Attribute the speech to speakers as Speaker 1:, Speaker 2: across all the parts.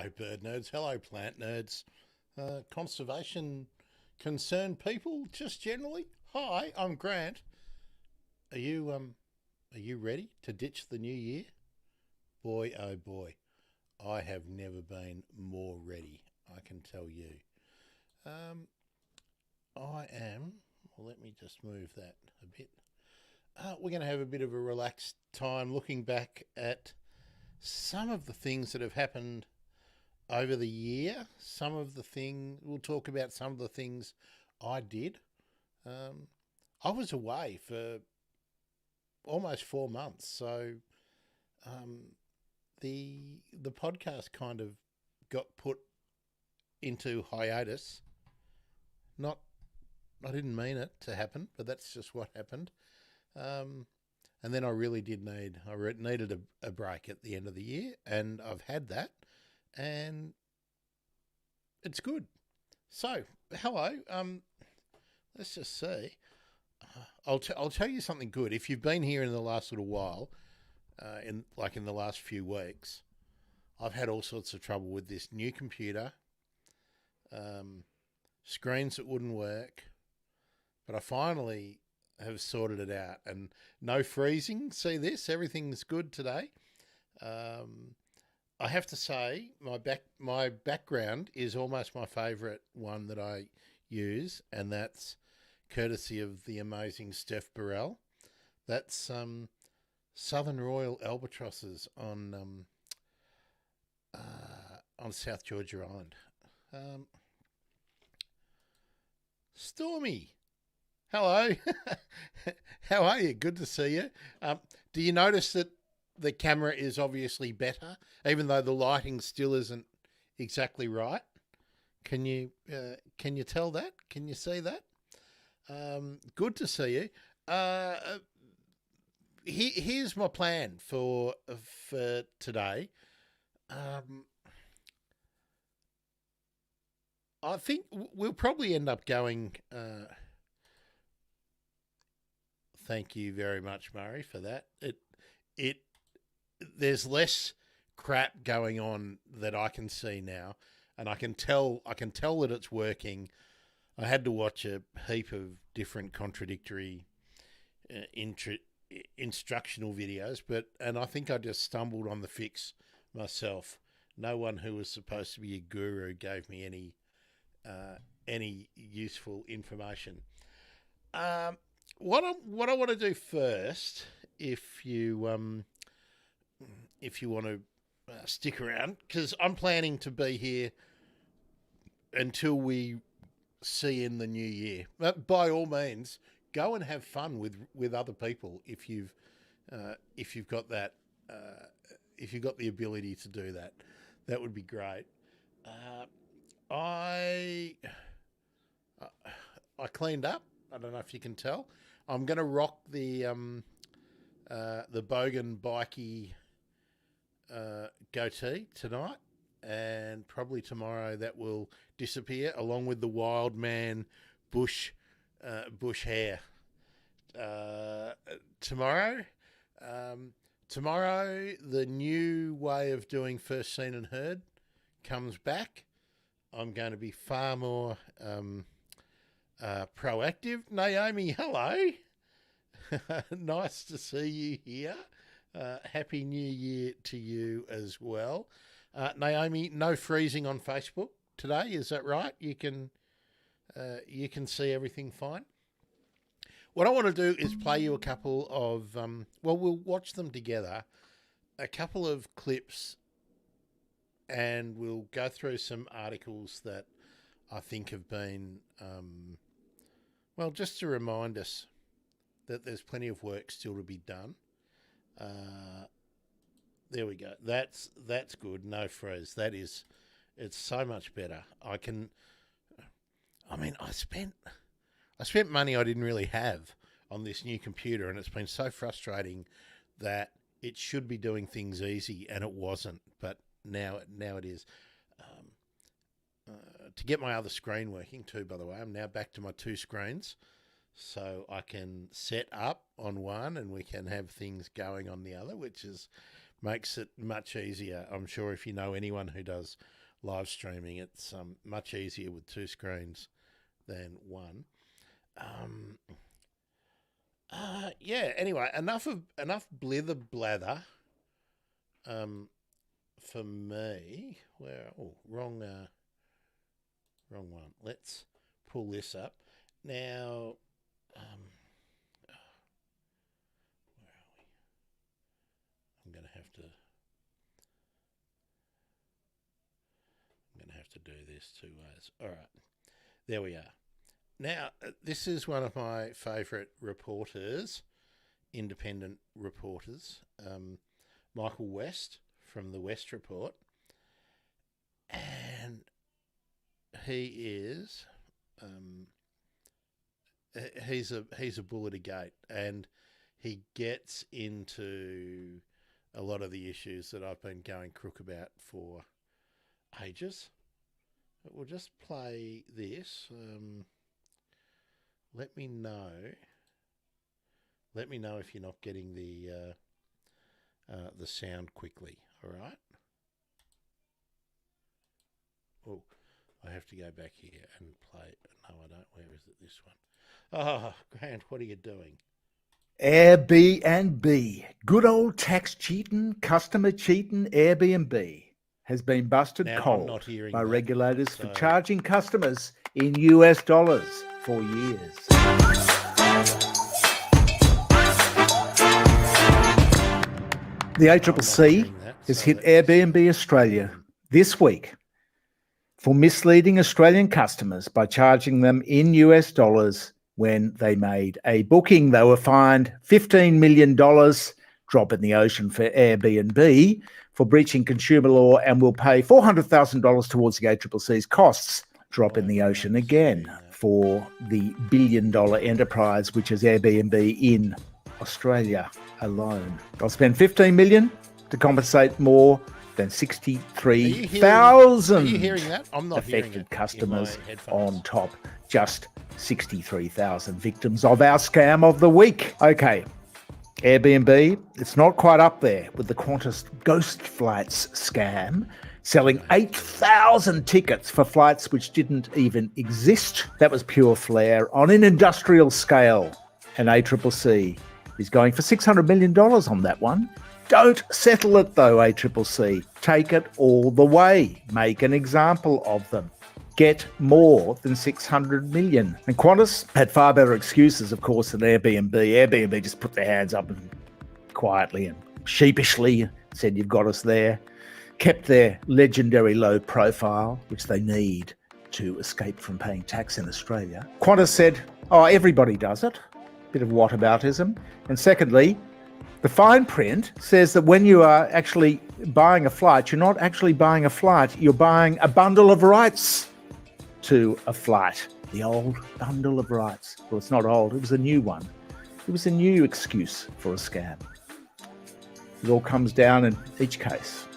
Speaker 1: Hello, bird nerds. Hello, plant nerds. Conservation concerned people, just generally. Hi, I'm Grant. Are you ready to ditch the new year? Boy, oh boy, I have never been more ready. I can tell you. Um, I am. Well, let me just move that a bit. We're going to have a bit of a relaxed time looking back at some of the things that have happened over the year. We'll talk about some of the things I did. I was away for almost 4 months, so um, the podcast kind of got put into hiatus. Not, I didn't mean it to happen, but that's just what happened. And then I really needed a break at the end of the year, and I've had that, and it's good. So, hello. Let's just see. I'll tell you something good. If you've been here in the last little while, in the last few weeks, I've had all sorts of trouble with this new computer. Screens that wouldn't work, but I finally have sorted it out, and no freezing. See this? Everything's good today. I have to say, my background is almost my favourite one that I use, and that's courtesy of the amazing Steph Burrell. That's Southern Royal albatrosses on South Georgia Island. Stormy, hello. How are you? Good to see you. Do you notice that the camera is obviously better, even though the lighting still isn't exactly right? Can you tell that? Can you see that? Good to see you. Here's my plan for today. I think we'll probably end up going. Thank you very much, Murray, for that. It there's less crap going on that I can see now, and I can tell that it's working. I had to watch a heap of different contradictory instructional videos, and I think I just stumbled on the fix myself. No one who was supposed to be a guru gave me any useful information. What I want to do first, if you want to stick around, because I'm planning to be here until we see in the new year. But by all means, go and have fun with other people if you've got that if you've got the ability to do that. That would be great. I cleaned up. I don't know if you can tell. I'm going to rock the Bogan Bikey goatee tonight, and probably tomorrow that will disappear along with the wild man bush hair. Tomorrow, the new way of doing first seen and heard comes back. I'm going to be far more proactive. Naomi, hello. Nice to see you here. Happy New Year to you as well. Naomi, no freezing on Facebook today, is that right? You can see everything fine. What I want to do is play you a couple of, we'll watch them together, a couple of clips, and we'll go through some articles that I think have been, just to remind us that there's plenty of work still to be done. There we go. That's good. No freeze. It's so much better. I spent money I didn't really have on this new computer, and it's been so frustrating that it should be doing things easy, and it wasn't. But now it is. To get my other screen working too, by the way, I'm now back to my two screens, so I can set up on one and we can have things going on the other, which is makes it much easier. I'm sure if you know anyone who does live streaming, it's much easier with two screens than one. Yeah. Anyway, enough blither blather. For me, wrong one. Let's pull this up now. Where are we? I'm going to have to do this two ways. All right, there we are. Now, this is one of my favourite reporters, independent reporters, Michael West from the West Report, and he is he's a bull at a gate, and he gets into a lot of the issues that I've been going crook about for ages. But we'll just play this. Let me know if you're not getting the sound quickly. All right. Oh, I have to go back here and play. No, I don't. Where is it? This one. Oh, Grant, what are you doing?
Speaker 2: Airbnb. Good old tax cheating, customer cheating Airbnb has been busted cold by regulators for charging customers in US dollars for years. The ACCC has hit Airbnb Australia this week for misleading Australian customers by charging them in US dollars when they made a booking. They were fined $15 million, drop in the ocean for Airbnb, for breaching consumer law, and will pay $400,000 towards the ACCC's costs. Drop in the ocean again for the billion-dollar enterprise, which is Airbnb in Australia alone. They'll spend $15 million to compensate more than 63,000 affected customers on top. Just 63,000 victims of our scam of the week. Okay, Airbnb, it's not quite up there with the Qantas ghost flights scam, selling 8,000 tickets for flights which didn't even exist. That was pure flair on an industrial scale. And ACCC is going for $600 million on that one. Don't settle it though, ACCC. Take it all the way. Make an example of them. Get more than $600 million. And Qantas had far better excuses, of course, than Airbnb. Airbnb just put their hands up and quietly and sheepishly said, "You've got us there." Kept their legendary low profile, which they need to escape from paying tax in Australia. Qantas said, "Oh, everybody does it." Bit of whataboutism. And secondly, the fine print says that when you are actually buying a flight, you're not actually buying a flight, you're buying a bundle of rights to a flight. The old bundle of rights. Well, it's not old, it was a new one. It was a new excuse for a scam. It all comes down in each case.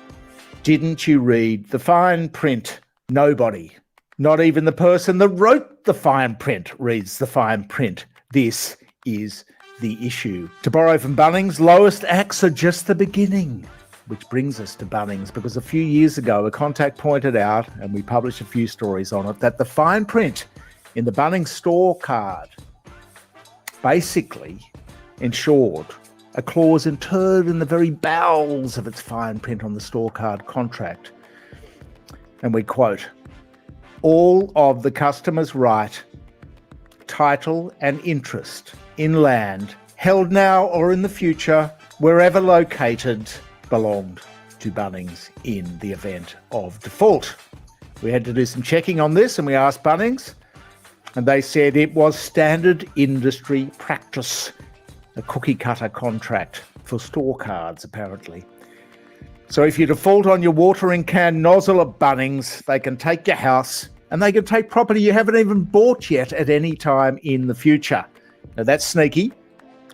Speaker 2: Didn't you read the fine print? Nobody, not even the person that wrote the fine print, reads the fine print. This is the issue. To borrow from Bunnings, lowest acts are just the beginning. Which brings us to Bunnings, because a few years ago, a contact pointed out, and we published a few stories on it, that the fine print in the Bunnings store card basically ensured a clause interred in the very bowels of its fine print on the store card contract. And we quote, "All of the customer's right, title and interest in land held now or in the future, wherever located, belonged to Bunnings in the event of default." We had to do some checking on this, and we asked Bunnings, and they said it was standard industry practice, a cookie-cutter contract for store cards, apparently. So if you default on your watering can nozzle at Bunnings, they can take your house, and they can take property you haven't even bought yet at any time in the future. Now that's sneaky,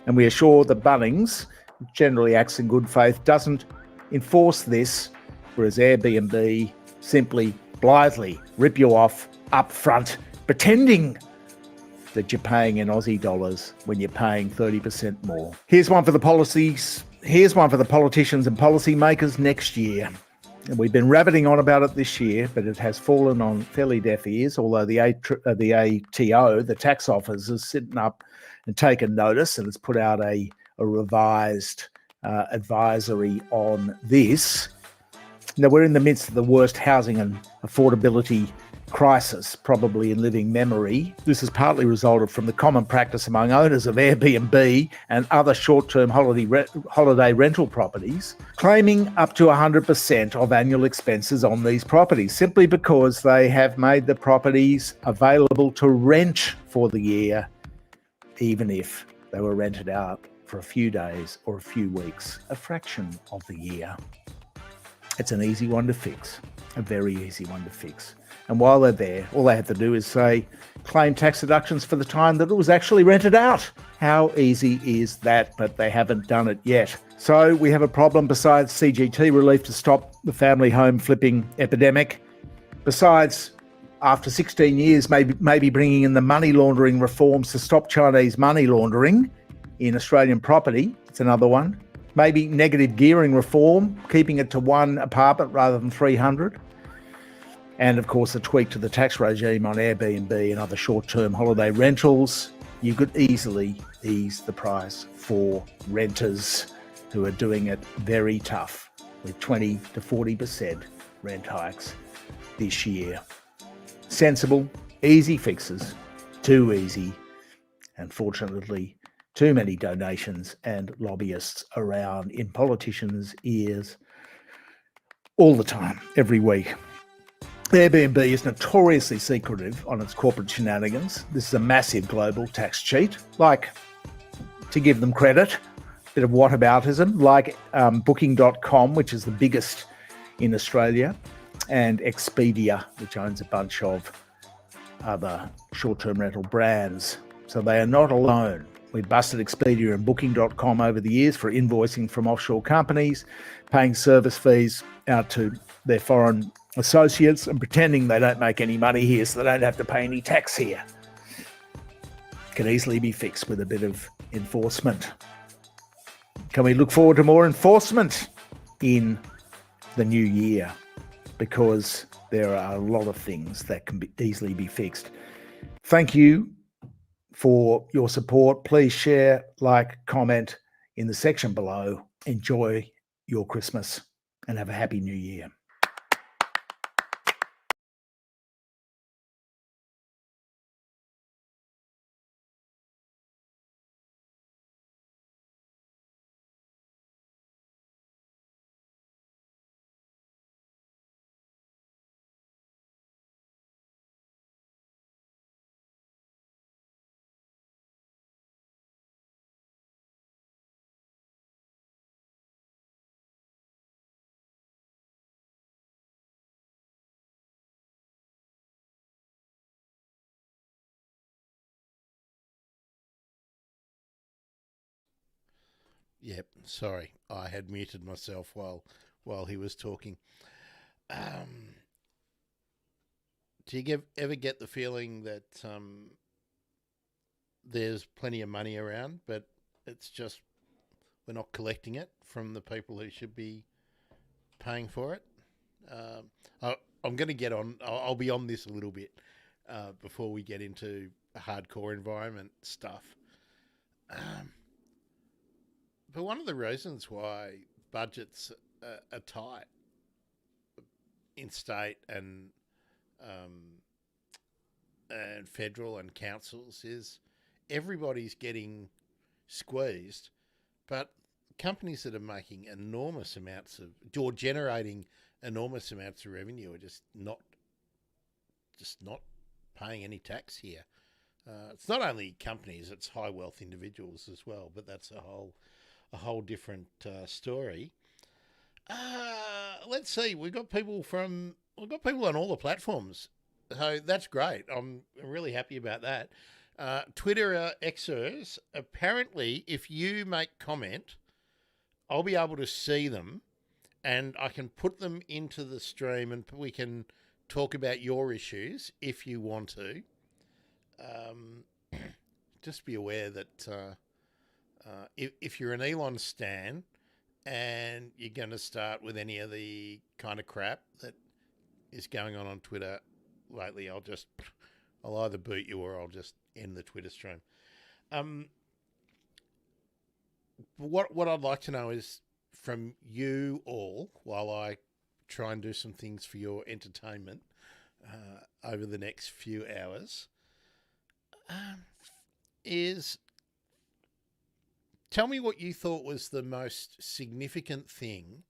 Speaker 2: and we assure that Bunnings, which generally acts in good faith, doesn't enforce this, whereas Airbnb simply blithely rip you off up front, pretending that you're paying in Aussie dollars when you're paying 30% more. Here's one for the policies here's one for the politicians and policymakers next year. And we've been rabbiting on about it this year, but it has fallen on fairly deaf ears, although the ATO, the tax office, is sitting up and taken notice and has put out a revised advisory on this. Now, we're in the midst of the worst housing and affordability crisis, probably in living memory. This has partly resulted from the common practice among owners of Airbnb and other short-term holiday rental properties, claiming up to 100% of annual expenses on these properties, simply because they have made the properties available to rent for the year, even if they were rented out for a few days or a few weeks, a fraction of the year. It's an easy one to fix, a very easy one to fix. And while they're there, all they have to do is say, claim tax deductions for the time that it was actually rented out. How easy is that? But they haven't done it yet. So we have a problem besides CGT relief to stop the family home flipping epidemic. Besides, after 16 years, maybe bringing in the money laundering reforms to stop Chinese money laundering in Australian property. It's another one. Maybe negative gearing reform, keeping it to one apartment rather than 300. And of course, a tweak to the tax regime on Airbnb and other short-term holiday rentals. You could easily ease the price for renters who are doing it very tough with 20 to 40% rent hikes this year. Sensible, easy fixes, too easy, and fortunately, too many donations and lobbyists around in politicians' ears all the time, every week. Airbnb is notoriously secretive on its corporate shenanigans. This is a massive global tax cheat. Like, to give them credit, a bit of whataboutism, like Booking.com, which is the biggest in Australia, and Expedia, which owns a bunch of other short-term rental brands. So they are not alone. We busted Expedia and Booking.com over the years for invoicing from offshore companies, paying service fees out to their foreign associates and pretending they don't make any money here so they don't have to pay any tax here. Can easily be fixed with a bit of enforcement. Can we look forward to more enforcement in the new year? Because there are a lot of things that can easily be fixed. Thank you for your support. Please share, like, comment in the section below. Enjoy your Christmas and have a happy new year.
Speaker 1: Yep, sorry, I had muted myself while he was talking. Do you ever get the feeling that there's plenty of money around, but it's just we're not collecting it from the people who should be paying for it? I'm going to get on. I'll be on this a little bit before we get into hardcore environment stuff. But one of the reasons why budgets are tight in state and federal and councils is everybody's getting squeezed, but companies that are making enormous amounts of or generating enormous amounts of revenue are just not paying any tax here. It's not only companies; it's high wealth individuals as well. But that's a whole different story. Let's see. We've got people on all the platforms, so that's great. I'm really happy about that. Twitter Xers, apparently, if you make comment, I'll be able to see them, and I can put them into the stream, and we can talk about your issues if you want to. Just be aware that if you're an Elon stan, and you're going to start with any of the kind of crap that is going on Twitter lately, I'll either boot you or I'll just end the Twitter stream. What I'd like to know is from you all, while I try and do some things for your entertainment over the next few hours, is tell me what you thought was the most significant thing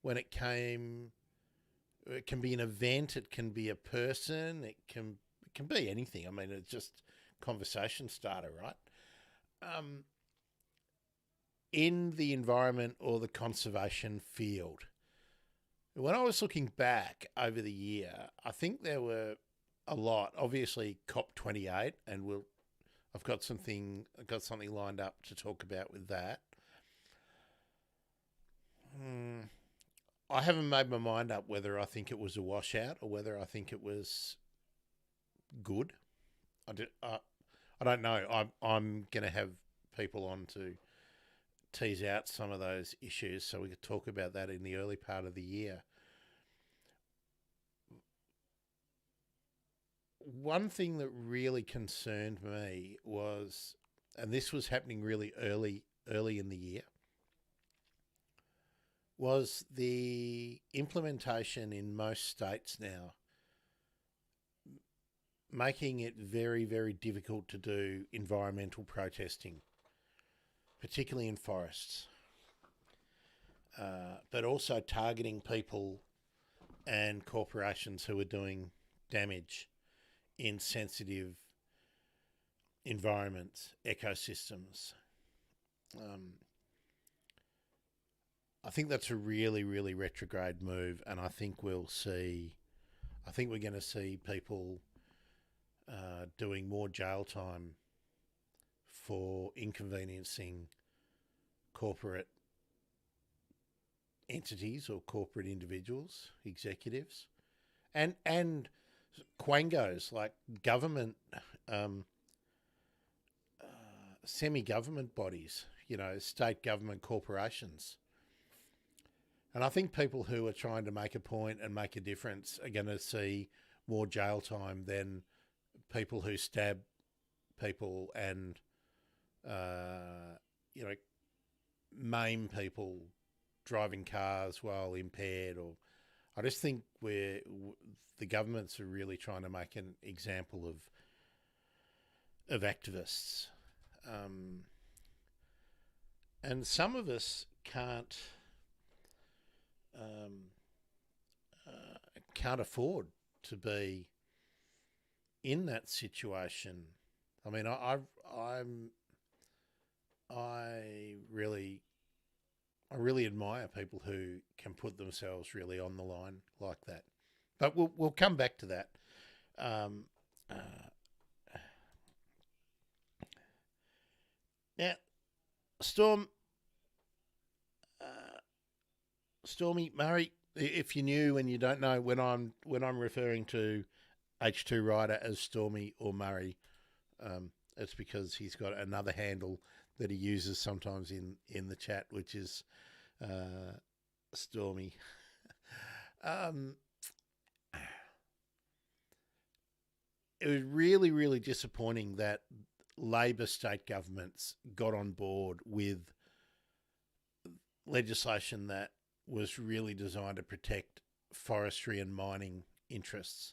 Speaker 1: when it came. It can be an event, it can be a person, it can be anything. I mean, it's just conversation starter, right? In the environment or the conservation field. When I was looking back over the year, I think there were a lot. Obviously, COP28, and I've got something lined up to talk about with that. I haven't made my mind up whether I think it was a washout or whether I think it was good. I don't know. I'm going to have people on to tease out some of those issues so we could talk about that in the early part of the year. One thing that really concerned me was, and this was happening really early in the year, was the implementation in most states now making it very, very difficult to do environmental protesting, particularly in forests, but also targeting people and corporations who are doing damage in sensitive environments, ecosystems. I think that's a really, really retrograde move, and I think we're going to see people doing more jail time for inconveniencing corporate entities or corporate individuals, executives, and quangos like government, semi-government bodies, state government corporations. And I think people who are trying to make a point and make a difference are going to see more jail time than people who stab people and, maim people driving cars while impaired. Or I just think the governments are really trying to make an example of activists. And some of us can't afford to be in that situation. I mean, I really admire people who can put themselves really on the line like that. But we'll come back to that. Now, Stormy Murray, if you're new and you don't know, when I'm referring to H2 Rider as Stormy or Murray, it's because he's got another handle that he uses sometimes in the chat, which is Stormy. It was really, really disappointing that Labor state governments got on board with legislation that was really designed to protect forestry and mining interests.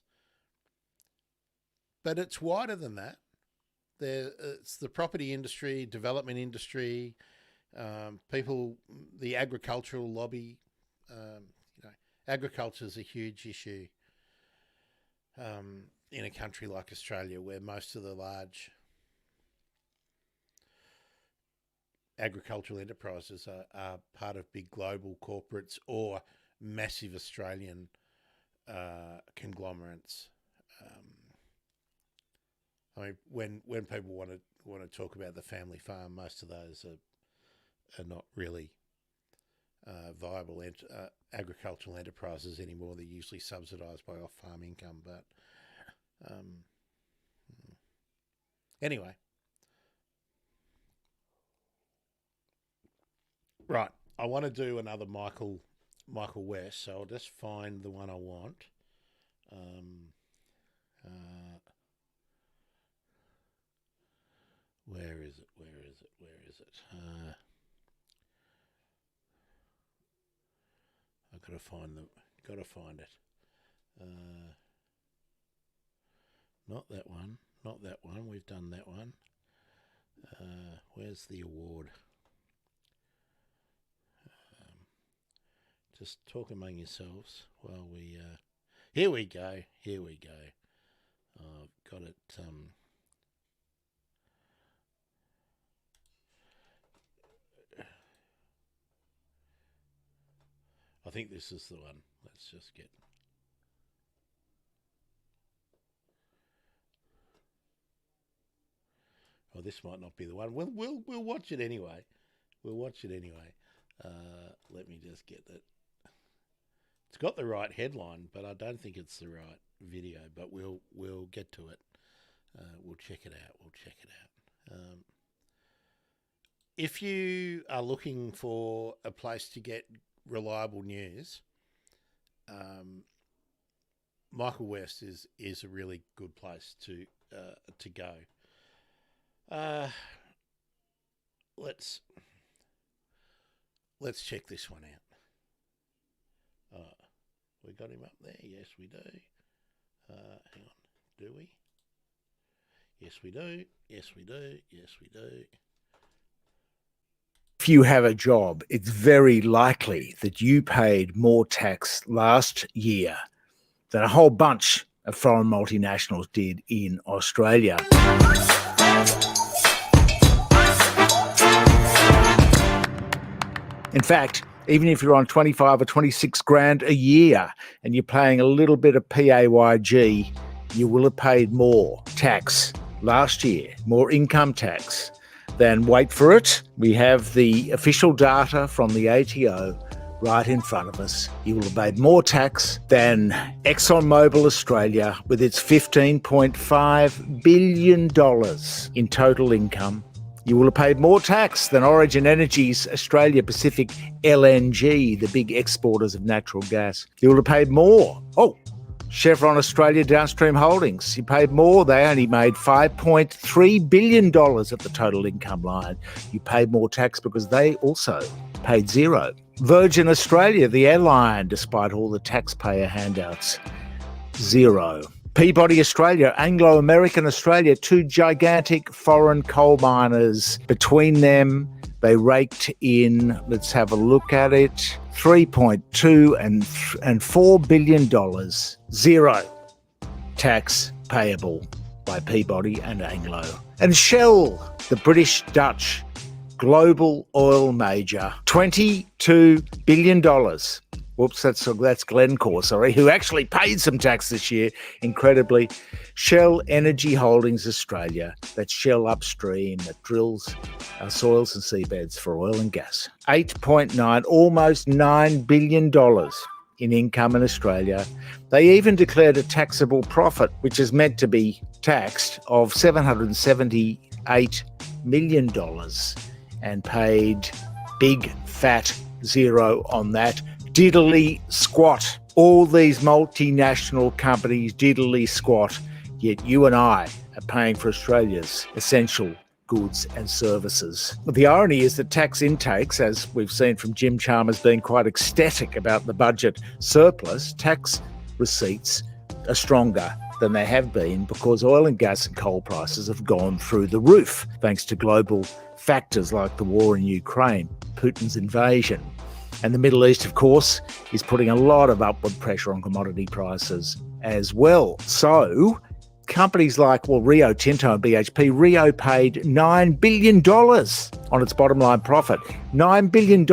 Speaker 1: But it's wider than that. It's the property industry, development industry, people, the agricultural lobby. Agriculture is a huge issue in a country like Australia, where most of the large agricultural enterprises are part of big global corporates or massive Australian conglomerates. I mean, when people want to talk about the family farm, most of those are not really viable agricultural enterprises anymore. They're usually subsidised by off-farm income. But anyway, right. I want to do another Michael West, so I'll just find the one I want. Where is it? I've got to find it. Not that one. We've done that one. Where's the award? Just talk among yourselves while we. Here we go. I've got it. I think this is the one. Let's just get. Oh, this might not be the one. We'll watch it anyway. Let me just get it. It's got the right headline, but I don't think it's the right video. But we'll get to it. We'll check it out. If you are looking for a place to get reliable news, Michael West is a really good place to go. Let's check this one out. We got him up there. Yes, we do. Hang on. Do we? Yes, we do.
Speaker 2: If you have a job, it's very likely that you paid more tax last year than a whole bunch of foreign multinationals did in Australia. In fact, even if you're on 25 or 26 grand a year and you're paying a little bit of PAYG, you will have paid more tax last year, more income tax than, wait for it, we have the official data from the ATO right in front of us. You will have paid more tax than ExxonMobil Australia with its $15.5 billion in total income. You will have paid more tax than Origin Energy's Australia Pacific LNG, the big exporters of natural gas. You will have paid more. Chevron Australia Downstream Holdings. You paid more. They only made $5.3 billion at the total income line. You paid more tax because they also paid zero. Virgin Australia, the airline, despite all the taxpayer handouts, zero. Peabody Australia, Anglo American Australia, two gigantic foreign coal miners. Between them, they raked in, let's have a look at it, $3.2 and $4 billion. Zero tax payable by Peabody and Anglo. And Shell, the British-Dutch global oil major, $22 billion. Whoops, that's Glencore, who actually paid some tax this year, incredibly. Shell Energy Holdings Australia, that's Shell Upstream that drills our soils and seabeds for oil and gas. $8.9, almost $9 billion in income in Australia. They even declared a taxable profit, which is meant to be taxed, of $778 million and paid big fat zero on that. Diddly squat. All these multinational companies diddly squat, yet you and I are paying for Australia's essential goods and services. The irony is that tax intakes, as we've seen from Jim Chalmers being quite ecstatic about the budget surplus, tax receipts are stronger than they have been because oil and gas and coal prices have gone through the roof, thanks to global factors like the war in Ukraine, Putin's invasion. And the Middle East, of course, is putting a lot of upward pressure on commodity prices as well. So companies like, Rio Tinto and BHP, Rio paid $9 billion on its bottom line profit. $9 billion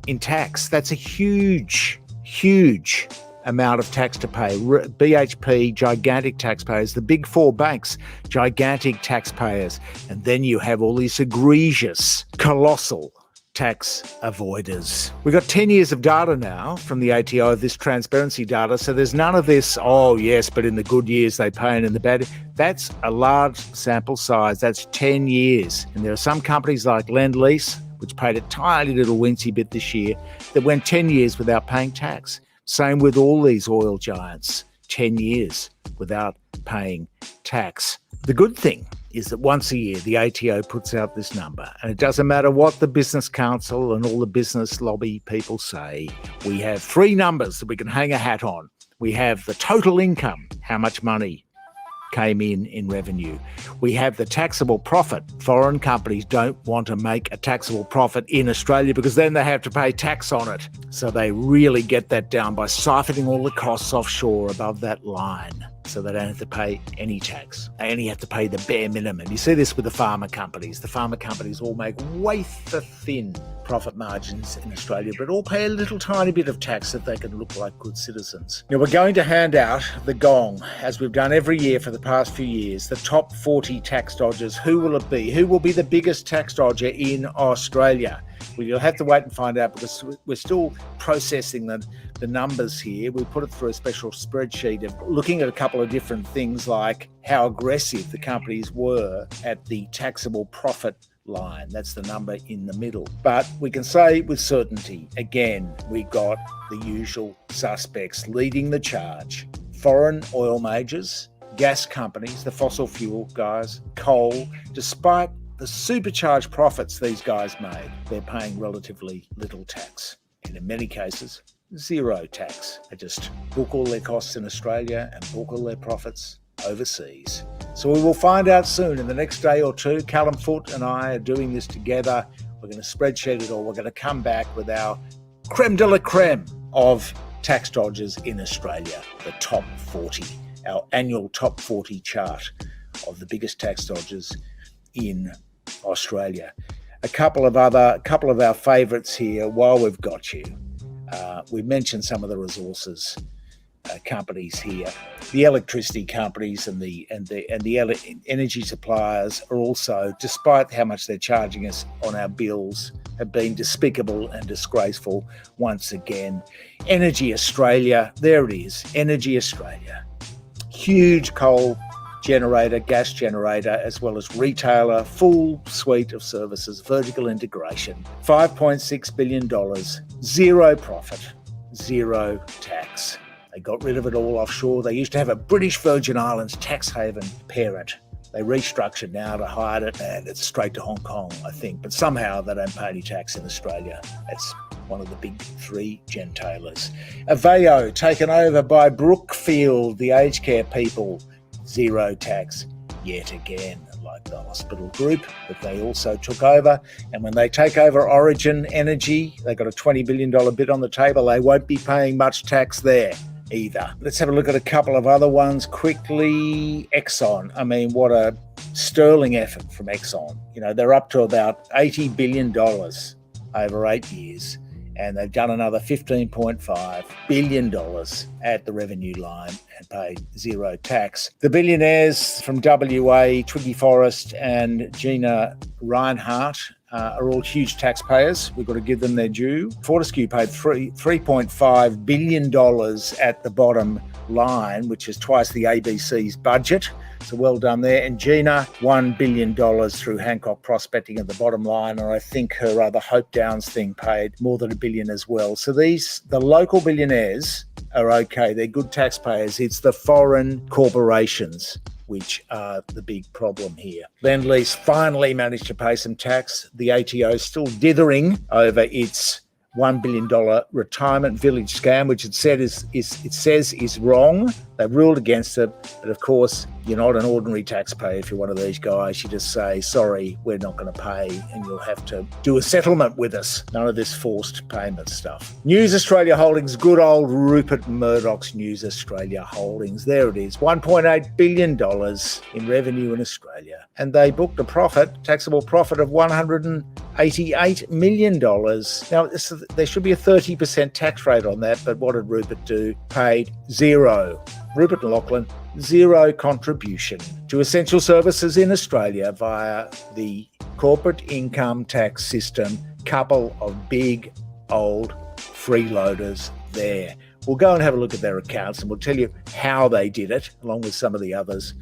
Speaker 2: in tax. That's a huge, huge amount of tax to pay. BHP, gigantic taxpayers. The big four banks, gigantic taxpayers. And then you have all these egregious, colossal tax avoiders. We've got 10 years of data now from the ATO, this transparency data, so there's none of this, but in the good years they pay and in the bad. That's a large sample size. That's 10 years. And there are some companies like Lend-Lease, which paid a tiny little wincy bit this year, that went 10 years without paying tax. Same with all these oil giants, 10 years without paying tax. The good thing is that once a year, the ATO puts out this number, and it doesn't matter what the Business Council and all the business lobby people say. We have three numbers that we can hang a hat on. We have the total income, how much money came in revenue. We have the taxable profit. Foreign companies don't want to make a taxable profit in Australia because then they have to pay tax on it. So they really get that down by siphoning all the costs offshore above that line. So they don't have to pay any tax. They only have to pay the bare minimum. You see this with the pharma companies. The pharma companies all make wafer-thin profit margins in Australia, but all pay a little tiny bit of tax that they can look like good citizens. Now, we're going to hand out the gong, as we've done every year for the past few years, the top 40 tax dodgers. Who will it be? Who will be the biggest tax dodger in Australia? Well, you'll have to wait and find out because we're still processing the numbers here. We put it through a special spreadsheet of looking at a couple of different things like how aggressive the companies were at the taxable profit line. That's the number in the middle. But we can say with certainty, again, we got the usual suspects leading the charge. Foreign oil majors, gas companies, the fossil fuel guys, coal, despite the supercharged profits these guys made, they're paying relatively little tax. And in many cases, zero tax. They just book all their costs in Australia and book all their profits overseas. So we will find out soon in the next day or two. Callum Foote and I are doing this together. We're going to spreadsheet it all. We're going to come back with our creme de la creme of tax dodgers in Australia, the top 40, our annual top 40 chart of the biggest tax dodgers in Australia. A couple of our favourites here while we've got you. We mentioned some of the resources companies here. The electricity companies and the energy suppliers are also, despite how much they're charging us on our bills, have been despicable and disgraceful once again. Energy Australia, there it is, Energy Australia. Huge coal generator, gas generator, as well as retailer, full suite of services, vertical integration, $5.6 billion, zero profit, zero tax. They got rid of it all offshore. They used to have a British Virgin Islands tax haven parent. They restructured now to hide it, and it's straight to Hong Kong, I think. But somehow they don't pay any tax in Australia. That's one of the big three gentailers. Aveo, taken over by Brookfield, the aged care people. Zero tax yet again, like the hospital group that they also took over. And when they take over Origin Energy, they got a $20 billion bid on the table. They won't be paying much tax there either. Let's have a look at a couple of other ones quickly. Exxon, I mean, what a sterling effort from Exxon. You know, they're up to about $80 billion over 8 years. And they've done another $15.5 billion at the revenue line and paid zero tax. The billionaires from WA, Twiggy Forrest and Gina Reinhardt, are all huge taxpayers. We've got to give them their due. Fortescue paid $3.5 billion at the bottom line, which is twice the ABC's budget. So well done there. And Gina, $1 billion through Hancock Prospecting at the bottom line. And I think her other Hope Downs thing paid more than $1 billion as well. So the local billionaires are okay. They're good taxpayers. It's the foreign corporations which are the big problem here. Lend-Lease finally managed to pay some tax. The ATO is still dithering over its $1 billion retirement village scam, which it says is wrong. They've ruled against it. But of course, you're not an ordinary taxpayer if you're one of these guys. You just say, sorry, we're not going to pay, and you'll have to do a settlement with us. None of this forced payment stuff. News Australia Holdings, good old Rupert Murdoch's News Australia Holdings. There it is, $1.8 billion in revenue in Australia. And they booked a profit, taxable profit of $188 million. Now, there should be a 30% tax rate on that, but what did Rupert do? Paid zero. Rupert and Lachlan, zero contribution to essential services in Australia via the corporate income tax system. Couple of big old freeloaders there. We'll go and have a look at their accounts and we'll tell you how they did it, along with some of the others.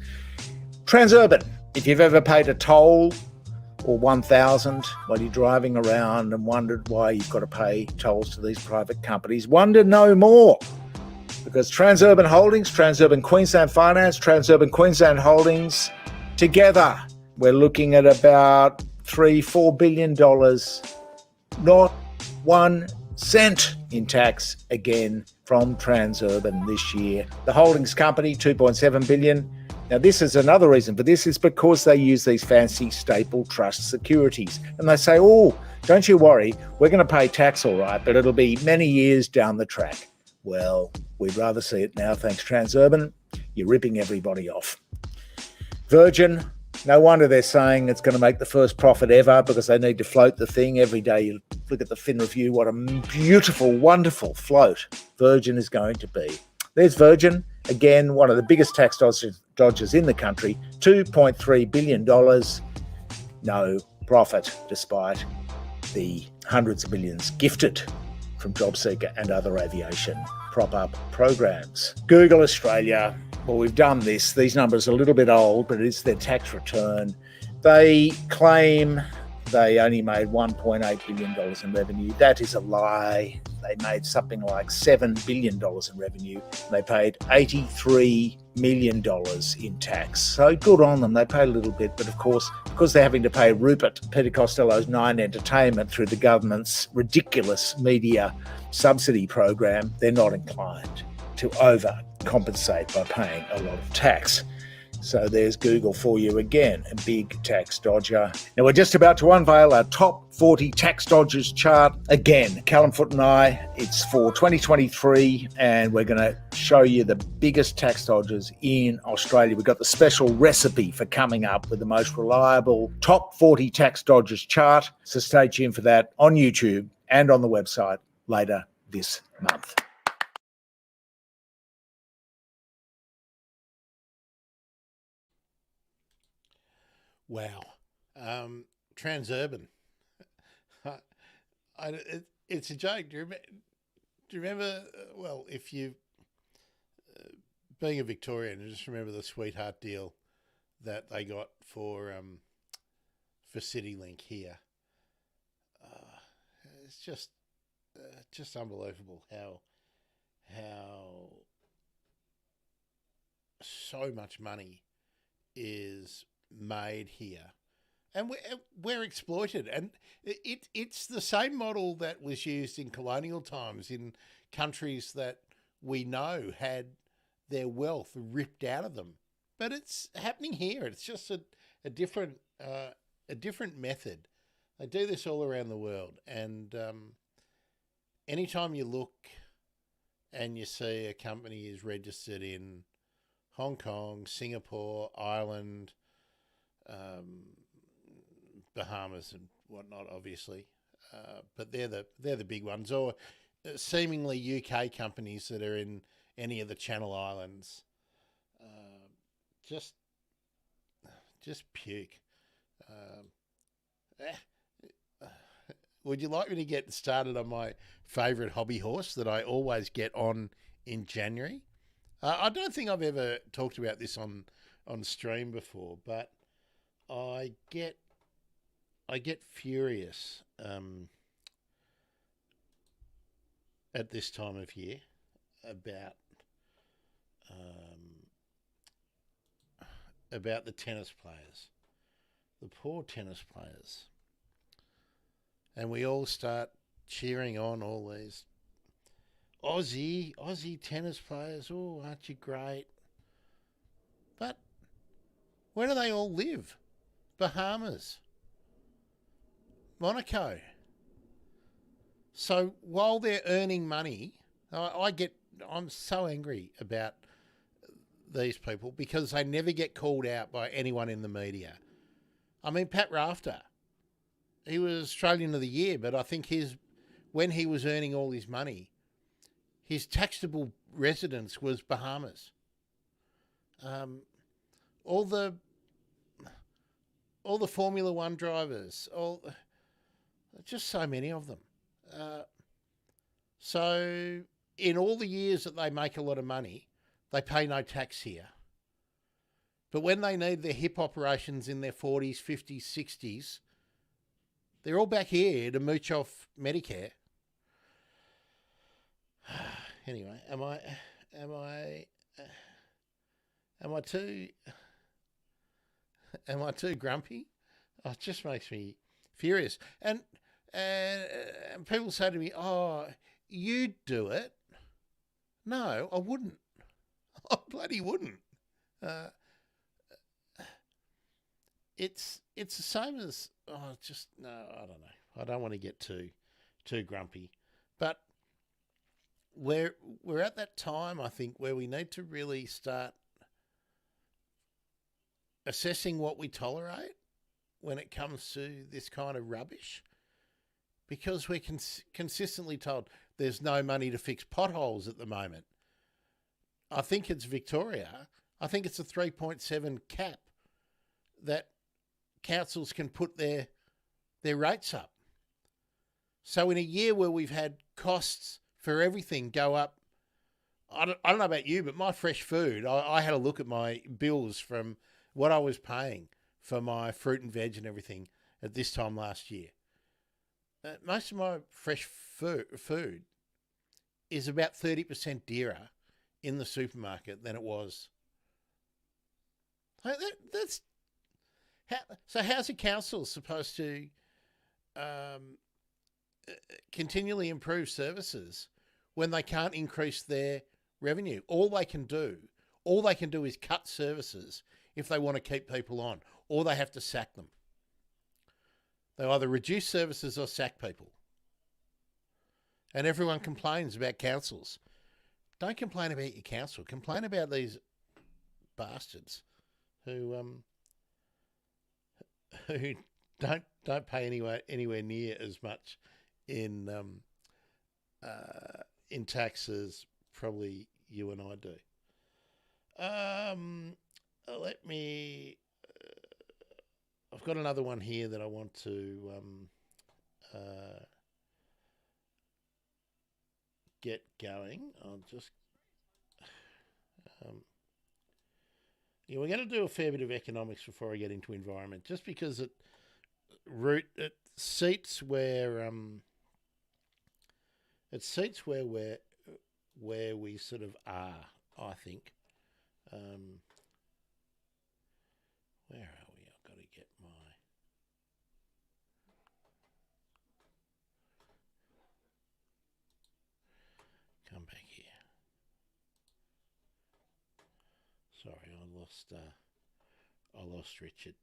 Speaker 2: Transurban, if you've ever paid a toll or 1,000 while you're driving around and wondered why you've got to pay tolls to these private companies. Wonder no more, because Transurban Holdings, Transurban Queensland Finance, Transurban Queensland Holdings, together we're looking at about $3-4 billion, not 1 cent in tax again from Transurban this year. The holdings company, $2.7 billion. Now, this is another reason for this, is because they use these fancy staple trust securities. And they say, oh, don't you worry, we're going to pay tax all right, but it'll be many years down the track. Well, we'd rather see it now, thanks Transurban. You're ripping everybody off. Virgin, no wonder they're saying it's going to make the first profit ever, because they need to float the thing. Every day you look at the Fin Review, what a beautiful, wonderful float Virgin is going to be. There's Virgin, again, one of the biggest tax dodgers in the country, $2.3 billion, no profit, despite the hundreds of millions gifted from JobSeeker and other aviation prop-up programs. Google Australia, well, we've done this. These numbers are a little bit old, but it's their tax return. They claim they only made $1.8 billion in revenue. That is a lie. They made something like $7 billion in revenue. They paid $83 million in tax. So good on them. They paid a little bit, but of course, because they're having to pay Rupert Peter Costello's Nine Entertainment through the government's ridiculous media subsidy program, they're not inclined to overcompensate by paying a lot of tax. So there's Google for you again, a big tax dodger. Now we're just about to unveil our top 40 tax dodgers chart. Again, Callum Foot and I, it's for 2023, and we're going to show you the biggest tax dodgers in Australia. We've got the special recipe for coming up with the most reliable top 40 tax dodgers chart. So stay tuned for that on YouTube and on the website later this month.
Speaker 1: Wow. Transurban. It's a joke. Do you remember, well, if you, being a Victorian, just remember the sweetheart deal that they got for CityLink here. It's just unbelievable how so much money is made here, and we're exploited. And it's the same model that was used in colonial times in countries that we know had their wealth ripped out of them. But it's happening here. It's just a different method. They do this all around the world, and anytime you look and you see a company is registered in Hong Kong, Singapore, Ireland, Bahamas and whatnot, obviously, but they're the big ones, or seemingly UK companies that are in any of the Channel Islands. Just puke. Would you like me to get started on my favourite hobby horse that I always get on in January? I don't think I've ever talked about this on stream before, but I get furious at this time of year about the tennis players, the poor tennis players, and we all start cheering on all these Aussie tennis players. Oh, aren't you great? But where do they all live? Bahamas, Monaco. So while they're earning money, I'm so angry about these people because they never get called out by anyone in the media. I mean, Pat Rafter, he was Australian of the Year, but I think when he was earning all his money, his taxable residence was Bahamas. All the Formula One drivers, just so many of them. So in all the years that they make a lot of money, they pay no tax here. But when they need their hip operations in their 40s, 50s, 60s, They're all back here to mooch off Medicare. Anyway, am I too grumpy? Oh, it just makes me furious. And people say to me, "Oh, you'd do it." No, I wouldn't. I bloody wouldn't. It's the same as no. I don't know. I don't want to get too grumpy, but we're at that time, I think, where we need to really start assessing what we tolerate when it comes to this kind of rubbish, because we're consistently told there's no money to fix potholes at the moment. I think it's Victoria. I think it's a 3.7 cap that councils can put their rates up. So in a year where we've had costs for everything go up, I don't know about you, but my fresh food, I had a look at my bills from what I was paying for my fruit and veg and everything at this time last year. Most of my fresh food is about 30% dearer in the supermarket than it was. So how's a council supposed to continually improve services when they can't increase their revenue? All they can do is cut services if they want to keep people on, or they have to sack them. They either reduce services or sack people. And everyone complains about councils. Don't complain about your council. Complain about these bastards who don't pay anywhere near as much in tax as probably you and I do. Let me. I've got another one here that I want to get going. I'll just. We're going to do a fair bit of economics before I get into environment, just because it seats where we sort of are, I think. Where are we? I've got to get my. Come back here. Sorry, I lost Richard.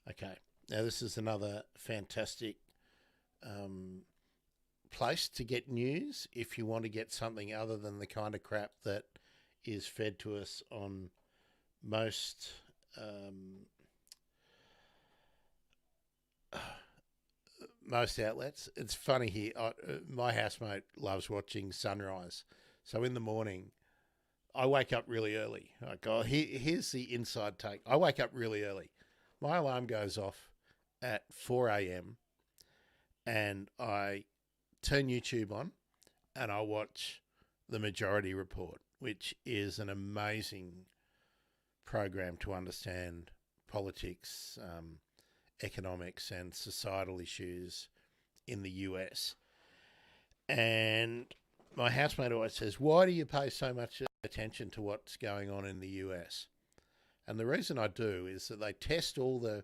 Speaker 1: Okay, now this is another fantastic place to get news if you want to get something other than the kind of crap that is fed to us on most outlets. It's funny here. My housemate loves watching sunrise, so in the morning I wake up really early. Here's the inside take. I wake up really early. My alarm goes off at 4 a.m. and I turn YouTube on and I watch The Majority Report, which is an amazing program to understand politics, economics and societal issues in the US. And my housemate always says, "Why do you pay so much attention to what's going on in the US?" And the reason I do is that they test all the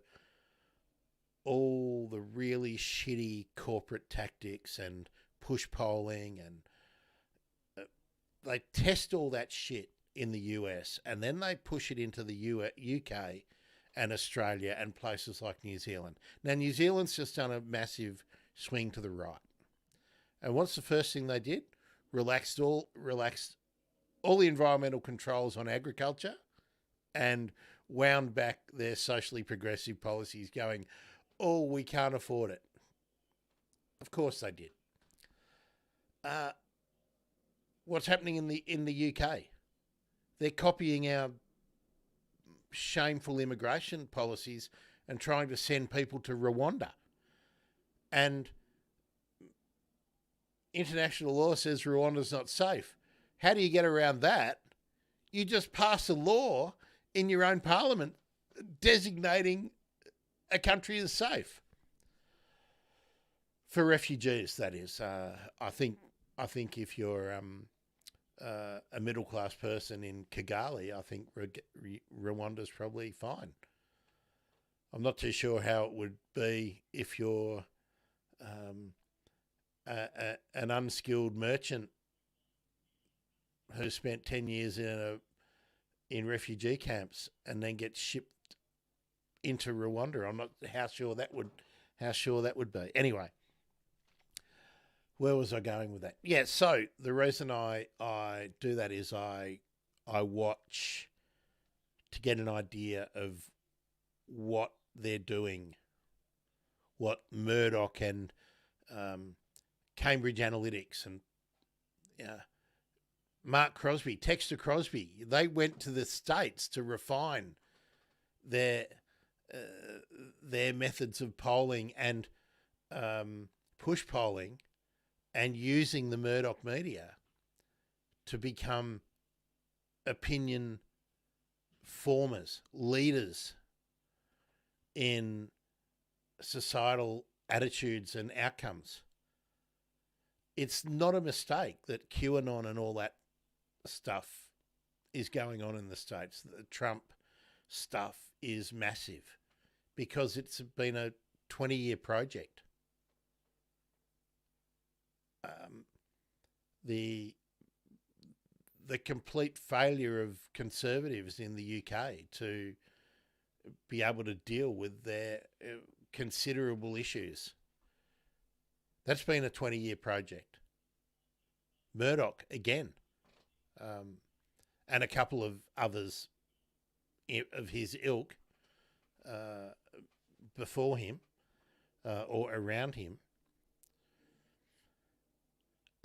Speaker 1: really shitty corporate tactics and push polling, and they test all that shit in the US, and then they push it into the UK and Australia and places like New Zealand. Now, New Zealand's just done a massive swing to the right. And what's the first thing they did? Relaxed all the environmental controls on agriculture and wound back their socially progressive policies, going, "Oh, we can't afford it." Of course they did. What's happening in the UK? They're copying our shameful immigration policies and trying to send people to Rwanda. And international law says Rwanda's not safe. How do you get around that? You just pass a law in your own parliament designating a country is safe for refugees. That is, I think if you're a middle class person in Kigali, I think Rwanda's probably fine. I'm not too sure how it would be if you're an unskilled merchant who spent 10 years in refugee camps and then gets shipped into Rwanda. I'm not how sure that would be. Anyway, where was I going with that? Yeah, so the reason I do that is I watch to get an idea of what they're doing, what Murdoch and Cambridge Analytics and Mark Crosby, Texter Crosby, they went to the States to refine their methods of polling and push polling, and using the Murdoch media to become opinion formers, leaders in societal attitudes and outcomes. It's not a mistake that QAnon and all that stuff is going on in the States. The Trump stuff is massive because it's been a 20-year project. The complete failure of conservatives in the UK to be able to deal with their considerable issues. That's been a 20-year project. Murdoch, again, and a couple of others of his ilk before him or around him.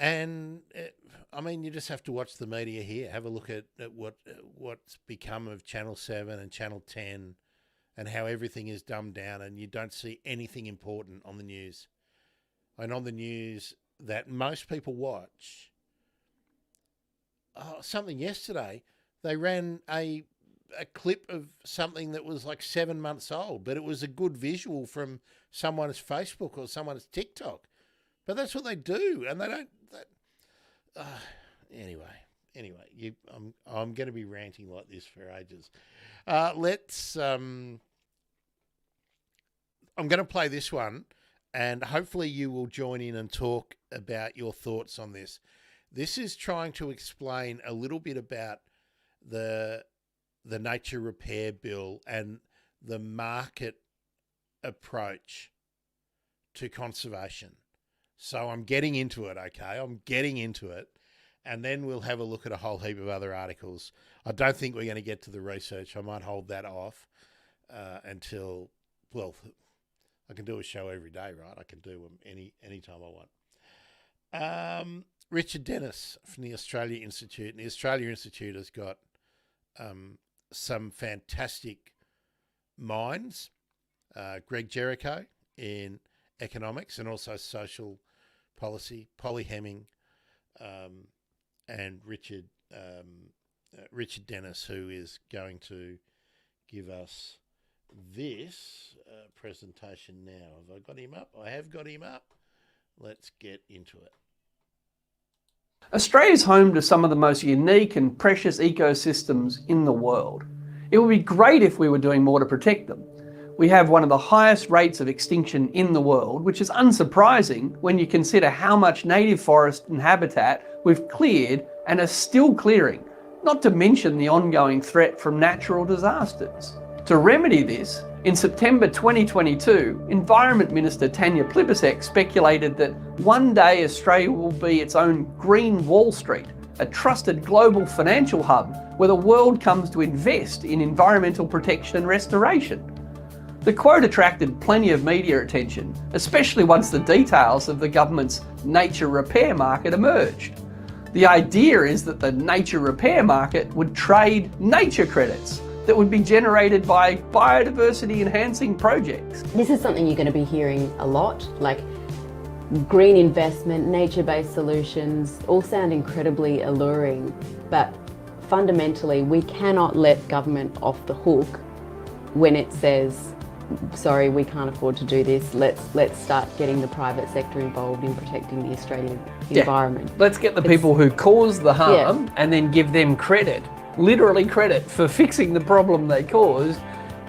Speaker 1: And I mean, you just have to watch the media here. Have a look at what's become of Channel 7 and Channel 10 and how everything is dumbed down, and you don't see anything important on the news. And on the news that most people watch, something yesterday, they ran a clip of something that was like 7 months old, but it was a good visual from someone's Facebook or someone's TikTok. But that's what they do, and they don't. Anyway, I'm going to be ranting like this for ages. I'm going to play this one, and hopefully you will join in and talk about your thoughts on this. This is trying to explain a little bit about the nature repair bill and the market approach to conservation. So I'm getting into it, okay? I'm getting into it. And then we'll have a look at a whole heap of other articles. I don't think we're going to get to the research. I might hold that off until, well, I can do a show every day, right? I can do them any time I want. Richard Dennis from the Australia Institute. And the Australia Institute has got some fantastic minds. Greg Jericho in economics and also social policy, Polly Hemming, and Richard Dennis, who is going to give us this presentation now. Have I got him up? I have got him up. Let's get into it.
Speaker 3: Australia is home to some of the most unique and precious ecosystems in the world. It would be great if we were doing more to protect them. We have one of the highest rates of extinction in the world, which is unsurprising when you consider how much native forest and habitat we've cleared and are still clearing, not to mention the ongoing threat from natural disasters. To remedy this, in September 2022, Environment Minister Tanya Plibersek speculated that one day Australia will be its own green Wall Street, a trusted global financial hub where the world comes to invest in environmental protection and restoration. The quote attracted plenty of media attention, especially once the details of the government's nature repair market emerged. The idea is that the nature repair market would trade nature credits that would be generated by biodiversity enhancing projects.
Speaker 4: This is something you're going to be hearing a lot, like green investment, nature-based solutions, all sound incredibly alluring, but fundamentally we cannot let government off the hook when it says sorry, we can't afford to do this. Let's start getting the private sector involved in protecting the Australian environment.
Speaker 3: Let's get the people who caused the harm and then give them credit, literally credit, for fixing the problem they caused,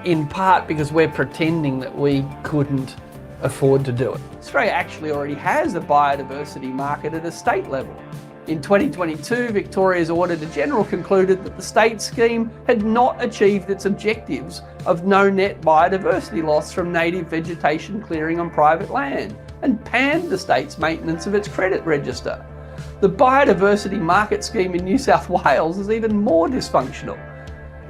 Speaker 3: in part because we're pretending that we couldn't afford to do it. Australia actually already has a biodiversity market at a state level. In 2022, Victoria's Auditor General concluded that the state scheme had not achieved its objectives of no net biodiversity loss from native vegetation clearing on private land, and panned the state's maintenance of its credit register. The biodiversity market scheme in New South Wales is even more dysfunctional.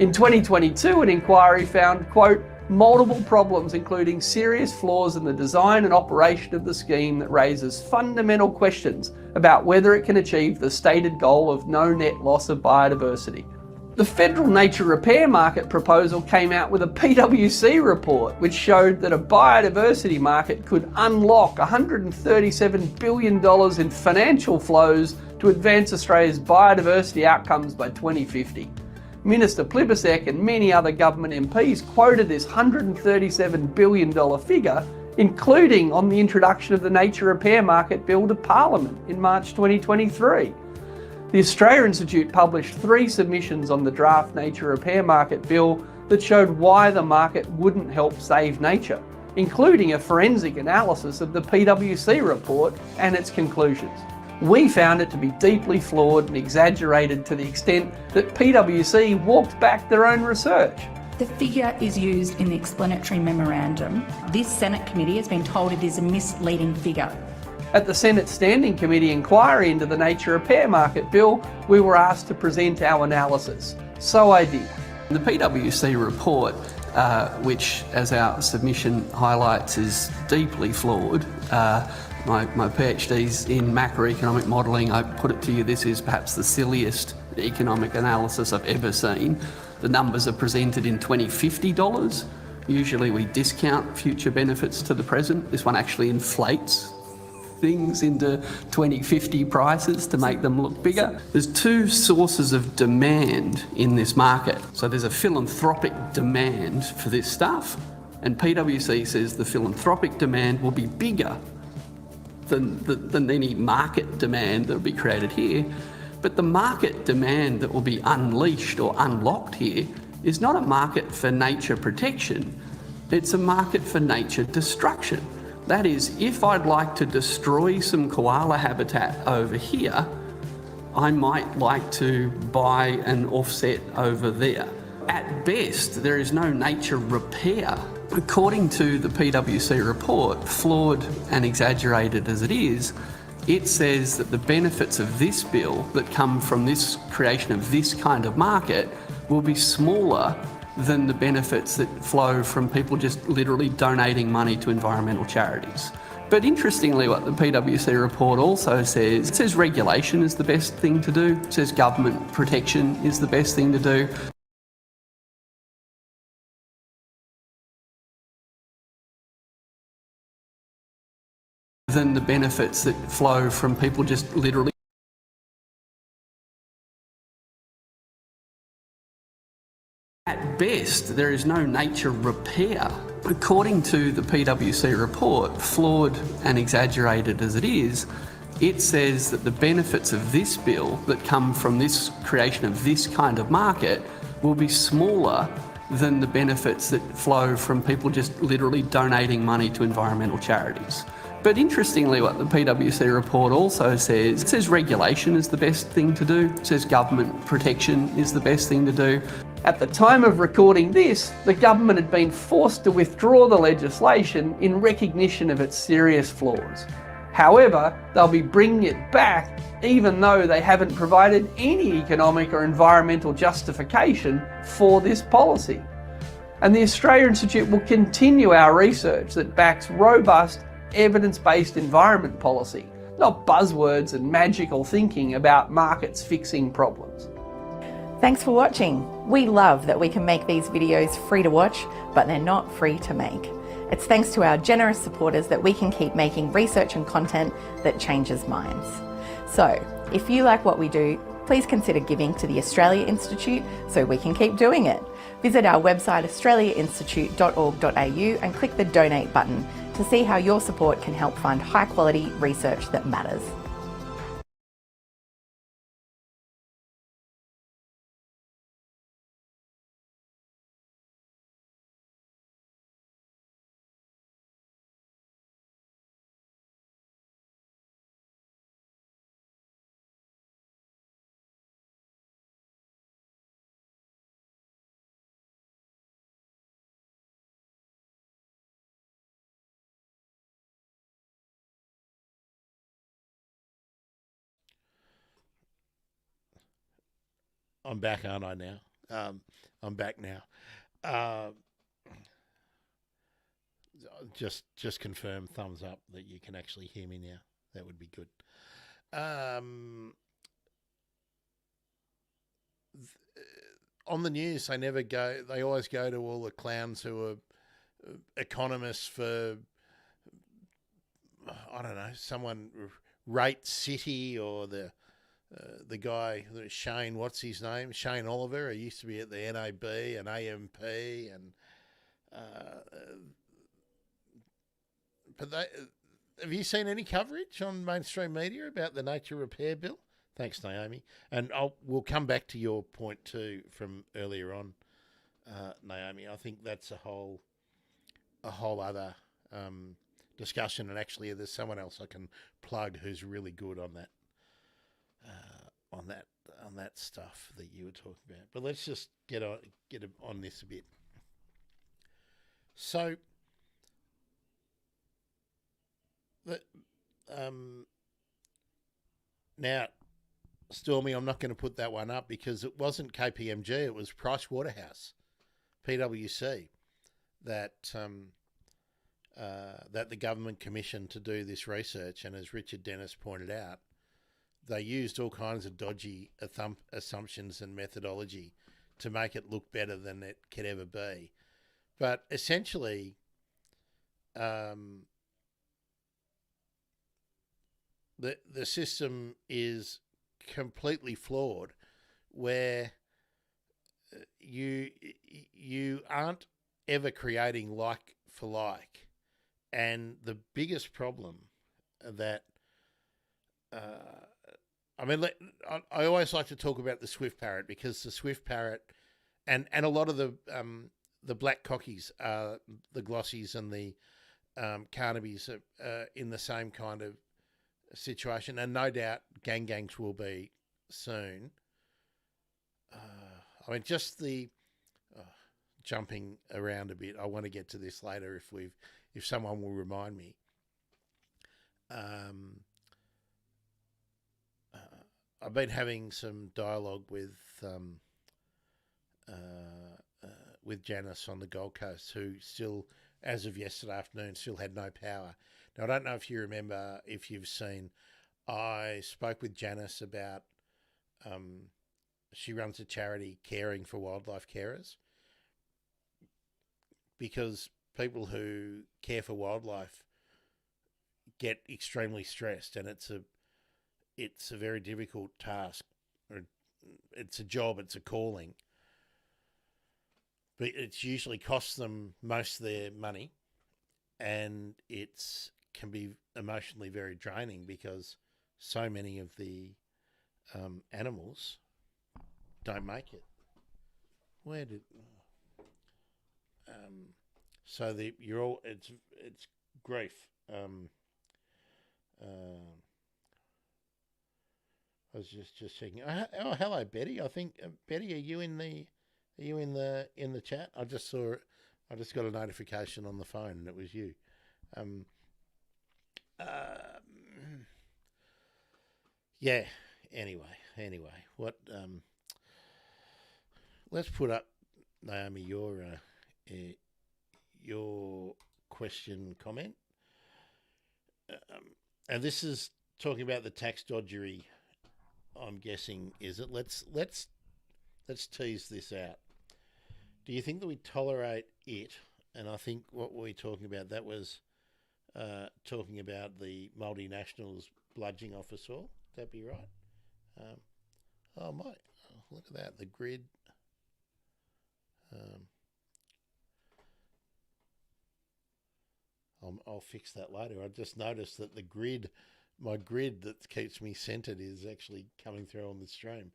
Speaker 3: In 2022, an inquiry found, quote, multiple problems, including serious flaws in the design and operation of the scheme that raises fundamental questions about whether it can achieve the stated goal of no net loss of biodiversity. The Federal Nature Repair Market proposal came out with a PwC report which showed that a biodiversity market could unlock $137 billion in financial flows to advance Australia's biodiversity outcomes by 2050. Minister Plibersek and many other government MPs quoted this $137 billion figure, including on the introduction of the Nature Repair Market Bill to Parliament in March 2023. The Australia Institute published 3 submissions on the draft Nature Repair Market Bill that showed why the market wouldn't help save nature, including a forensic analysis of the PwC report and its conclusions. We found it to be deeply flawed and exaggerated to the extent that PwC walked back their own research.
Speaker 5: The figure is used in the explanatory memorandum. This Senate committee has been told it is a misleading figure.
Speaker 3: At the Senate Standing Committee inquiry into the Nature Repair Market Bill, we were asked to present our analysis. So I did. The PwC report, which as our submission highlights is deeply flawed, my PhD's in macroeconomic modelling. I put it to you, this is perhaps the silliest economic analysis I've ever seen. The numbers are presented in 2050 dollars. Usually we discount future benefits to the present. This one actually inflates things into 2050 prices to make them look bigger. There's 2 sources of demand in this market. So there's a philanthropic demand for this stuff, and PwC says the philanthropic demand will be bigger than any market demand that will be created here. But the market demand that will be unleashed or unlocked here is not a market for nature protection, it's a market for nature destruction. That is, if I'd like to destroy some koala habitat over here, I might like to buy an offset over there. At best, there is no nature repair. According to the PwC report, flawed and exaggerated as it is, it says that the benefits of this bill that come from this creation of this kind of market will be smaller than the benefits that flow from people just literally donating money to environmental charities. But interestingly, what the PwC report also says, it says regulation is the best thing to do, it says government protection is the best thing to do. Than the benefits that flow from people just literally at best, there is no nature repair. According to the PwC report, flawed and exaggerated as it is, it says that the benefits of this bill that come from this creation of this kind of market will be smaller than the benefits that flow from people just literally donating money to environmental charities. But interestingly, what the PwC report also says, it says regulation is the best thing to do, it says government protection is the best thing to do. At the time of recording this, the government had been forced to withdraw the legislation in recognition of its serious flaws. However, they'll be bringing it back even though they haven't provided any economic or environmental justification for this policy. And the Australia Institute will continue our research that backs robust, evidence-based environment policy, not buzzwords and magical thinking about markets fixing problems.
Speaker 5: Thanks for watching. We love that we can make these videos free to watch, but they're not free to make. It's thanks to our generous supporters that we can keep making research and content that changes minds. So, if you like what we do, please consider giving to the Australia Institute so we can keep doing it. Visit our website australiainstitute.org.au and click the donate button to see how your support can help fund high quality research that matters.
Speaker 1: I'm back, aren't I now? I'm back now. Just confirm, thumbs up that you can actually hear me now. That would be good. On the news, they always go to all the clowns who are economists for, I don't know, someone rate City, or the guy, Shane, what's his name? Shane Oliver. He used to be at the NAB and AMP, and but have you seen any coverage on mainstream media about the nature repair bill? Thanks, Naomi. And we'll come back to your point too from earlier on, Naomi. I think that's a whole other discussion. And actually, there's someone else I can plug who's really good on that. On that stuff that you were talking about. But let's just get on this a bit. So, now, Stormy, I'm not going to put that one up because it wasn't KPMG, it was Price Waterhouse, PwC, that the government commissioned to do this research. And as Richard Dennis pointed out, they used all kinds of dodgy assumptions and methodology to make it look better than it could ever be. But essentially, the system is completely flawed, where you aren't ever creating like for like. And the biggest problem that I always like to talk about the Swift parrot, because the Swift parrot and a lot of the black cockies, the glossies and the carnabies are in the same kind of situation, and no doubt gangs will be soon. Just the jumping around a bit. I want to get to this later if someone will remind me. I've been having some dialogue with Janice on the Gold Coast, who still, as of yesterday afternoon, still had no power. Now, I don't know if you remember, if you've seen, I spoke with Janice about, she runs a charity caring for wildlife carers, because people who care for wildlife get extremely stressed, and it's a very difficult task. It's a job, it's a calling, but it usually costs them most of their money, and it can be emotionally very draining, because so many of the animals don't make it. It's grief. I was just checking. Oh, hello, Betty. I think Betty, are you in the chat? I just saw it. I just got a notification on the phone, and it was you. Yeah. Anyway, what? Let's put up, Naomi, your question comment, and this is talking about the tax dodgery. I'm guessing, is it? Let's tease this out. Do you think that we tolerate it? And I think what we're talking about, that was talking about the multinationals bludging off us all. Would that be right? Look at that, the grid. I'll fix that later. I just noticed that my grid that keeps me centered is actually coming through on the stream.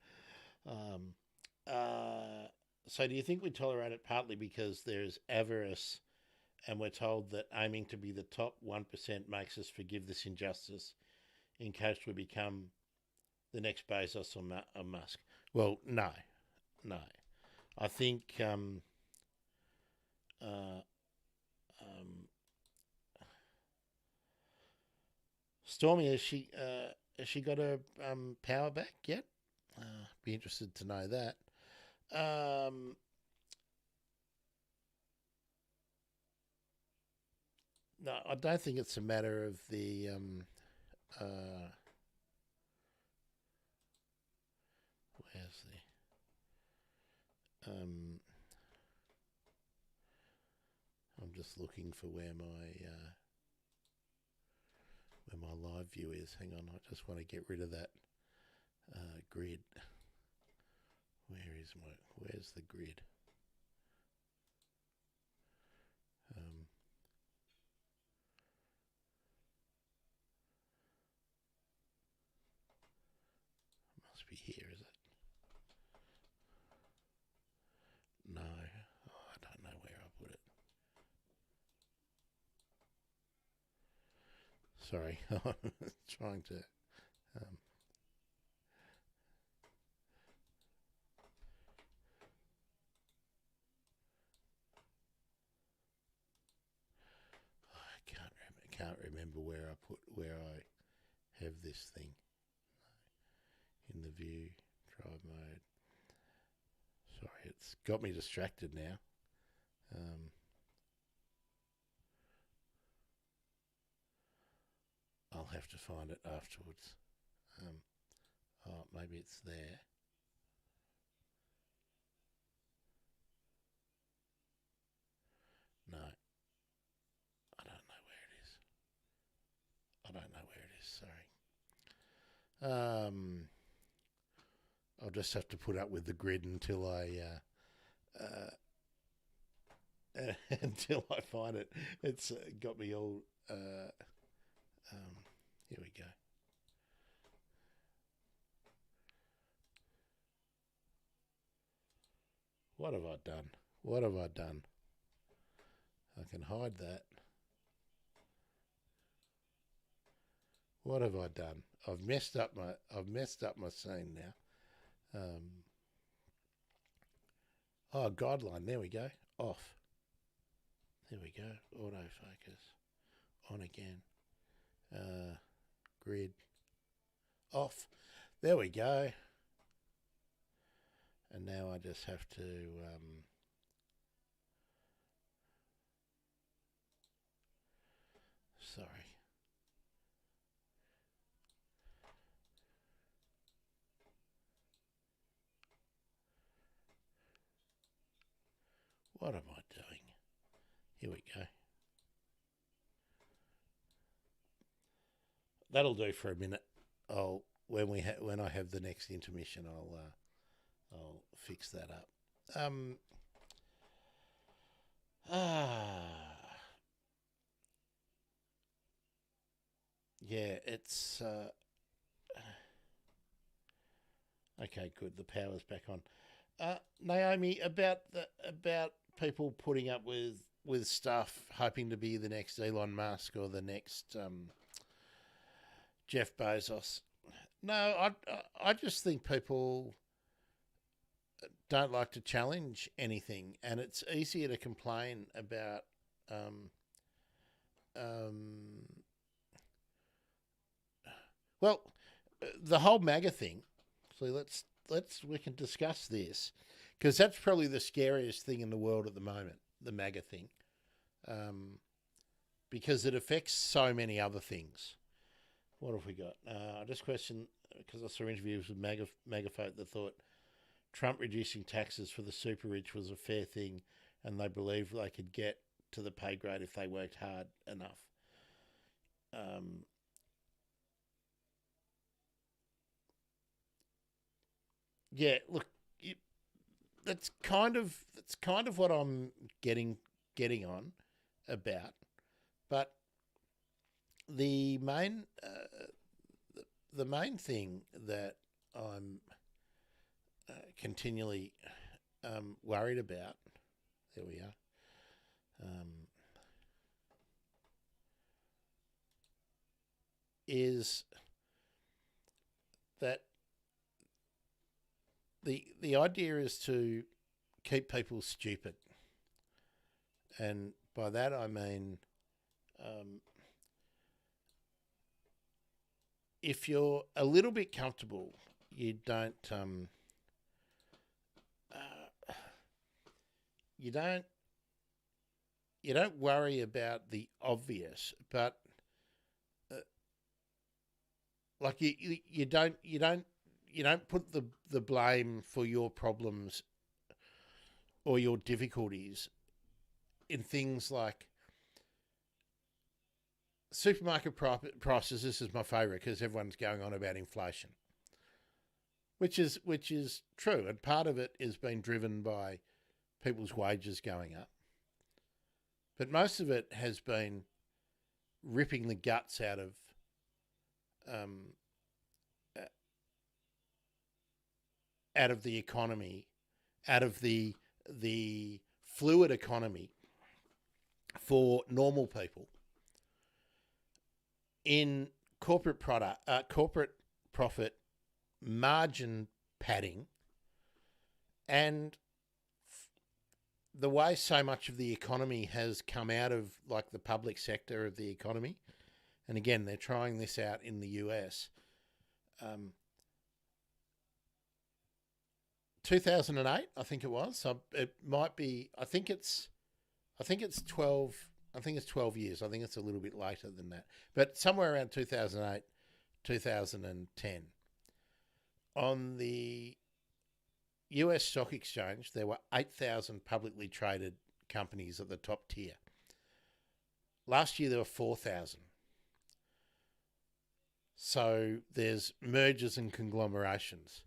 Speaker 1: So do you think we tolerate it partly because there's avarice and we're told that aiming to be the top 1% makes us forgive this injustice in case we become the next Bezos or Musk? Well, no. I think Stormy, has she got her power back yet? Be interested to know that. No, I don't think it's a matter of the where's the I'm just looking for where my live view is. Hang on, I just want to get rid of that grid. Where's the grid? Must be here, is it? No, I don't know where I put it. Sorry, I'm trying to. I can't remember where I have this thing in the view drive mode. Sorry, it's got me distracted now. I'll have to find it afterwards. Maybe it's there. No, I don't know where it is. Sorry. I'll just have to put up with the grid until I until I find it. It's got me all. Here we go. What have I done? I can hide that. What have I done? I've messed up my scene now. Guideline. There we go. Off. There we go. Autofocus. On again. Grid. Off. There we go. And now I just have to sorry. What am I doing? Here we go. That'll do for a minute. When I have the next intermission, I'll fix that up. Yeah, it's okay. Good, the power's back on. Naomi, about people putting up with stuff, hoping to be the next Elon Musk or the next Jeff Bezos. No, I just think people don't like to challenge anything, and it's easier to complain about the whole MAGA thing. So we can discuss this, because that's probably the scariest thing in the world at the moment, the MAGA thing, because it affects so many other things. What have we got? I just questioned, because I saw interviews with MAGA folk that thought Trump reducing taxes for the super rich was a fair thing, and they believed they could get to the pay grade if they worked hard enough. Yeah, look, that's kind of what I'm getting on about. But the main thing that I'm continually worried about, there we are, is that the idea is to keep people stupid. And by that I mean, if you're a little bit comfortable, you don't worry about the obvious, but like you don't put the blame for your problems or your difficulties in things like supermarket prices. This is my favourite because everyone's going on about inflation, which is true, and part of it is being driven by people's wages going up, but most of it has been ripping the guts out of the economy, out of the fluid economy for normal people in corporate profit margin padding, and the way so much of the economy has come out of like the public sector of the economy. And again, they're trying this out in the US. 2008, I think it was. So it might be. I think it's 12. I think it's 12 years. I think it's a little bit later than that, but somewhere around 2008, 2010, on the US stock exchange, there were 8,000 publicly traded companies at the top tier. Last year there were 4,000. So there's mergers and conglomerations.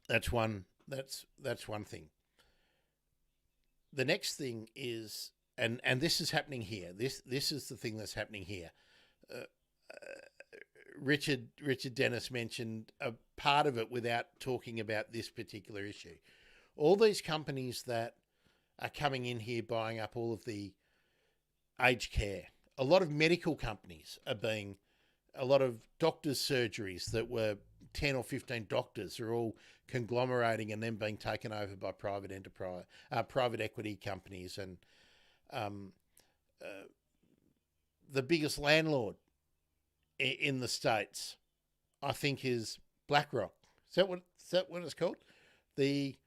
Speaker 1: That's one thing. The next thing is, and this is happening here. This is the thing that's happening here. Richard Dennis mentioned a part of it without talking about this particular issue. All these companies that are coming in here buying up all of the aged care. A lot of medical companies a lot of doctors' surgeries that were 10 or 15 doctors are all conglomerating and then being taken over by private equity companies. And the biggest landlord in the States, I think, is BlackRock. Is that what it's called? The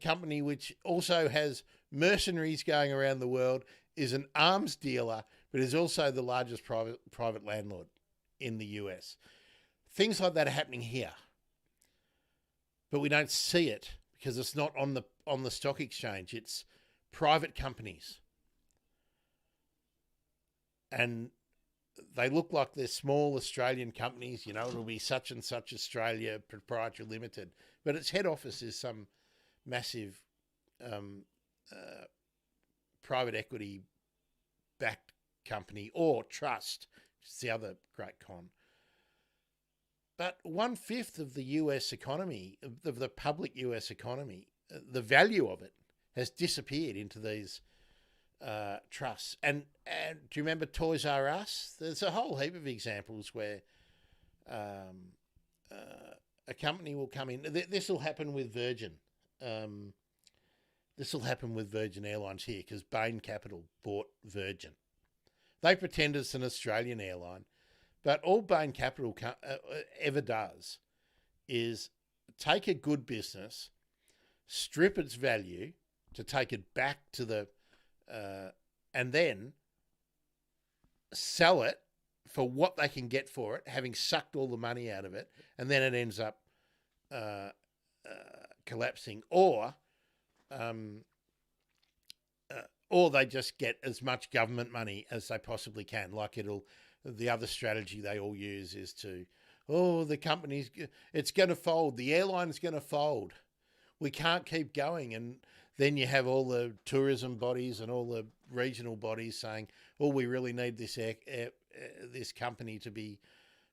Speaker 1: company which also has mercenaries going around the world, is an arms dealer, but is also the largest private landlord in the US. Things like that are happening here, but we don't see it because it's not on the stock exchange. It's private companies, and they look like they're small Australian companies. You know, it'll be such and such Australia Proprietary Limited, but its head office is some massive private equity backed company or trust, which is the other great con. But 1/5 of the US economy, of the public US economy, the value of it has disappeared into these trusts. And do you remember Toys R Us? There's a whole heap of examples where a company will come in. This will happen with Virgin. This will happen with Virgin Airlines here because Bain Capital bought Virgin. They pretend it's an Australian airline, but all Bain Capital ever does is take a good business, strip its value to take it back to the, and then sell it for what they can get for it, having sucked all the money out of it, and then it ends up collapsing, or they just get as much government money as they possibly can. Like the other strategy they all use is to, the company's, it's going to fold, the airline's going to fold. we can't keep going. And then you have all the tourism bodies and all the regional bodies saying, "Oh, we really need this company to be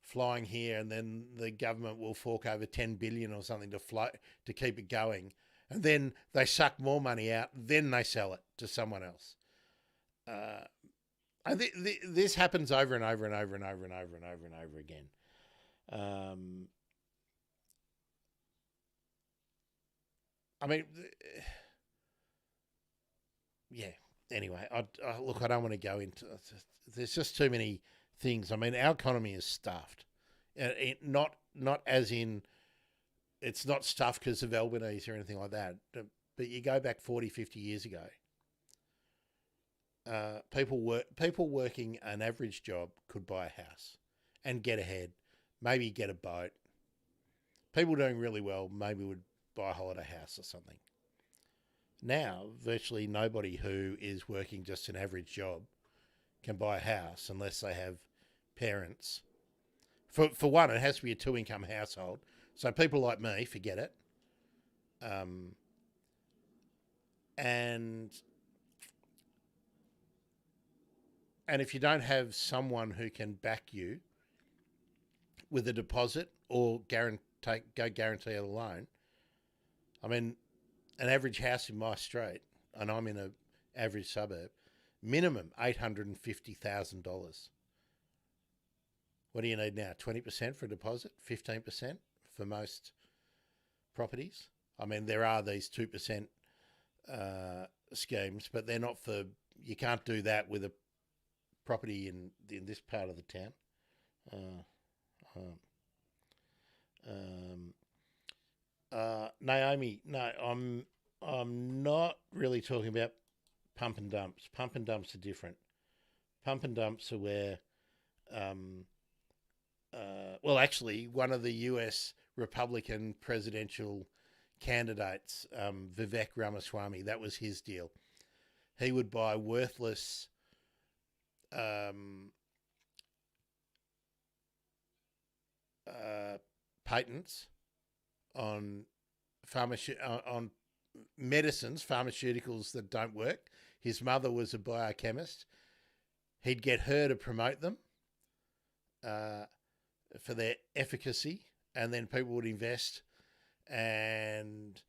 Speaker 1: flying here," and then the government will fork over 10 billion or something to keep it going, and then they suck more money out, then they sell it to someone else. This happens over and over and over and over and over and over and over again. I mean, yeah. Anyway, look, I don't want to go into. There's just too many things. I mean, our economy is stuffed. Not as in, it's not stuffed because of Albanese or anything like that. But you go back 40, 50 years ago. People working an average job could buy a house and get ahead, maybe get a boat. People doing really well maybe would buy a holiday house or something. Now, virtually nobody who is working just an average job can buy a house unless they have parents. For one, it has to be a 2-income household. So people like me, forget it. And if you don't have someone who can back you with a deposit or guarantee a loan, I mean, an average house in my street, and I'm in an average suburb, minimum $850,000. What do you need now? 20% for a deposit? 15% for most properties? I mean, there are these 2% schemes, but they're not for... You can't do that with a property in this part of the town. Naomi, no, I'm not really talking about pump and dumps. Pump and dumps are different. Pump and dumps are where, well, actually, one of the US Republican presidential candidates, Vivek Ramaswamy, that was his deal. He would buy worthless patents on on medicines, pharmaceuticals that don't work. His mother was a biochemist. He'd get her to promote them for their efficacy, and then people would invest. And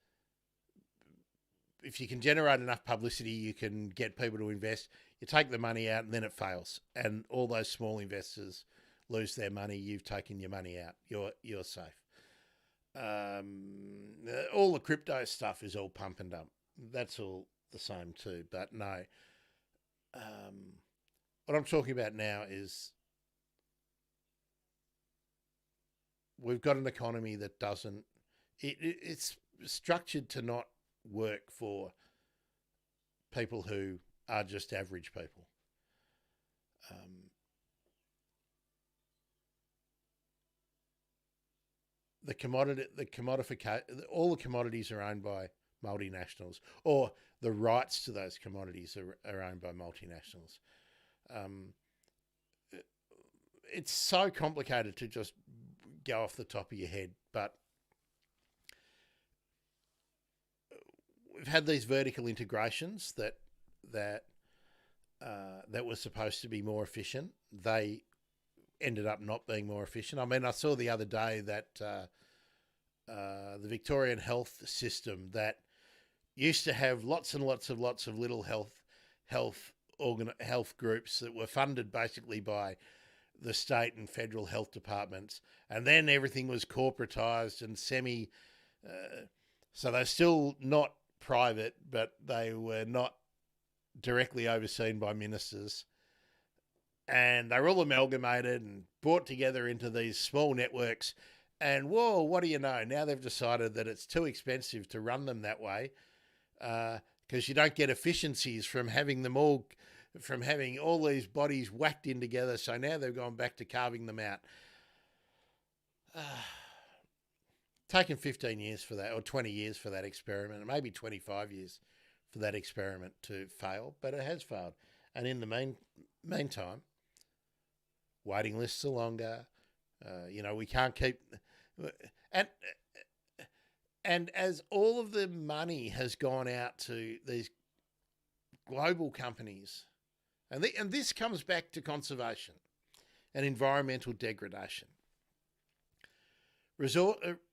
Speaker 1: if you can generate enough publicity, you can get people to invest. You take the money out and then it fails. And all those small investors lose their money. You've taken your money out. You're safe. All the crypto stuff is all pump and dump. That's all the same too. But no, what I'm talking about now is we've got an economy that doesn't, it's structured to not work for people who are just average people. All the commodities are owned by multinationals, or the rights to those commodities are owned by multinationals. It's so complicated to just go off the top of your head, but we've had these vertical integrations that were supposed to be more efficient. They ended up not being more efficient. I mean, I saw the other day that the Victorian health system that used to have lots and lots of little health groups that were funded basically by the state and federal health departments, and then everything was corporatized and so they're still not private, but they were not directly overseen by ministers. And they're all amalgamated and brought together into these small networks. And whoa, what do you know? Now they've decided that it's too expensive to run them that way because you don't get efficiencies from having all these bodies whacked in together. So now they've gone back to carving them out. Taken 15 years for that, or 20 years for that experiment, or maybe 25 years for that experiment to fail, but it has failed. And in the meantime, waiting lists are longer. We can't keep, and And as all of the money has gone out to these global companies, and this comes back to conservation and environmental degradation.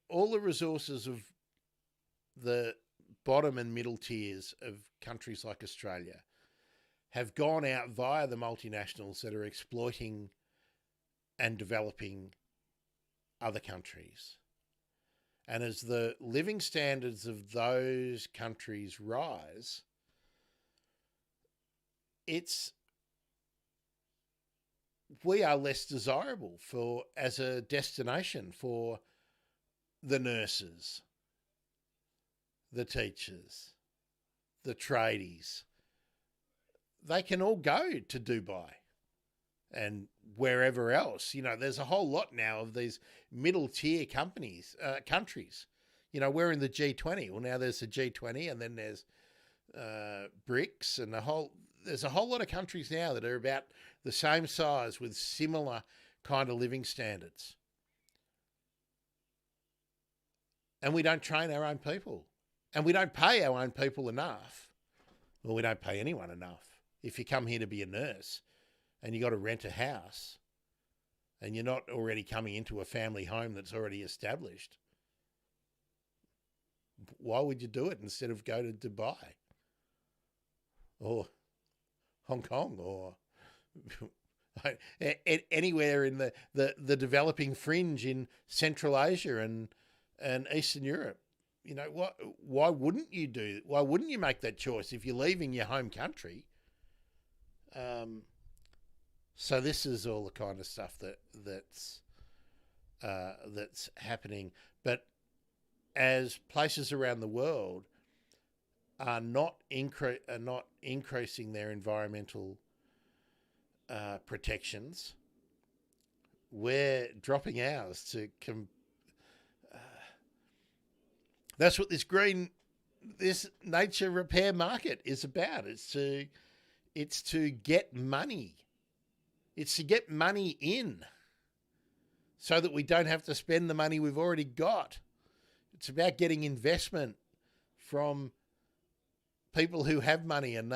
Speaker 1: All the resources of the bottom and middle tiers of countries like Australia have gone out via the multinationals that are exploiting and developing other countries. And as the living standards of those countries rise, we are less desirable as a destination for the nurses, the teachers, the tradies. They can all go to Dubai and wherever else. There's a whole lot now of these middle tier countries. We're in the G20. Well, now there's the G20, and then there's BRICS, and there's a whole lot of countries now that are about the same size with similar kind of living standards. And we don't train our own people. And we don't pay our own people enough. Well, we don't pay anyone enough. If you come here to be a nurse and you got to rent a house and you're not already coming into a family home that's already established, why would you do it instead of go to Dubai or Hong Kong or anywhere in the developing fringe in Central Asia and Eastern Europe? Why wouldn't you make that choice if you're leaving your home country? So this is all the kind of stuff that's happening. But as places around the world are not increasing their environmental protections, we're dropping ours to that's what this nature repair market is about. It's to get money. It's to get money in so that we don't have to spend the money we've already got. It's about getting investment from people who have money, and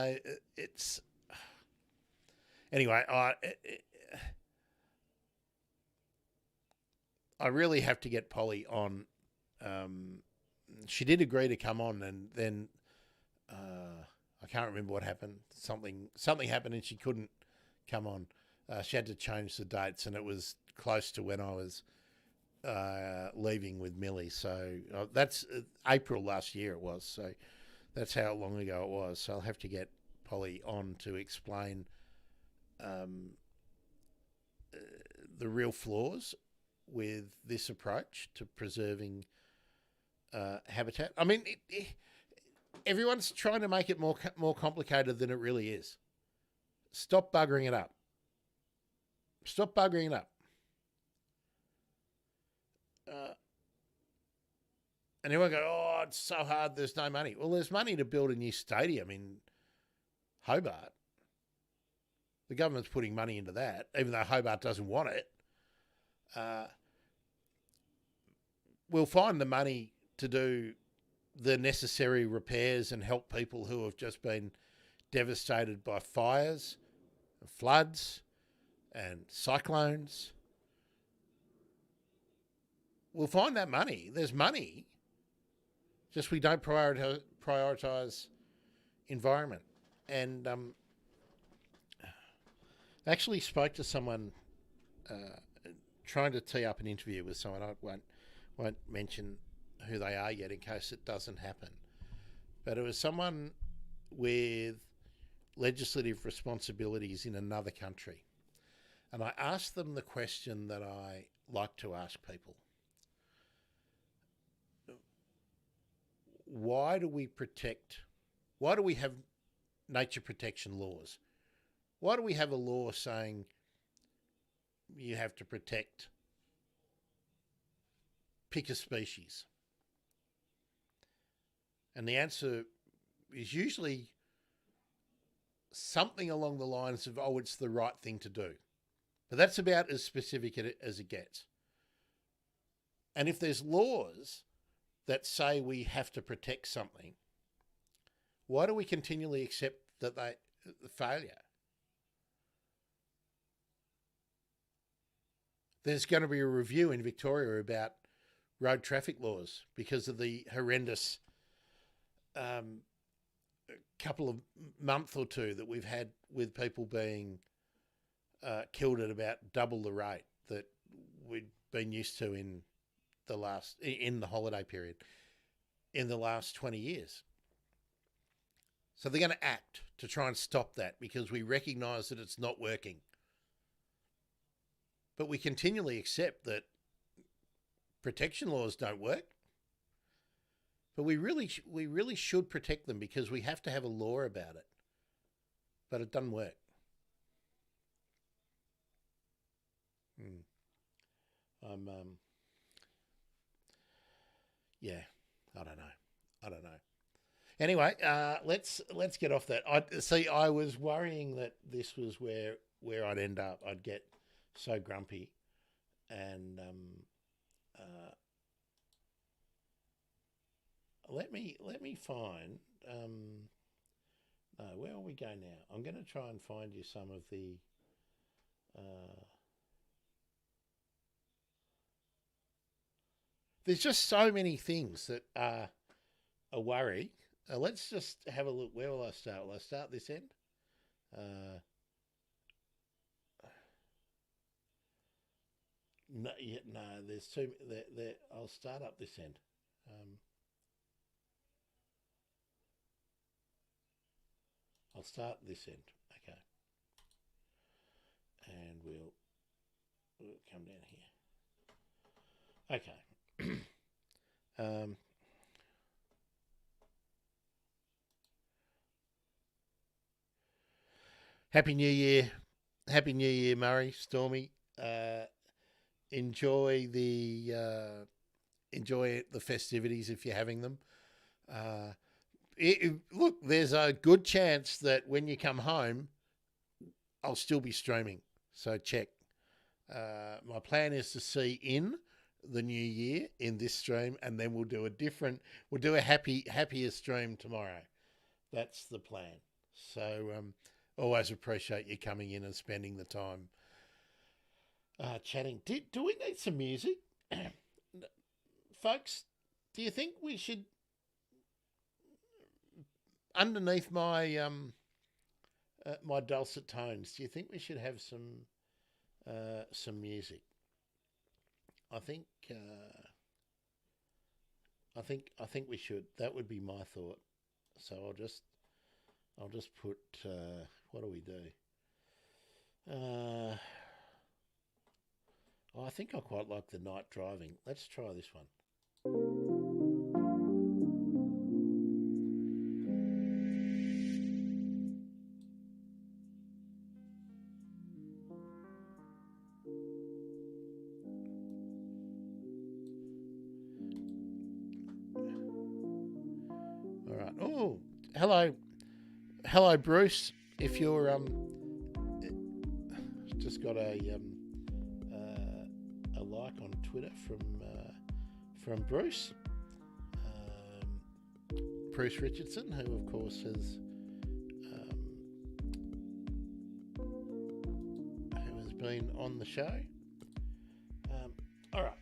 Speaker 1: anyway, I really have to get Polly on. She did agree to come on, and then I can't remember what happened. Something happened and she couldn't come on. She had to change the dates, and it was close to when I was leaving with Millie. So that's April last year it was. So that's how long ago it was. So I'll have to get Polly on to explain the real flaws with this approach to preserving habitat. I mean, everyone's trying to make it more complicated than it really is. Stop buggering it up. Stop buggering it up. And everyone go, oh, it's so hard, there's no money. Well, there's money to build a new stadium in Hobart. The government's putting money into that, even though Hobart doesn't want it. We'll find the money to do the necessary repairs and help people who have just been devastated by fires, floods, and cyclones. We'll find that money. There's money. Just we don't prioritise environment. And I actually spoke to someone trying to tee up an interview with someone. I won't mention who they are yet in case it doesn't happen. But it was someone with legislative responsibilities in another country. And I asked them the question that I like to ask people. Why do we have nature protection laws? Why do we have a law saying you have to pick a species? And the answer is usually something along the lines of, oh, it's the right thing to do. But that's about as specific as it gets. And if there's laws that say we have to protect something, why do we continually accept that the failure? There's going to be a review in Victoria about road traffic laws because of the horrendous couple of month or two that we've had with people being killed at about double the rate that we'd been used to in the holiday period in the last 20 years. So they're going to act to try and stop that because we recognise that it's not working. But we continually accept that protection laws don't work. But we really should protect them because we have to have a law about it. But it doesn't work. Yeah, I don't know. Anyway, let's get off that. I was worrying that this was where I'd end up. I'd get so grumpy, and let me find. No, where will we go now? I'm going to try and find you some of the. There's just so many things that are a worry. Let's just have a look. Where will I start? Will I start this end? No, there's two. There. I'll start up this end. I'll start this end. Okay. And we'll come down here. Okay. Happy New Year. Happy New Year, Murray, Stormy. Enjoy the festivities if you're having them. Look, there's a good chance that when you come home, I'll still be streaming. So check. My plan is to see in the new year in this stream, and then we'll do a happier stream tomorrow. That's the plan. So always appreciate you coming in and spending the time chatting. Do we need some music? Folks, do you think we should, underneath my my dulcet tones, do you think we should have some music? I think we should. That would be my thought. So I'll just put what do we do? I think I quite like the night driving. Let's try this one. All right. Oh, hello, Bruce. If you're just got a like on Twitter from Bruce Richardson, who of course has been on the show. All right.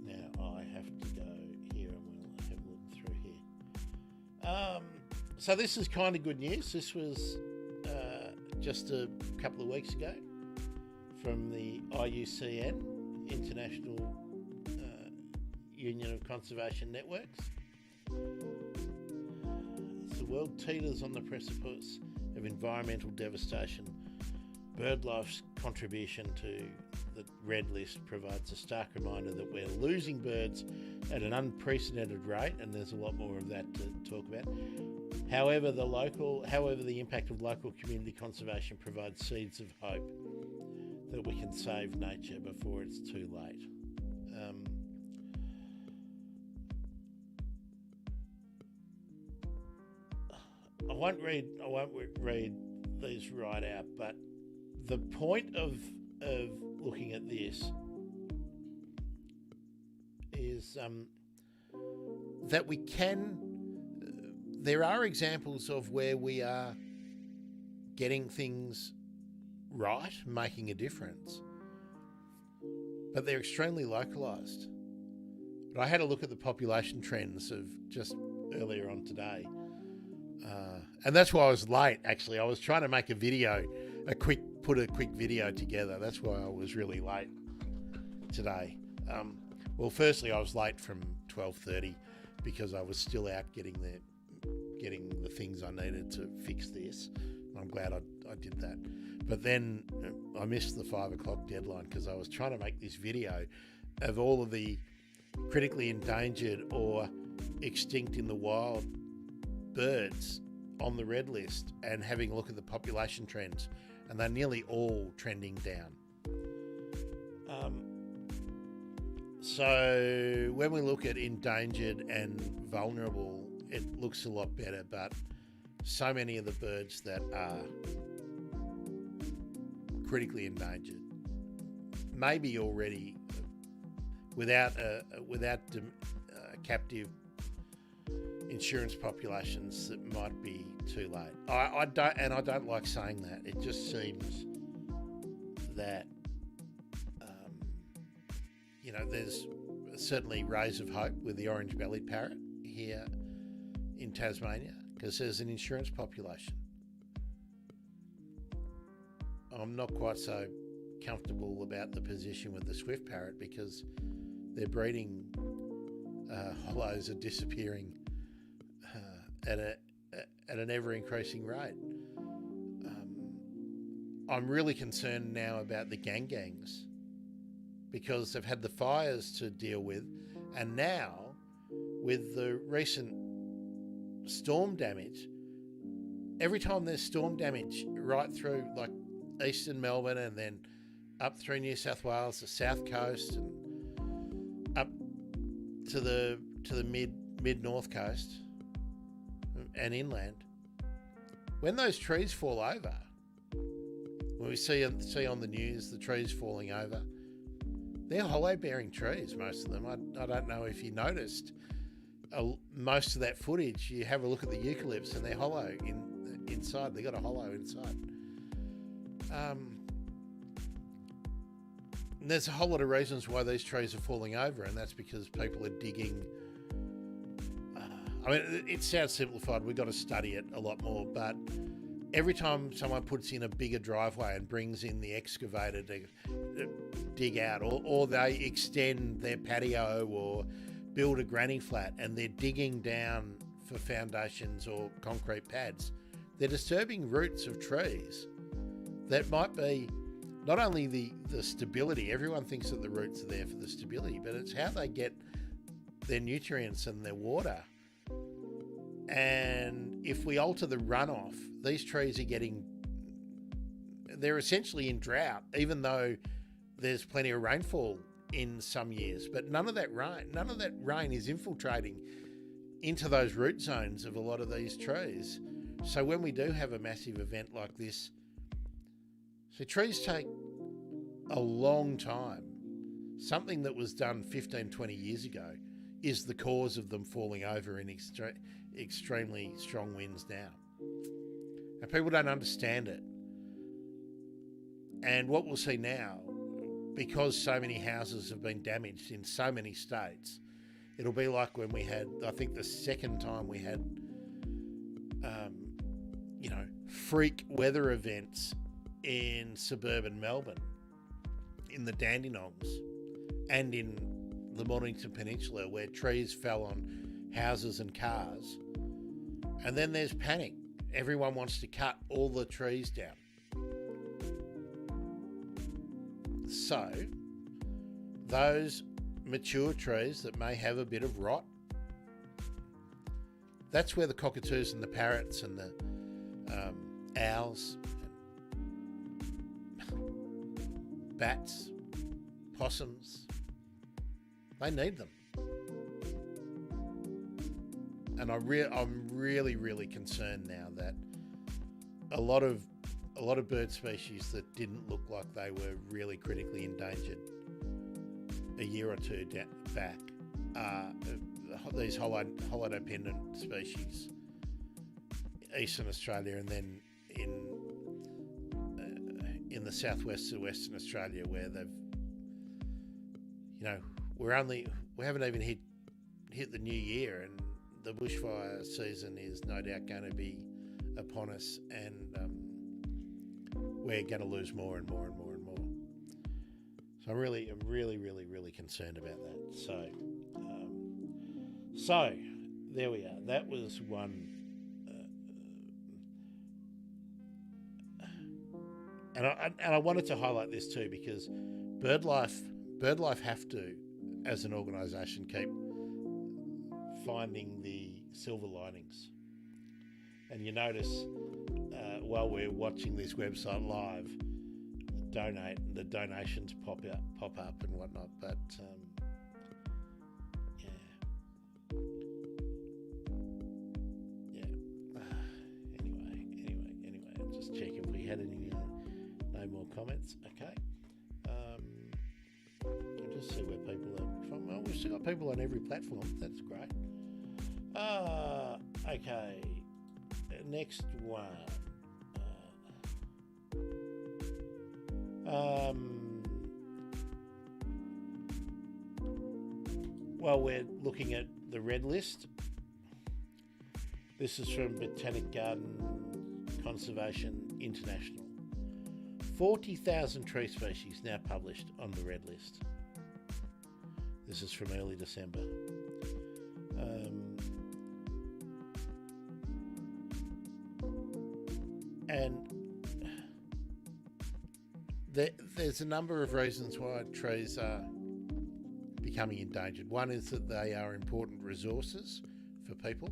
Speaker 1: Now I have to go here and we'll have a look through here. So this is kind of good news. This was just a couple of weeks ago from the IUCN, International Union of Conservation Networks. The world teeters on the precipice of environmental devastation. BirdLife's contribution to the Red List provides a stark reminder that we're losing birds at an unprecedented rate, and there's a lot more of that to talk about. However, the impact of local community conservation provides seeds of hope that we can save nature before it's too late. I won't read these right out, but the point of looking at this is that we can. There are examples of where we are getting things right, making a difference, but they're extremely localised. But I had a look at the population trends of just earlier on today, and that's why I was late. Actually, I was trying to make a video, put a quick video together. That's why I was really late today. Well, firstly, I was late from 12:30 because I was still out getting the things I needed to fix this. I'm glad I did that. But then I missed the 5 o'clock deadline because I was trying to make this video of all of the critically endangered or extinct in the wild birds on the red list and having a look at the population trends, and they're nearly all trending down. So when we look at endangered and vulnerable, it looks a lot better, but so many of the birds that are critically endangered, maybe already without captive insurance populations, that might be too late. I don't like saying that. It just seems that there's certainly rays of hope with the orange-bellied parrot here in Tasmania because there's an insurance population. I'm not quite so comfortable about the position with the swift parrot because their breeding hollows are disappearing at an ever-increasing rate. I'm really concerned now about the gangs because they've had the fires to deal with, and now with the recent storm damage, every time there's storm damage right through like eastern Melbourne and then up through New South Wales, the south coast, and up to the mid north coast and inland, when those trees fall over, when we see on the news the trees falling over, they're hollow-bearing trees, most of them. I don't know if you noticed most of that footage. You have a look at the eucalypts and they're hollow inside. They got a hollow inside. And there's a whole lot of reasons why these trees are falling over, and that's because people are digging. It sounds simplified. We've got to study it a lot more, but every time someone puts in a bigger driveway and brings in the excavator to dig out, or they extend their patio or build a granny flat and they're digging down for foundations or concrete pads, they're disturbing roots of trees that might be not only the stability. Everyone thinks that the roots are there for the stability, but it's how they get their nutrients and their water. And if we alter the runoff, these trees they're essentially in drought, even though there's plenty of rainfall in some years. But none of that rain is infiltrating into those root zones of a lot of these trees. So when we do have a massive event like this, so trees take a long time. Something that was done 15, 20 years ago is the cause of them falling over in extremely strong winds now. And people don't understand it. And what we'll see now, because so many houses have been damaged in so many states, it'll be like when we had, I think the second time we had, freak weather events in suburban Melbourne, in the Dandenongs, and in the Mornington Peninsula, where trees fell on houses and cars. And then there's panic. Everyone wants to cut all the trees down. So those mature trees that may have a bit of rot, that's where the cockatoos and the parrots and the owls, and bats, possums, they need them. And I'm really, really concerned now that a lot of bird species that didn't look like they were really critically endangered a year or two back these holodependent species, Eastern Australia, and then in the southwest of Western Australia, where they've, we haven't even hit the new year, and the bushfire season is no doubt going to be upon us, and we're going to lose more and more and more and more. So I'm really concerned about that. So there we are. That was one. And I wanted to highlight this too, because BirdLife have to, as an organisation, keep finding the silver linings. And you notice while we're watching this website live, the donations pop up and whatnot. But Anyway, I'll just check if we had any. No more comments. Okay. I'll just see where people are from. Well, we've still got people on every platform. That's great. Okay. Next one. Well, we're looking at the red list. This is from Botanic Garden Conservation International. 40,000 tree species now published on the red list. This is from early December. And there's a number of reasons why trees are becoming endangered. One is that they are important resources for people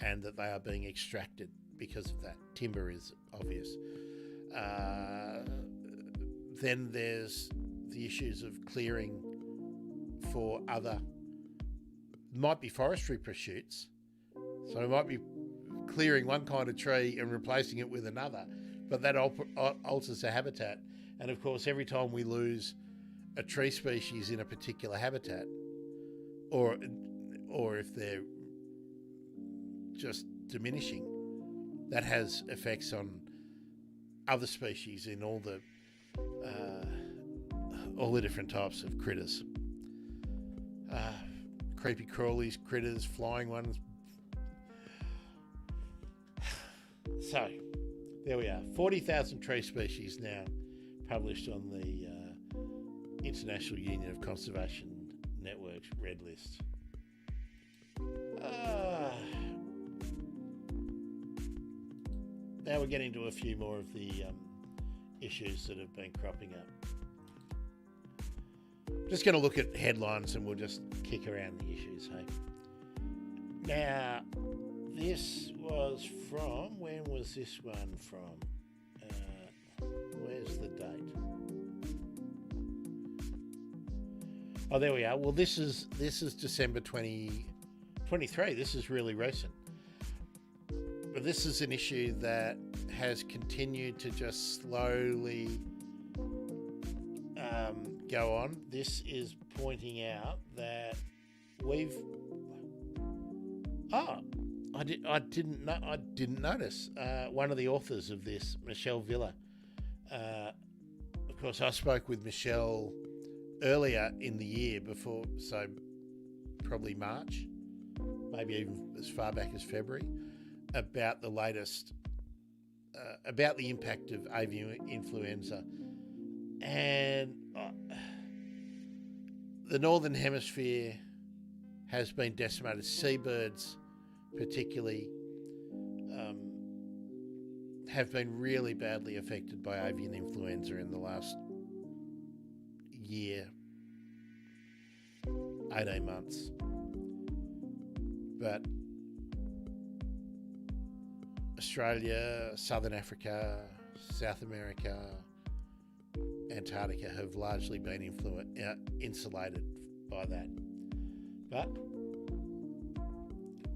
Speaker 1: and that they are being extracted because of that. Timber is obvious. Then there's the issues of clearing for other, might be forestry pursuits. So it might be clearing one kind of tree and replacing it with another, but that alters the habitat. And of course, every time we lose a tree species in a particular habitat, or if they're just diminishing, that has effects on other species in all the different types of critters. Creepy crawlies, critters, flying ones. So, there we are. 40,000 tree species now published on the International Union of Conservation Network's Red List. Now we're getting to a few more of the issues that have been cropping up. Just going to look at headlines and we'll just kick around the issues, hey? Now, this was from, when was this one from? Where's the date? Oh, there we are. Well, this is December 2023. This is really recent. But this is an issue that has continued to just slowly go on. This is pointing out that we've. I didn't notice. One of the authors of this, Michelle Villa. Of course, I spoke with Michelle earlier in the year before, so probably March, maybe even as far back as February, about the latest, about the impact of avian influenza. And the Northern Hemisphere has been decimated. Seabirds particularly have been really badly affected by avian influenza in the last year, 18 months. But Australia, Southern Africa, South America, Antarctica have largely been insulated by that. But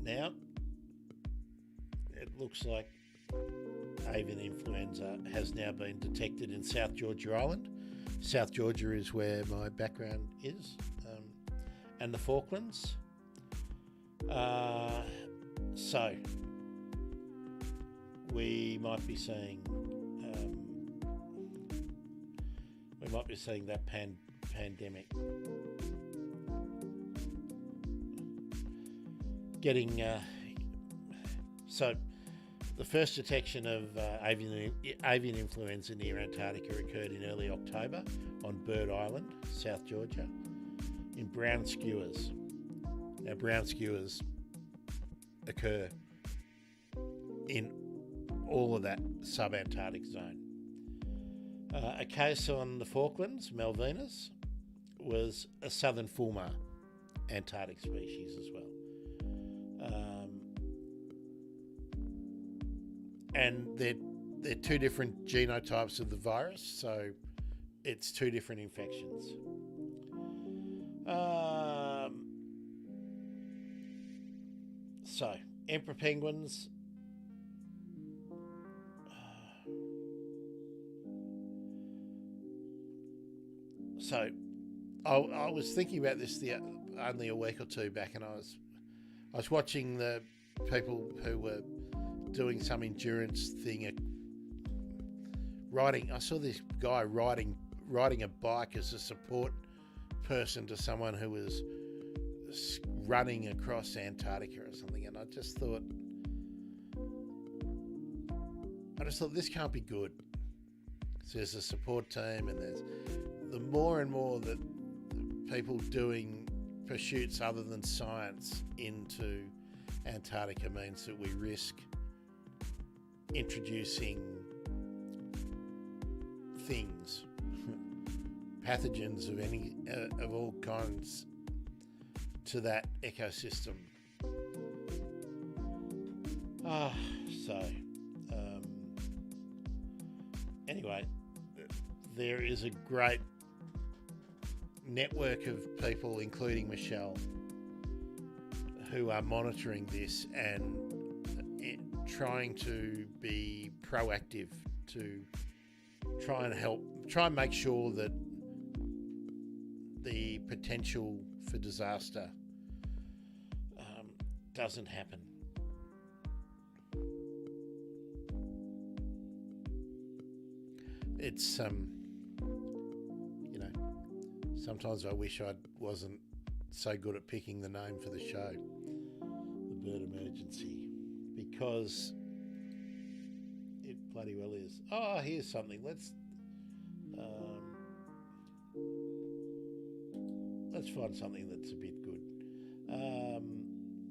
Speaker 1: now it looks like avian influenza has now been detected in South Georgia Island. South Georgia is where my background is. and the Falklands. So we might be seeing that pandemic getting so. The first detection of avian influenza near Antarctica occurred in early October on Bird Island, South Georgia, in brown skewers. Now, brown skewers occur in all of that sub-Antarctic zone. A case on the Falklands, Malvinas, was a southern fulmar Antarctic species as well. And they're two different genotypes of the virus, so it's two different infections. So, emperor penguins. So, I was thinking about this only a week or two back, and I was watching the people who were doing some endurance thing, riding. I saw this guy riding a bike as a support person to someone who was running across Antarctica or something, and I just thought this can't be good. So there's a support team, and there's the more and more that people doing pursuits other than science into Antarctica means that we risk introducing things, pathogens of all kinds to that ecosystem. Anyway, there is a great network of people, including Michelle, who are monitoring this and trying to be proactive to try and make sure that the potential for disaster doesn't happen. It's sometimes I wish I wasn't so good at picking the name for the show, The Bird Emergency, because it bloody well is. Oh, here's something. Let's find something that's a bit good.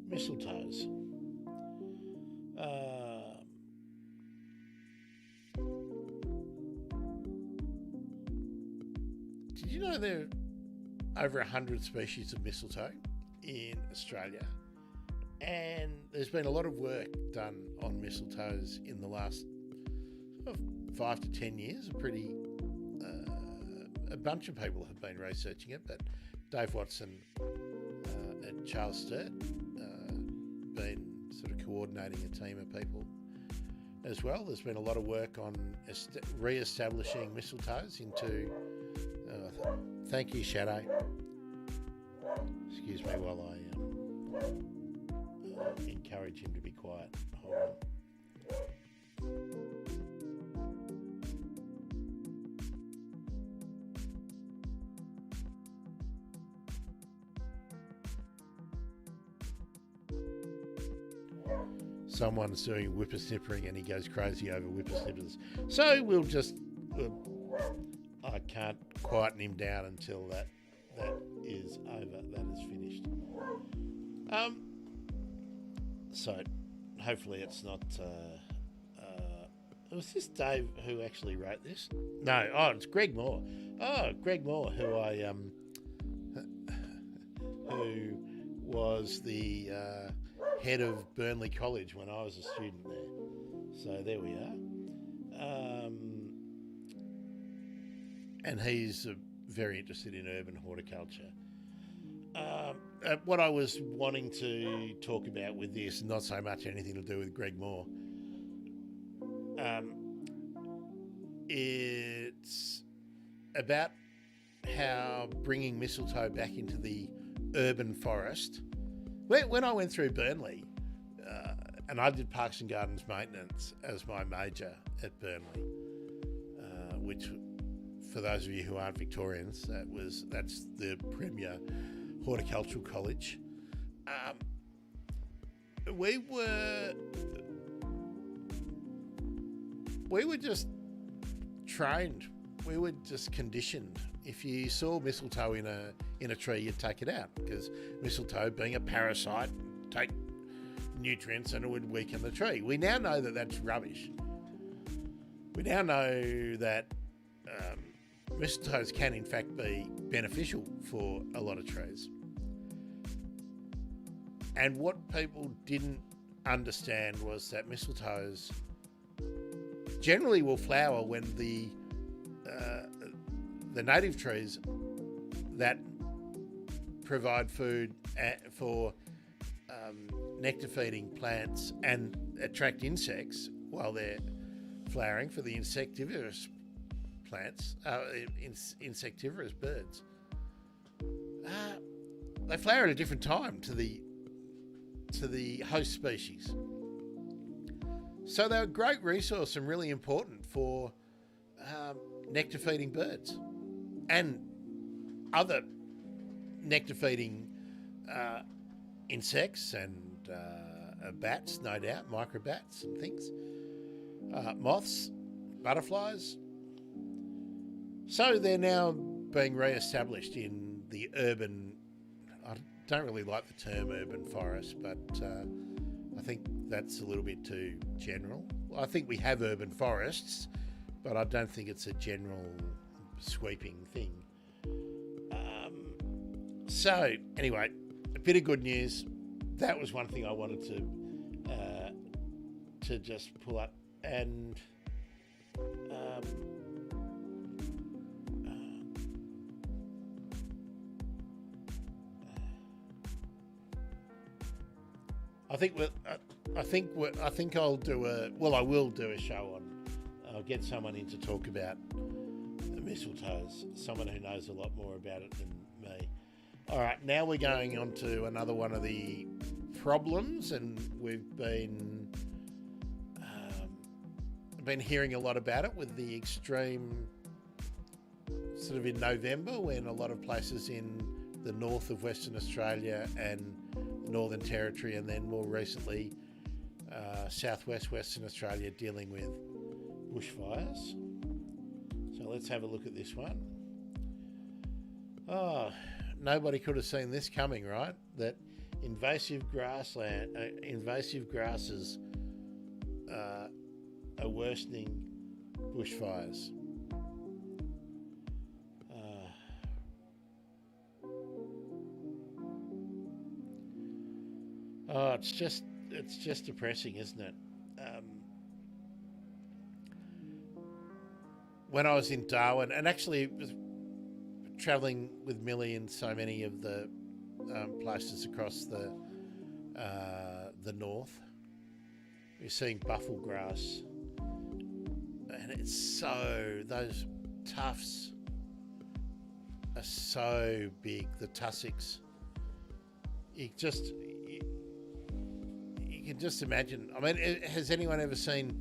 Speaker 1: Mistletoes. Did you know there are over 100 species of mistletoe in Australia? And there's been a lot of work done on mistletoes in the last 5 to 10 years. A bunch of people have been researching it, but Dave Watson and Charles Sturt been sort of coordinating a team of people as well. There's been a lot of work on re-establishing mistletoes into... thank you, Shadow. Excuse me while I encourage him to be quiet. Hold on. Someone's doing whippersnippering and he goes crazy over whippersnippers. So I can't quieten him down until that is over, that is finished. So hopefully it's not... was this Dave who actually wrote this? No, it's Greg Moore. Oh, Greg Moore, who who was the head of Burnley College when I was a student there. So there we are. And he's very interested in urban horticulture. What I was wanting to talk about with this, not so much anything to do with Greg Moore, it's about how bringing mistletoe back into the urban forest. When I went through Burnley, and I did Parks and Gardens maintenance as my major at Burnley, which, for those of you who aren't Victorians, that's the premier horticultural college. We were just trained. We were just conditioned. If you saw mistletoe in a tree, you'd take it out, because mistletoe, being a parasite, take nutrients and it would weaken the tree. We now know that that's rubbish. We now know that mistletoes can in fact be beneficial for a lot of trees. And what people didn't understand was that mistletoes generally will flower when the native trees that provide food for nectar-feeding plants and attract insects while they're flowering for the insectivorous plants, insectivorous birds. They flower at a different time to the host species. So they're a great resource and really important for nectar-feeding birds and other nectar-feeding insects and bats, no doubt, microbats and things, moths, butterflies. So they're now being re-established in the urban, I don't really like the term urban forest, but I think that's a little bit too general. I think we have urban forests, but I don't think it's a general sweeping thing. So anyway, a bit of good news. That was one thing I wanted to just pull up, and I think I'll do I will do a show on. I'll get someone in to talk about the mistletoes, someone who knows a lot more about it than me. All right, now we're going on to another one of the problems, and we've been hearing a lot about it with the extreme, sort of in November, when a lot of places in the north of Western Australia and Northern Territory, and then more recently southwest Western Australia, dealing with bushfires. So let's have a look at this one. Oh, nobody could have seen this coming, right? That invasive grasses are worsening bushfires. Oh, it's just depressing, isn't it? When I was in Darwin, and actually was travelling with Millie in so many of the places across the north, we're seeing buffel grass, and those tufts are so big. The tussocks, you can just imagine. I mean, has anyone ever seen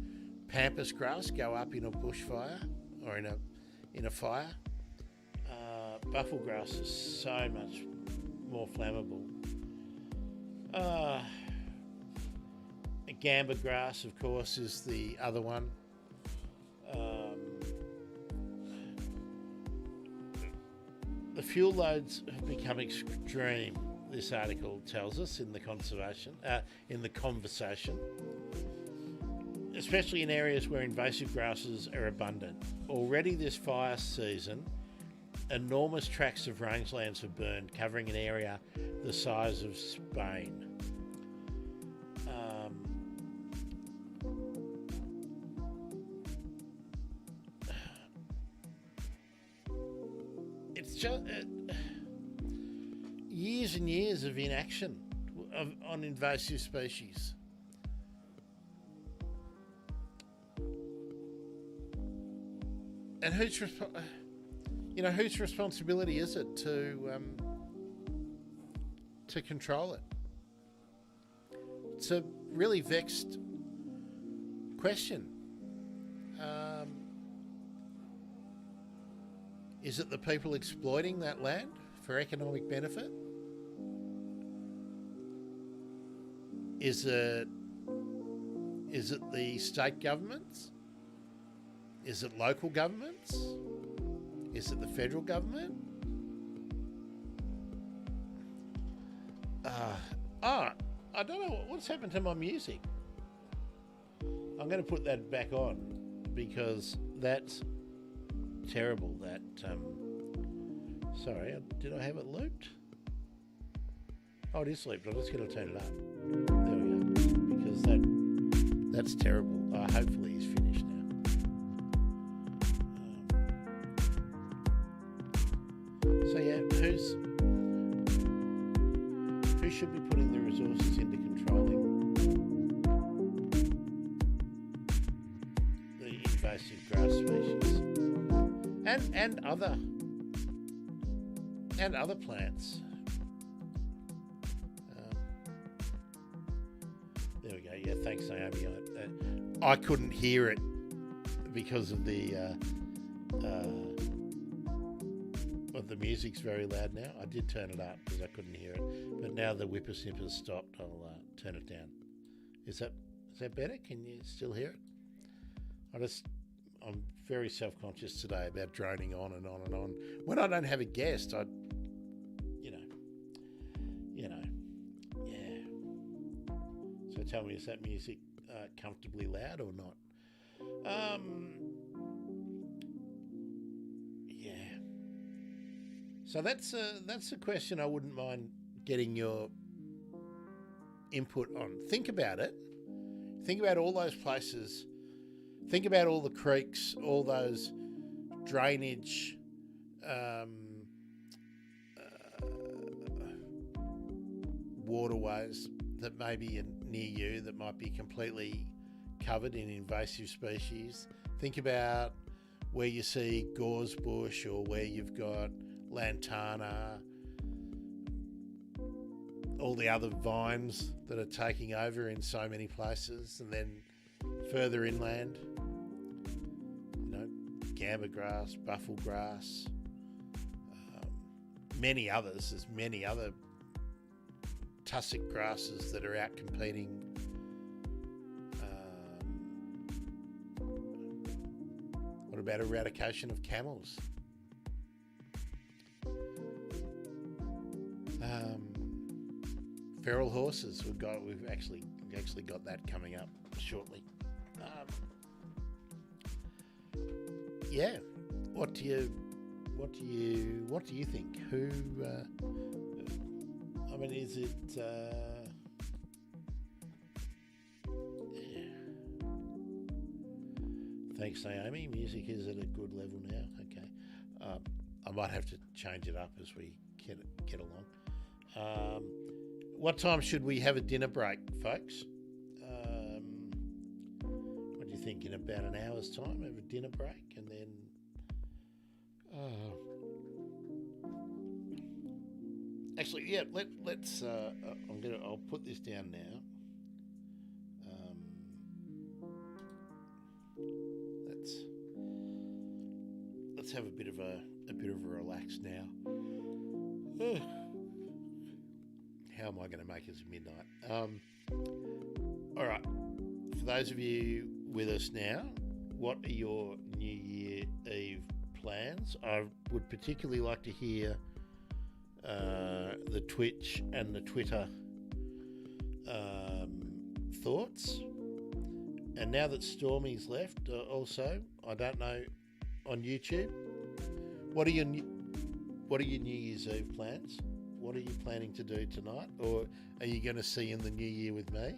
Speaker 1: pampas grass go up in a bushfire or in a fire? Buffel grass is so much more flammable. Gamba grass, of course, is the other one. The fuel loads have become extreme, this article tells us in the conversation, especially in areas where invasive grasses are abundant. Already this fire season, enormous tracts of rangelands have burned, covering an area the size of Spain. It's just years and years of inaction on invasive species. And whose responsibility is it to to control it? It's a really vexed question. Is it the people exploiting that land for economic benefit? Is it the state governments? Is it local governments? Is it the federal government? I don't know what's happened to my music. I'm going to put that back on because that's terrible. That sorry, did I have it looped? Oh, it is looped. I'm just going to turn it up. There we go. Because that's terrible. Hopefully he's finished now. So yeah, who should be putting the resources into controlling the invasive grass species and other plants? There we go. Yeah, thanks, Naomi. I couldn't hear it because of the music's very loud now. I did turn it up because I couldn't hear it, but now the whippersnippers stopped. I'll turn it down. Is that better? Can you still hear it? I'm very self-conscious today about droning on and on and on. When I don't have a guest, yeah. So tell me, is that music comfortably loud or not? Yeah. So that's a question I wouldn't mind getting your input on. Think about it. Think about all those places. Think about all the creeks, all those drainage waterways that may be near you that might be completely covered in invasive species. Think about where you see gorse bush or where you've got lantana, all the other vines that are taking over in so many places, and then further inland, gamba grass, buffel grass, many others. There's many other tussock grasses that are out competing. What about eradication of camels? Feral horses. We've actually got that coming up shortly. Yeah. What do you think? Who? I mean, is it? Thanks, Naomi. Music is at a good level now. Okay. I might have to change it up as we get along. What time should we have a dinner break, folks? What do you think? In about an hour's time, have a dinner break, and then actually, yeah. Let's. I'll put this down now. Let's have a bit of a relax now. How am I going to make it to midnight? All right. For those of you with us now, what are your New Year Eve plans? I would particularly like to hear the Twitch and the Twitter thoughts. And now that Stormy's left, also, I don't know, on YouTube, what are your New Year's Eve plans? What are you planning to do tonight? Or are you going to see in the new year with me?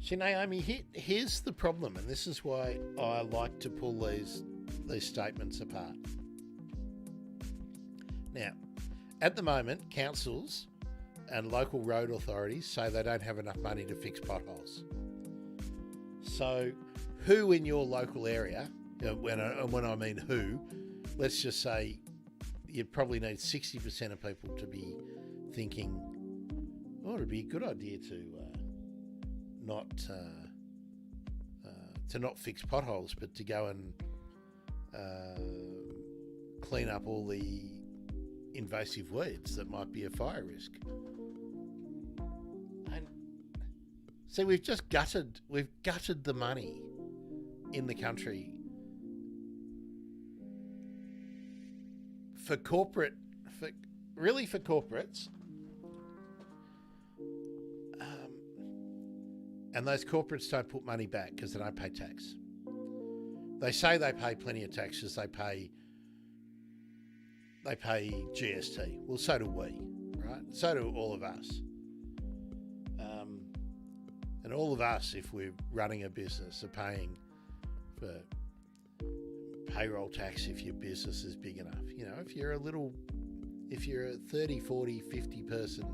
Speaker 1: See, Naomi, here's the problem, and this is why I like to pull these statements apart. Now, at the moment, councils and local road authorities say they don't have enough money to fix potholes. So who in your local area, when I mean who, let's just say you probably need 60% of people to be thinking, oh, it'd be a good idea to not fix potholes, but to go and clean up all the invasive weeds that might be a fire risk. And see, we've gutted the money in the country for corporates. And those corporates don't put money back because they don't pay tax. They say they pay plenty of taxes. They pay GST. Well, so do we, right? So do all of us. And all of us, if we're running a business, are paying for payroll tax if your business is big enough. You know, if you're a 30, 40, 50 person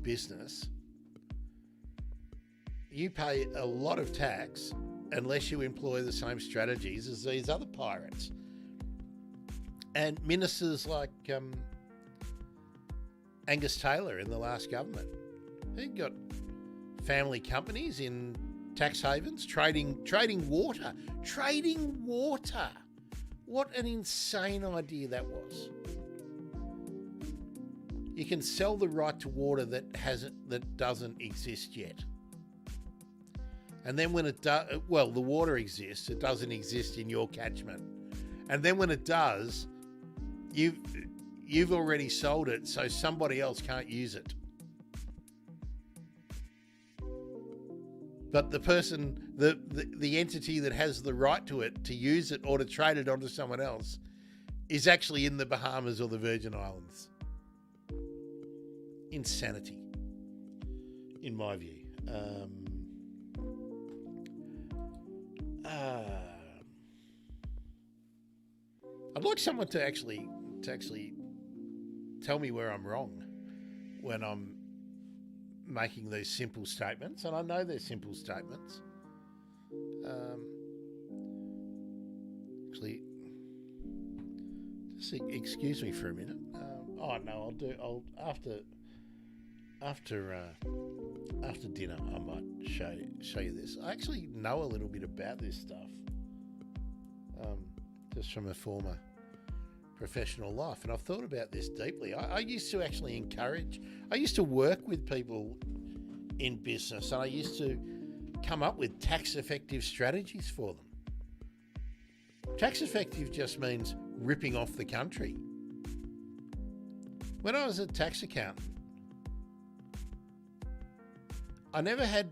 Speaker 1: business, you pay a lot of tax unless you employ the same strategies as these other pirates. And ministers like Angus Taylor in the last government, he got family companies in tax havens trading water. Trading water. What an insane idea that was. You can sell the right to water that doesn't exist yet. And then when it does, well, the water exists, it doesn't exist in your catchment. And then when it does, you've already sold it, so somebody else can't use it. But the person, the entity that has the right to it, to use it or to trade it onto someone else, is actually in the Bahamas or the Virgin Islands. Insanity, in my view. I'd like someone to actually tell me where I'm wrong when I'm making these simple statements, and I know they're simple statements. Actually, just excuse me for a minute. I'll after dinner I might show you this. I actually know a little bit about this stuff, just from a former professional life, and I've thought about this deeply. I used to actually I used to work with people in business, and I used to come up with tax effective strategies for them. Tax effective just means ripping off the country. When I was a tax accountant, I never had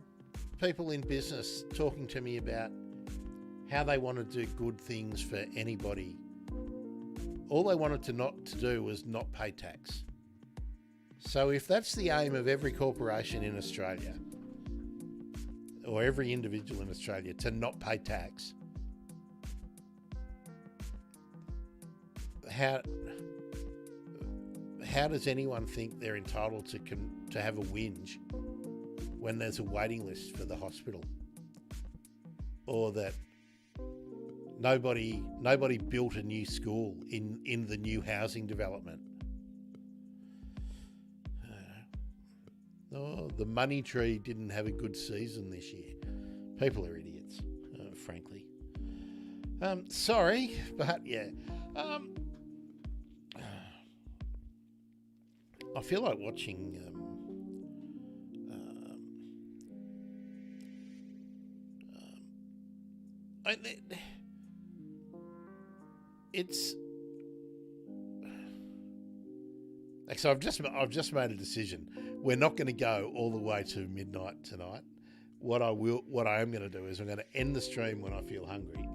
Speaker 1: people in business talking to me about how they want to do good things for anybody. All they wanted to do was not pay tax. So if that's the aim of every corporation in Australia, or every individual in Australia, to not pay tax, how does anyone think they're entitled to have a whinge when there's a waiting list for the hospital, or that nobody built a new school in the new housing development? Oh, the money tree didn't have a good season this year. People are idiots, frankly. Sorry, but yeah. I feel like watching it's so I've just made a decision. We're not going to go all the way to midnight tonight. What I am going to do is I'm going to end the stream when I feel hungry,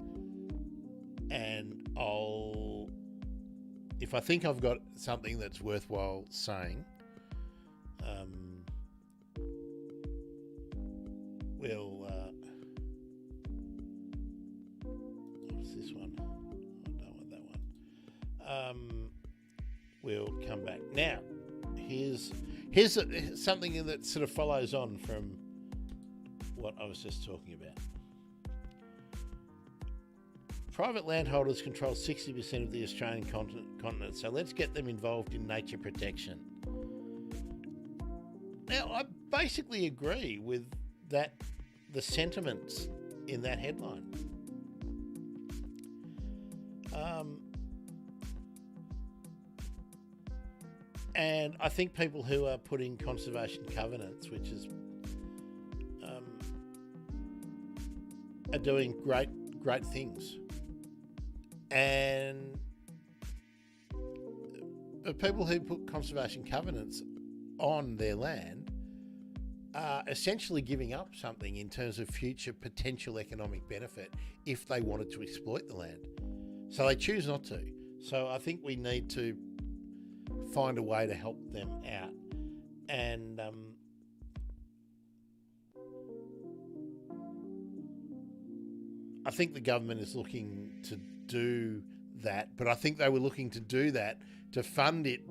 Speaker 1: and if I think I've got something that's worthwhile saying, we'll what's this one? I don't want that one. We'll come back. Now, here's something that sort of follows on from what I was just talking about. private landholders control 60% of the Australian continent, so let's get them involved in nature protection. Now, I basically agree with that, the sentiments in that headline. And I think people who are putting conservation covenants, which is are doing great things. And the people who put conservation covenants on their land are essentially giving up something in terms of future potential economic benefit if they wanted to exploit the land. So they choose not to. So I think we need to find a way to help them out. And I think the government is looking to do that, but I think they were looking to do that to fund it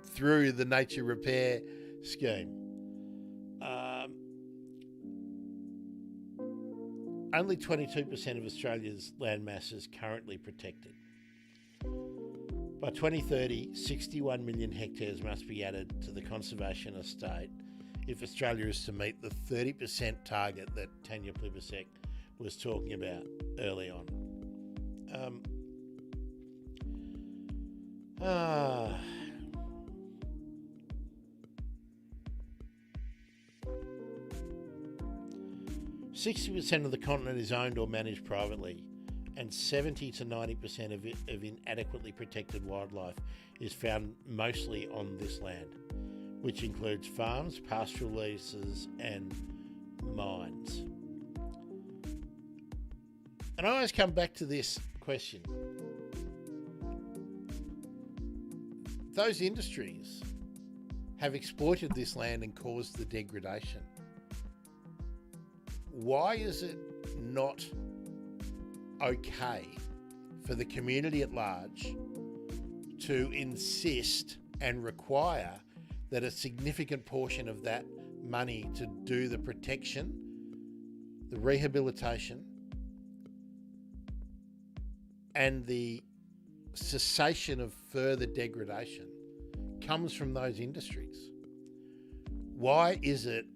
Speaker 1: through the nature repair scheme. Only 22% of Australia's land mass is currently protected. By 2030, 61 million hectares must be added to the conservation estate if Australia is to meet the 30% target that Tanya Plibersek was talking about early on. 60% of the continent is owned or managed privately, and 70 to 90% of inadequately protected wildlife is found mostly on this land, which includes farms, pastoral leases, and mines. And I always come back to this question. Those industries have exploited this land and caused the degradation. Why is it not okay for the community at large to insist and require that a significant portion of that money to do the protection, the rehabilitation, and the cessation of further degradation comes from those industries? Why is it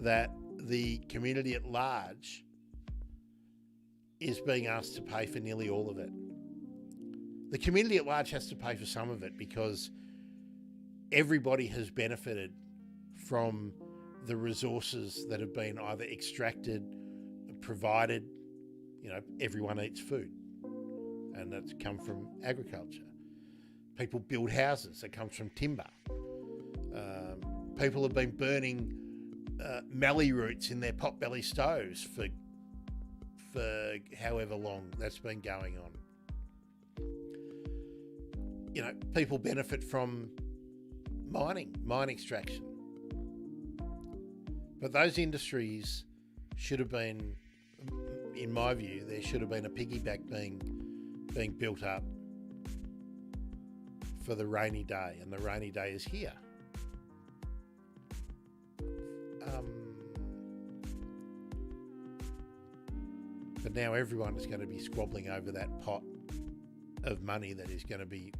Speaker 1: that the community at large is being asked to pay for nearly all of it? The community at large has to pay for some of it because everybody has benefited from the resources that have been either extracted, provided. You know, everyone eats food, and that's come from agriculture. People build houses, that comes from timber. People have been burning mallee roots in their potbelly stoves for however long that's been going on. You know, people benefit from mine extraction. But those industries should have been, in my view, there should have been a piggyback being built up for the rainy day, and the rainy day is here. But now everyone is going to be squabbling over that pot of money that is going to be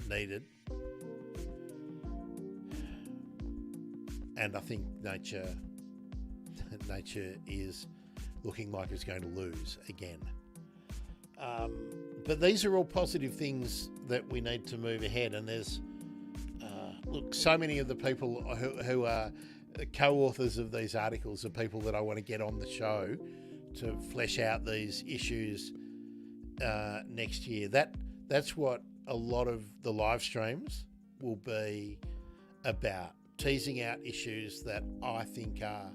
Speaker 1: needed. And I think nature is looking like it's going to lose again. But these are all positive things that we need to move ahead. And there's, look, so many of the people who are co-authors of these articles are people that I want to get on the show to flesh out these issues next year. That's what a lot of the live streams will be about, teasing out issues that I think are,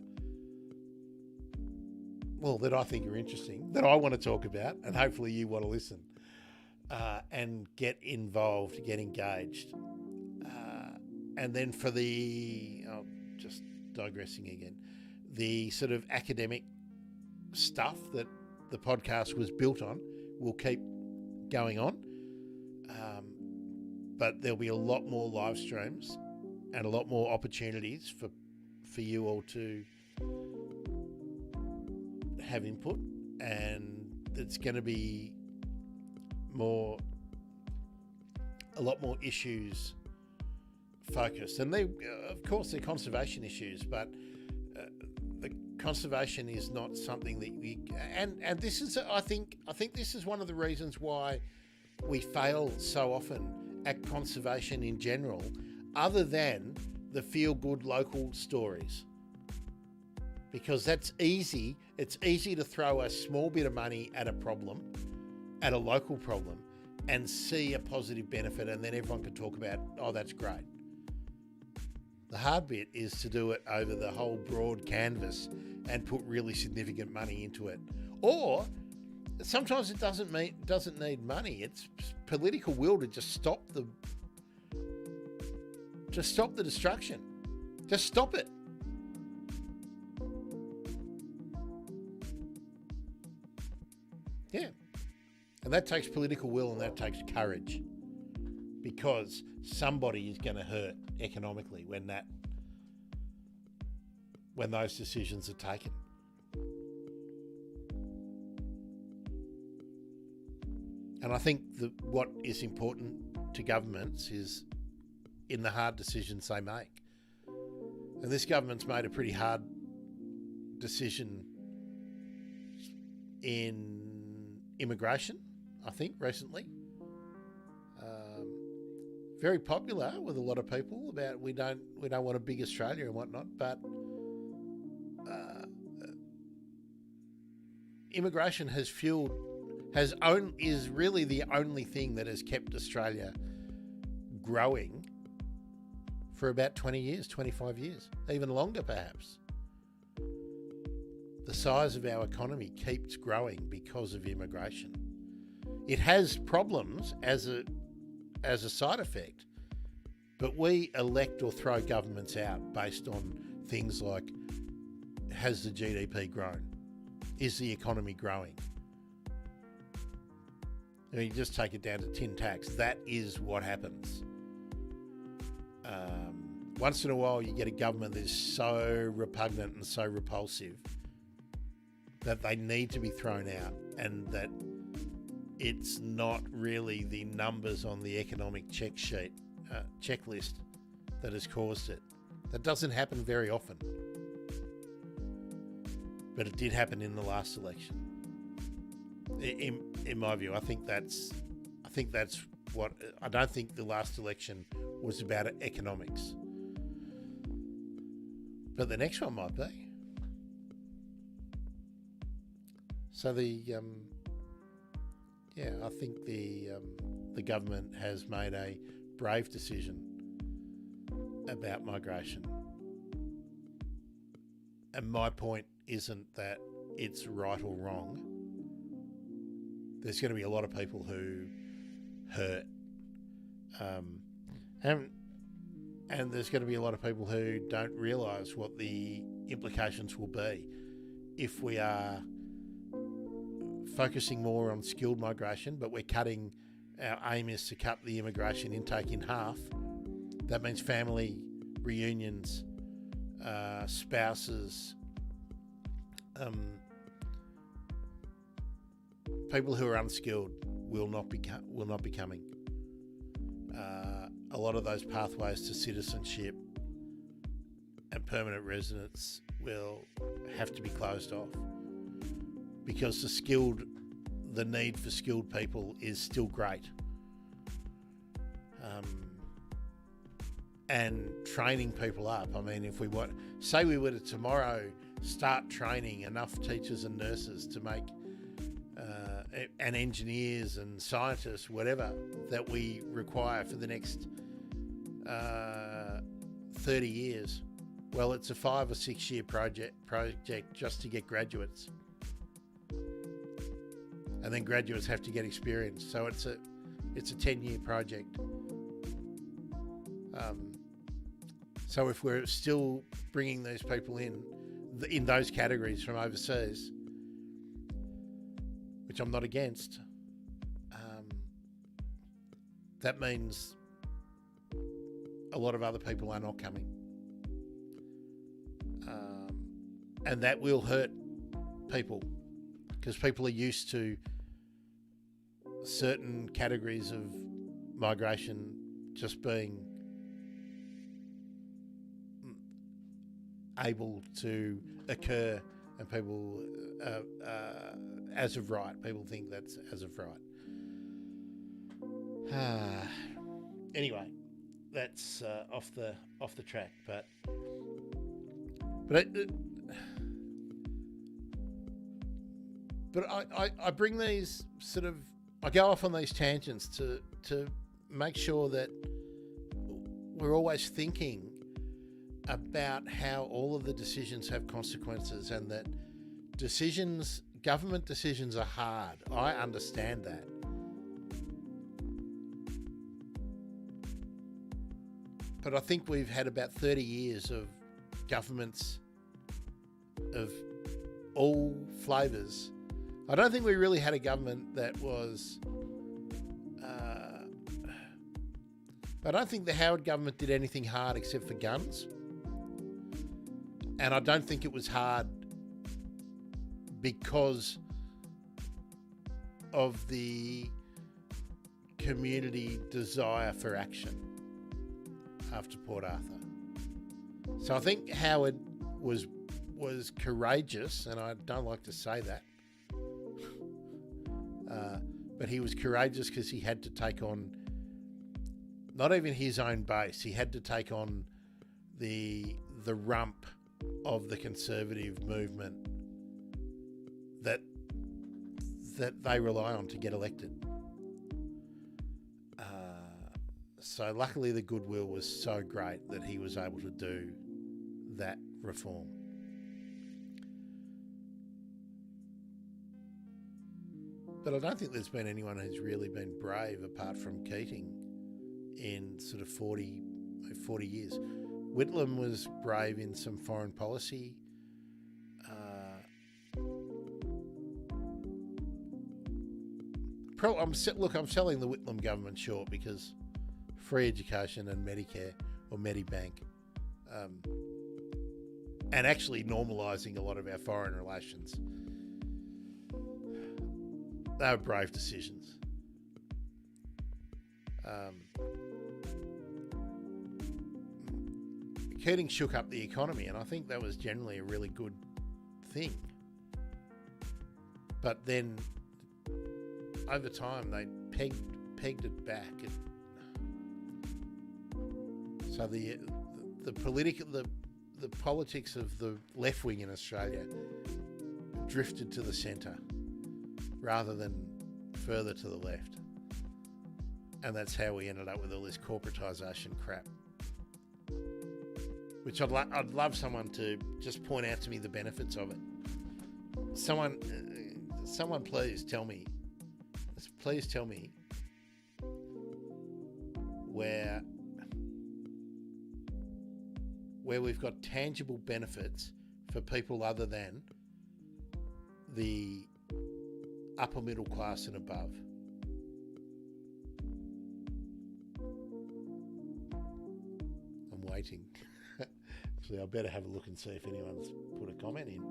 Speaker 1: well, that I think are interesting, that I want to talk about, and hopefully you want to listen and get involved, get engaged. And then for the, just digressing again, the sort of academic stuff that the podcast was built on will keep going on. But there'll be a lot more live streams and a lot more opportunities for you all to have input and it's going to be a lot more issues focused, and they, of course, they're conservation issues, but the conservation is not something that and this is, I think this is one of the reasons why we fail so often at conservation in general, other than the feel-good local stories, because that's easy. It's easy to throw a small bit of money at a problem, at a local problem, and see a positive benefit, and then everyone can talk about, oh, that's great. The hard bit is to do it over the whole broad canvas and put really significant money into it. Or sometimes it doesn't need money. It's political will to just stop the destruction. Just stop it. Yeah. And that takes political will, and that takes courage, because somebody is going to hurt economically when those decisions are taken. And I think what is important to governments is in the hard decisions they make. And this government's made a pretty hard decision in immigration, I think, recently. Very popular with a lot of people about we don't want a big Australia and whatnot, but immigration is really the only thing that has kept Australia growing for about 20 years, 25 years, even longer perhaps. The size of our economy keeps growing because of immigration. It has problems as a side effect, but we elect or throw governments out based on things like, has the GDP grown? Is the economy growing? I mean, you just take it down to tin tax. That is what happens. Once in a while, you get a government that is so repugnant and so repulsive that they need to be thrown out, and that it's not really the numbers on the economic checklist that has caused it. That doesn't happen very often, but it did happen in the last election. In my view, I don't think the last election was about economics, but the next one might be. So I think the government has made a brave decision about migration. And my point isn't that it's right or wrong. There's going to be a lot of people who hurt. And there's going to be a lot of people who don't realise what the implications will be if we are focusing more on skilled migration, but our aim is to cut the immigration intake in half. That means family reunions, spouses, people who are unskilled will not be coming. A lot of those pathways to citizenship and permanent residence will have to be closed off, because the need for skilled people is still great. And training people up. I mean, if we were to tomorrow start training enough teachers and nurses to make, and engineers and scientists, whatever, that we require for the next 30 years, well, it's a 5 or 6 year project just to get graduates. And then graduates have to get experience. So it's a 10-year project. So if we're still bringing these people in those categories from overseas, which I'm not against, that means a lot of other people are not coming. And that will hurt people because people are used to certain categories of migration just being able to occur, and people as of right. People think that's as of right. Anyway, that's off the track, but I bring these sort of, I go off on these tangents to make sure that we're always thinking about how all of the decisions have consequences, and that government decisions are hard. I understand that. But I think we've had about 30 years of governments of all flavours. I don't think we really had a government that was... I don't think the Howard government did anything hard except for guns. And I don't think it was hard because of the community desire for action after Port Arthur. So I think Howard was courageous, and I don't like to say that, but he was courageous because he had to take on not even his own base. He had to take on the rump of the conservative movement that they rely on to get elected. So luckily the goodwill was so great that he was able to do that reform. But I don't think there's been anyone who's really been brave apart from Keating in sort of 40 years. Whitlam was brave in some foreign policy. I'm selling the Whitlam government short because free education and Medicare or Medibank, and actually normalising a lot of our foreign relations, they were brave decisions. Keating shook up the economy, and I think that was generally a really good thing. But then, over time, they pegged it back. So the politics of the left wing in Australia drifted to the centre rather than further to the left, and that's how we ended up with all this corporatisation crap. Which I'd love someone to just point out to me the benefits of it. Someone please tell me where we've got tangible benefits for people other than the upper middle class and above. I'm waiting. Actually, I better have a look and see if anyone's put a comment in.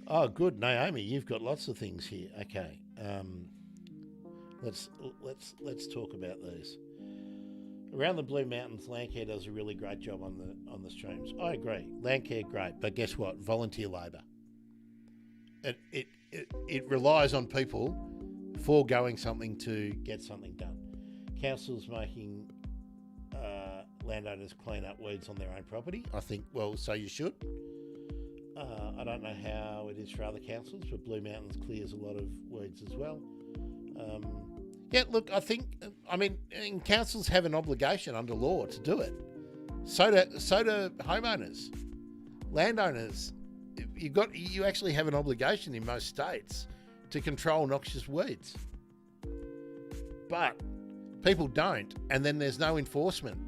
Speaker 1: Oh, good, Naomi. You've got lots of things here. Okay, let's talk about these. Around the Blue Mountains, Landcare does a really great job on the streams. I agree. Landcare, great, but guess what? Volunteer labour. It relies on people foregoing something to get something done. Councils making landowners clean up weeds on their own property. I think, well, so you should. I don't know how it is for other councils, but Blue Mountains clears a lot of weeds as well. Yeah, look, I mean, councils have an obligation under law to do it. So do homeowners, landowners. You actually have an obligation in most states to control noxious weeds. But people don't, and then there's no enforcement.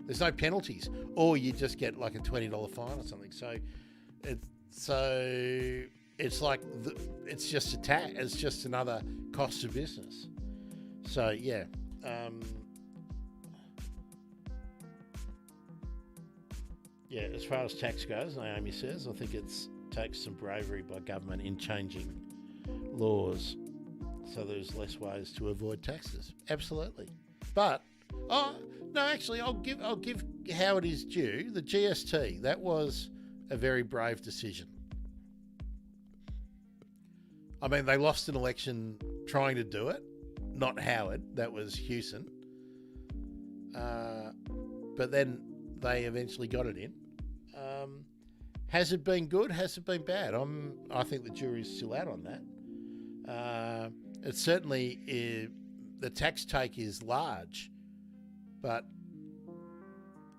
Speaker 1: There's no penalties, or you just get like a $20 fine or something. So it's like it's just a tax. It's just another cost of business. So yeah. Yeah, as far as tax goes, Naomi says, I think it's takes some bravery by government in changing laws so there's less ways to avoid taxes. Absolutely. But no, actually, I'll give Howard his due. The GST, that was a very brave decision. I mean, they lost an election trying to do it. Not Howard, that was Hewson. But then they eventually got it in. Has it been good? Has it been bad? I think the jury's still out on that. It certainly the tax take is large, but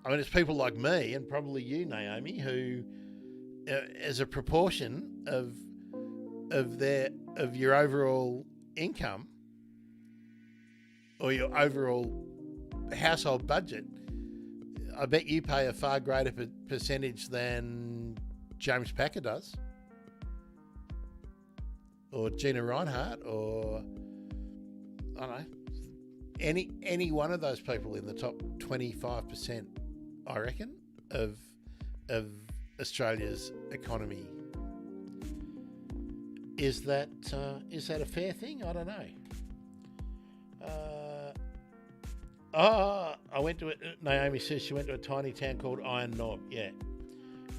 Speaker 1: I mean, it's people like me and probably you, Naomi, who, as a proportion of your overall income or your overall household budget, I bet you pay a far greater percentage than James Packer does, or Gina Reinhardt, or I don't know, any one of those people in the top 25%, I reckon, of Australia's economy. Is that a fair thing? I don't know. I went to it. Naomi says she went to a tiny town called Iron Knob. Yeah,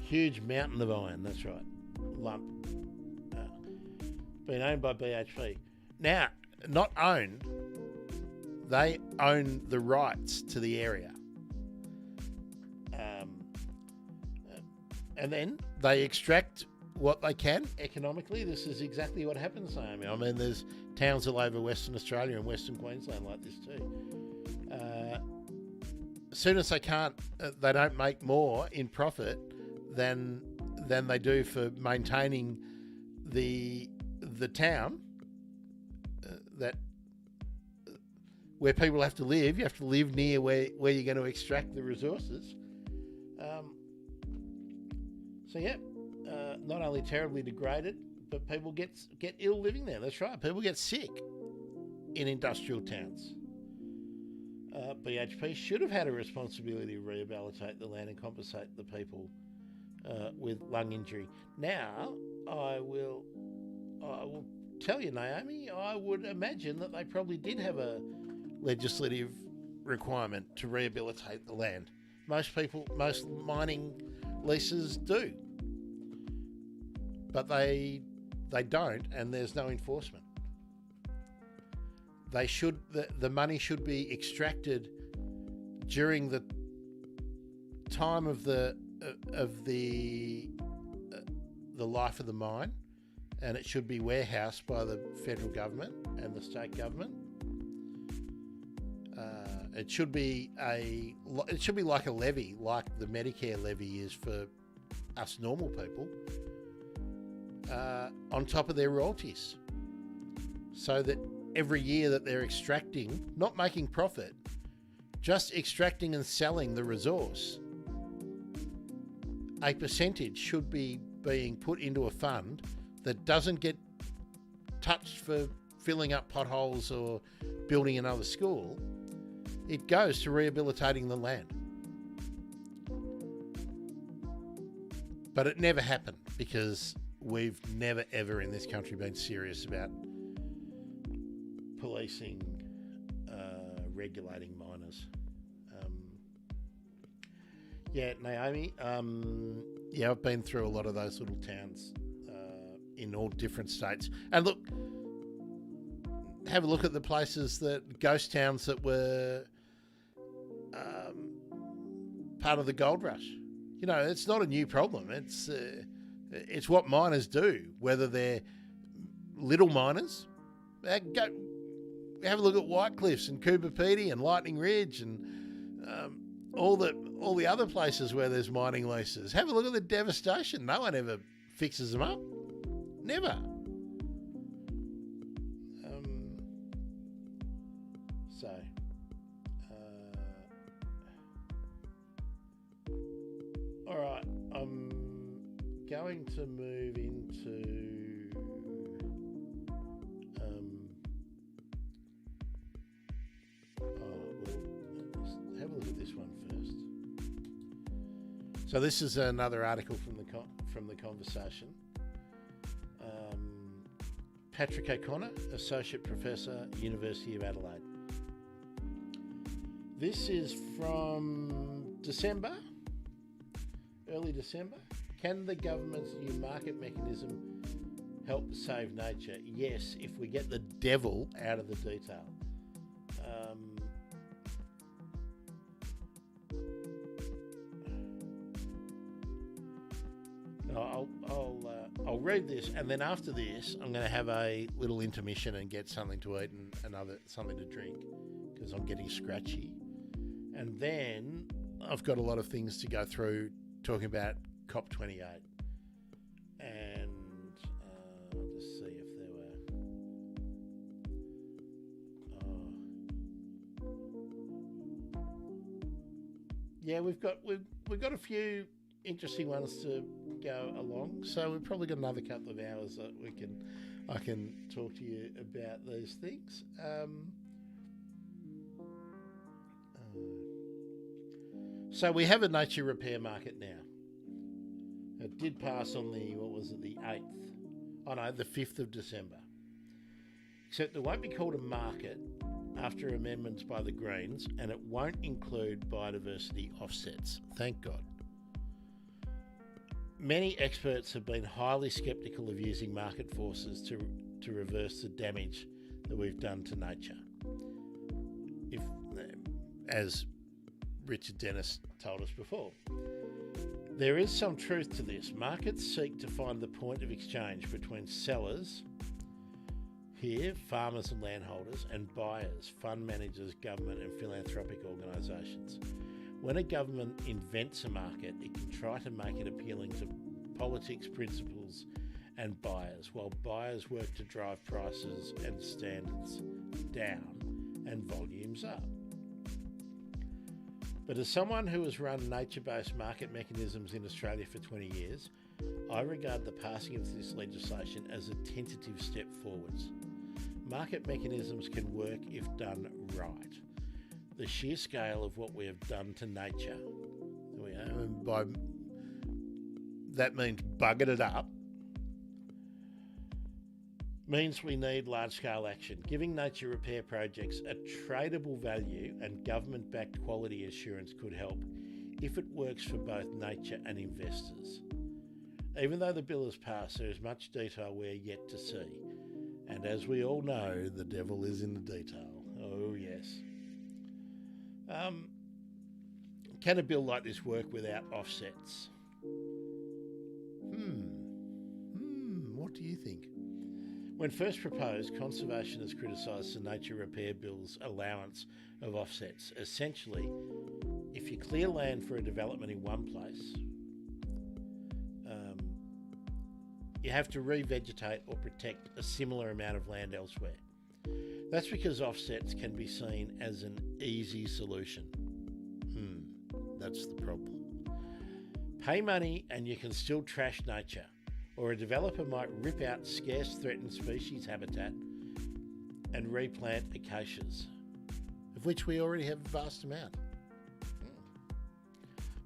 Speaker 1: huge mountain of iron. That's right, lump. Been owned by BHP. Now, not owned. They own the rights to the area. And then they extract what they can economically. This is exactly what happens, Naomi. I mean, there's towns all over Western Australia and Western Queensland like this too. As soon as they don't make more in profit than they do for maintaining the town that where people have to live. You have to live near where you're going to extract the resources. Not only terribly degraded, but people get ill living there. That's right. People get sick in industrial towns. BHP should have had a responsibility to rehabilitate the land and compensate the people with lung injury. Now, I will tell you, Naomi, I would imagine that they probably did have a legislative requirement to rehabilitate the land. Most mining leases do, but they don't, and there's no enforcement. The money should be extracted during the time of the life of the mine, and it should be warehoused by the federal government and the state government. It should be like a levy, like the Medicare levy is for us normal people, on top of their royalties, so that every year that they're extracting, not making profit, just extracting and selling the resource, a percentage should be being put into a fund that doesn't get touched for filling up potholes or building another school. It goes to rehabilitating the land. But it never happened because we've never ever in this country been serious about policing, regulating miners. Naomi, I've been through a lot of those little towns in all different states. And look, have a look at the places ghost towns that were part of the gold rush. You know, it's not a new problem. It's what miners do, whether they're little miners. Go have a look at White Cliffs and Cooper Pedy and Lightning Ridge and all the other places where there's mining leases. Have a look at the devastation. No one ever fixes them up. Never. All right, I'm going to move into have a look at this one first. So this is another article from the Conversation. Patrick O'Connor, Associate Professor, University of Adelaide. This is from December, early December. Can the government's new market mechanism help save nature? Yes, if we get the devil out of the detail. I'll read this, and then after this, I'm going to have a little intermission and get something to eat and something to drink because I'm getting scratchy. And then I've got a lot of things to go through talking about COP28. And I'll just see if there were. Yeah, we've got a few interesting ones to go along. So we've probably got another couple of hours that I can talk to you about these things. So we have a nature repair market now. It did pass on the 8th? Oh no, the 5th of December. Except it won't be called a market after amendments by the Greens, and it won't include biodiversity offsets. Thank God. Many experts have been highly sceptical of using market forces to reverse the damage that we've done to nature. As Richard Dennis told us before. There is some truth to this. Markets seek to find the point of exchange between sellers, here farmers and landholders, and buyers, fund managers, government and philanthropic organisations. When a government invents a market, it can try to make it appealing to politics, principles and buyers, while buyers work to drive prices and standards down and volumes up. But as someone who has run nature-based market mechanisms in Australia for 20 years, I regard the passing of this legislation as a tentative step forwards. Market mechanisms can work if done right. The sheer scale of what we have done to nature, and by that means buggered it up, means we need large-scale action. Giving nature repair projects a tradable value and government-backed quality assurance could help if it works for both nature and investors. Even though the bill has passed, there is much detail we're yet to see. And as we all know, the devil is in the detail. Oh, yes. Can a bill like this work without offsets? What do you think? When first proposed, conservationists criticised the Nature Repair Bill's allowance of offsets. Essentially, if you clear land for a development in one place, you have to revegetate or protect a similar amount of land elsewhere. That's because offsets can be seen as an easy solution. That's the problem. Pay money and you can still trash nature, or a developer might rip out scarce threatened species habitat and replant acacias, of which we already have a vast amount.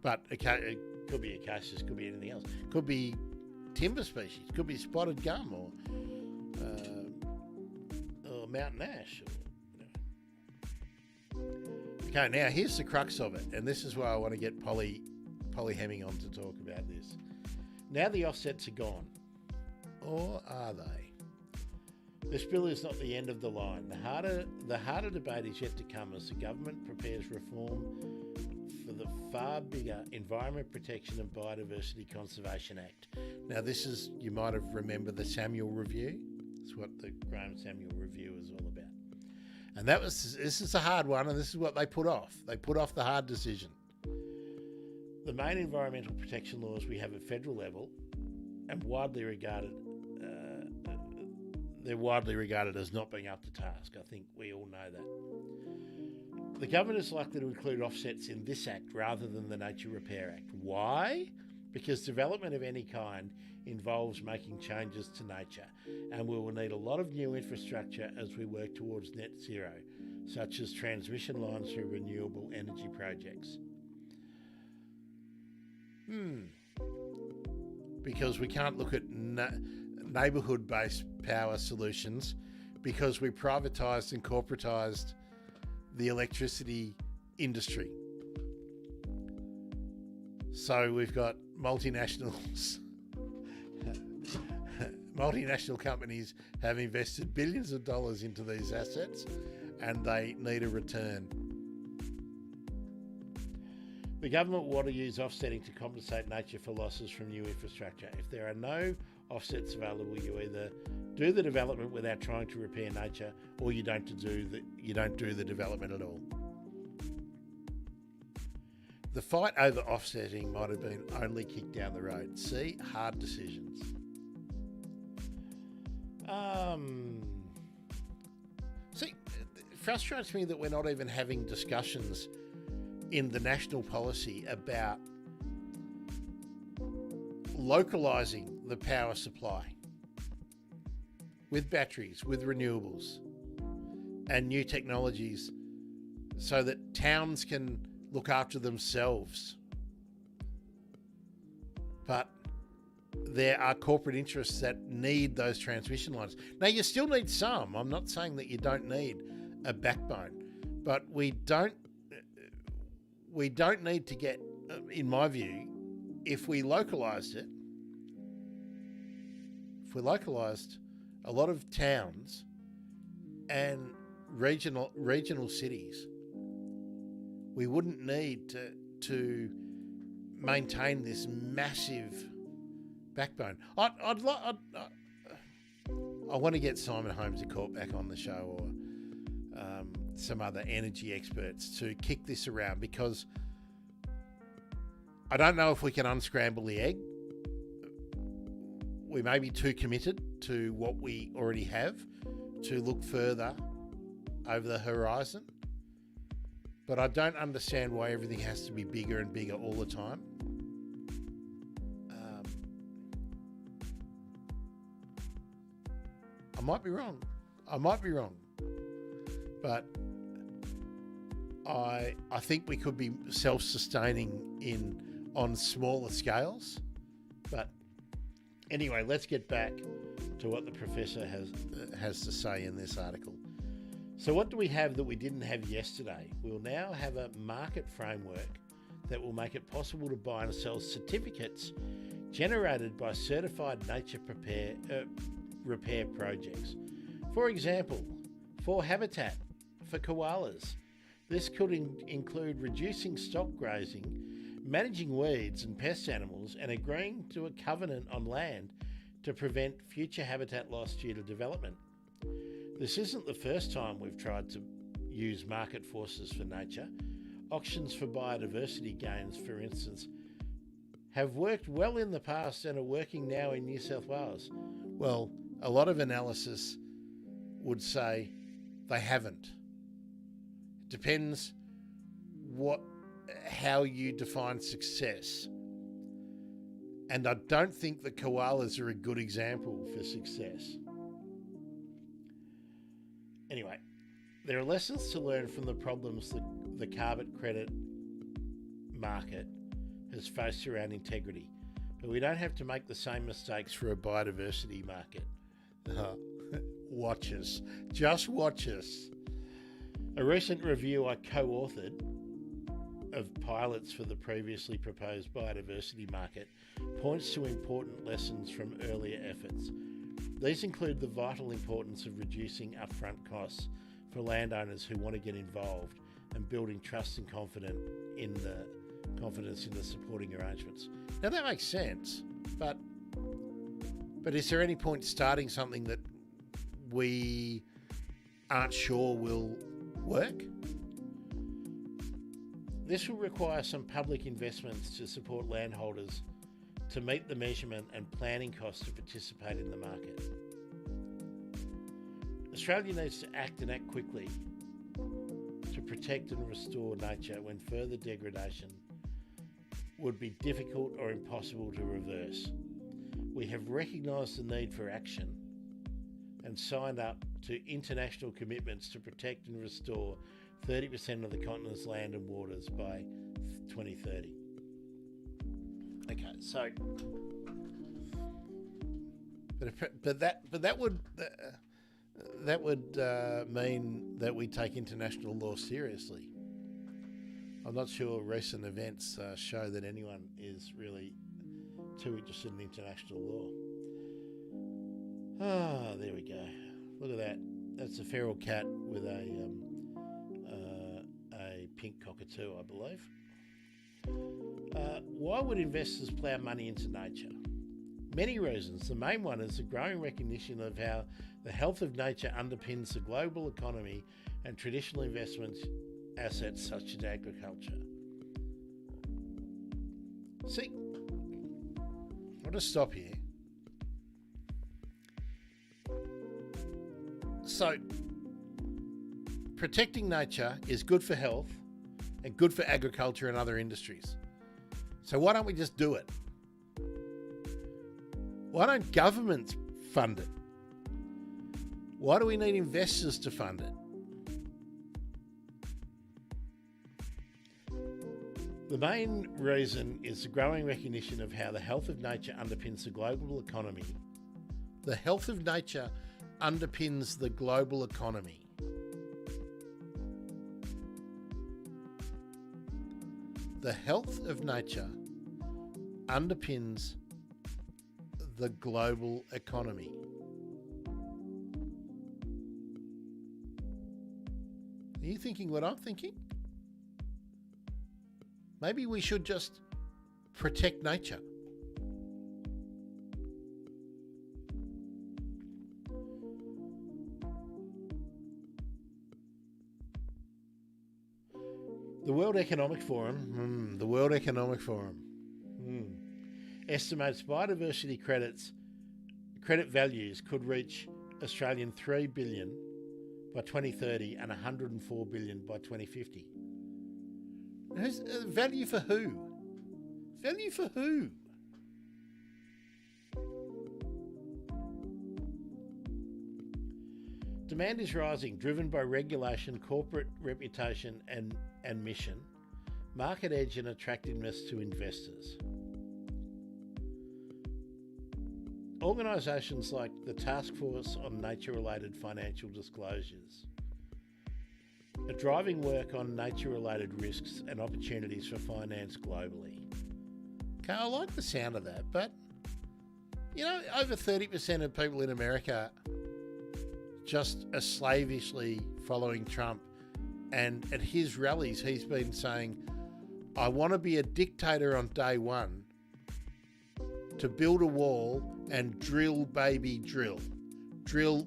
Speaker 1: But it could be acacias, could be anything else. Could be timber species, could be spotted gum or mountain ash. Okay, now here's the crux of it, and this is why I want to get Polly Hemming on to talk about this. Now the offsets are gone, or are they? This bill is not the end of the line. The harder debate is yet to come as the government prepares reform for the far bigger Environment Protection and Biodiversity Conservation Act. Now this is, you might have remembered the Samuel Review. It's what the Graham Samuel Review is all about. And this is a hard one, and this is what they put off. They put off the hard decision. The main environmental protection laws we have at federal level, and they're widely regarded as not being up to task. I think we all know that. The government is likely to include offsets in this act rather than the Nature Repair Act. Why? Because development of any kind involves making changes to nature, and we will need a lot of new infrastructure as we work towards net zero, such as transmission lines through renewable energy projects. Because we can't look at neighbourhood-based power solutions because we privatised and corporatised the electricity industry. So we've got multinationals. Multinational companies have invested billions of dollars into these assets and they need a return. The government want to use offsetting to compensate nature for losses from new infrastructure. If there are no offsets available, you either do the development without trying to repair nature, or you don't do the development at all. The fight over offsetting might have been only kicked down the road. See, hard decisions. See, it frustrates me that we're not even having discussions in the national policy about localising the power supply with batteries, with renewables and new technologies so that towns can look after themselves. But there are corporate interests that need those transmission lines. Now, you still need some. I'm not saying that you don't need a backbone, but we don't need to get, in my view, if we localised a lot of towns and regional cities, we wouldn't need to maintain this massive backbone. I want to get Simon Holmes a Court back on the show, or some other energy experts to kick this around, because I don't know if we can unscramble the egg. We may be too committed to what we already have to look further over the horizon, but I don't understand why everything has to be bigger and bigger all the time. I might be wrong, but I think we could be self-sustaining on smaller scales. But anyway, let's get back to what the professor has to say in this article. So what do we have that we didn't have yesterday? We'll now have a market framework that will make it possible to buy and sell certificates generated by certified nature repair projects. For example, for habitat for koalas. This could include reducing stock grazing, managing weeds and pest animals, and agreeing to a covenant on land to prevent future habitat loss due to development. This isn't the first time we've tried to use market forces for nature. Auctions for biodiversity gains, for instance, have worked well in the past and are working now in New South Wales. Well, a lot of analysis would say they haven't. It depends how you define success. And I don't think the koalas are a good example for success. Anyway, there are lessons to learn from the problems that the carbon credit market has faced around integrity. But we don't have to make the same mistakes for a biodiversity market. Watch us. Just watch us. A recent review I co-authored of pilots for the previously proposed biodiversity market points to important lessons from earlier efforts. These include the vital importance of reducing upfront costs for landowners who want to get involved and building trust and confidence in the supporting arrangements. Now that makes sense, but is there any point starting something that we aren't sure will work? This will require some public investments to support landholders to meet the measurement and planning costs to participate in the market. Australia needs to act and act quickly to protect and restore nature when further degradation would be difficult or impossible to reverse. We have recognised the need for action and signed up to international commitments to protect and restore 30% of the continent's land and waters by 2030. Okay, so But that would mean that we take international law seriously. I'm not sure recent events show that anyone is really too interested in international law. Ah, there we go. Look at that. That's a feral cat with a pink cockatoo, I believe. Why would investors plough money into nature? Many reasons. The main one is the growing recognition of how the health of nature underpins the global economy and traditional investment assets such as agriculture. See, I'll just stop here. So, protecting nature is good for health and good for agriculture and other industries. So why don't we just do it? Why don't governments fund it? Why do we need investors to fund it? The main reason is the growing recognition of how the health of nature underpins the global economy. The health of nature underpins the global economy. The health of nature underpins the global economy. Are you thinking what I'm thinking? Maybe we should just protect nature. The World Economic Forum, estimates biodiversity credit values could reach Australian 3 billion by 2030 and 104 billion by 2050. Value for who? Value for who? Demand is rising, driven by regulation, corporate reputation and mission, market edge and attractiveness to investors. Organisations like the Task Force on Nature-Related Financial Disclosures are driving work on nature-related risks and opportunities for finance globally. Okay, I like the sound of that, but, you know, over 30% of people in America just are slavishly following Trump, and at his rallies he's been saying, I want to be a dictator on day one, to build a wall and drill, baby, drill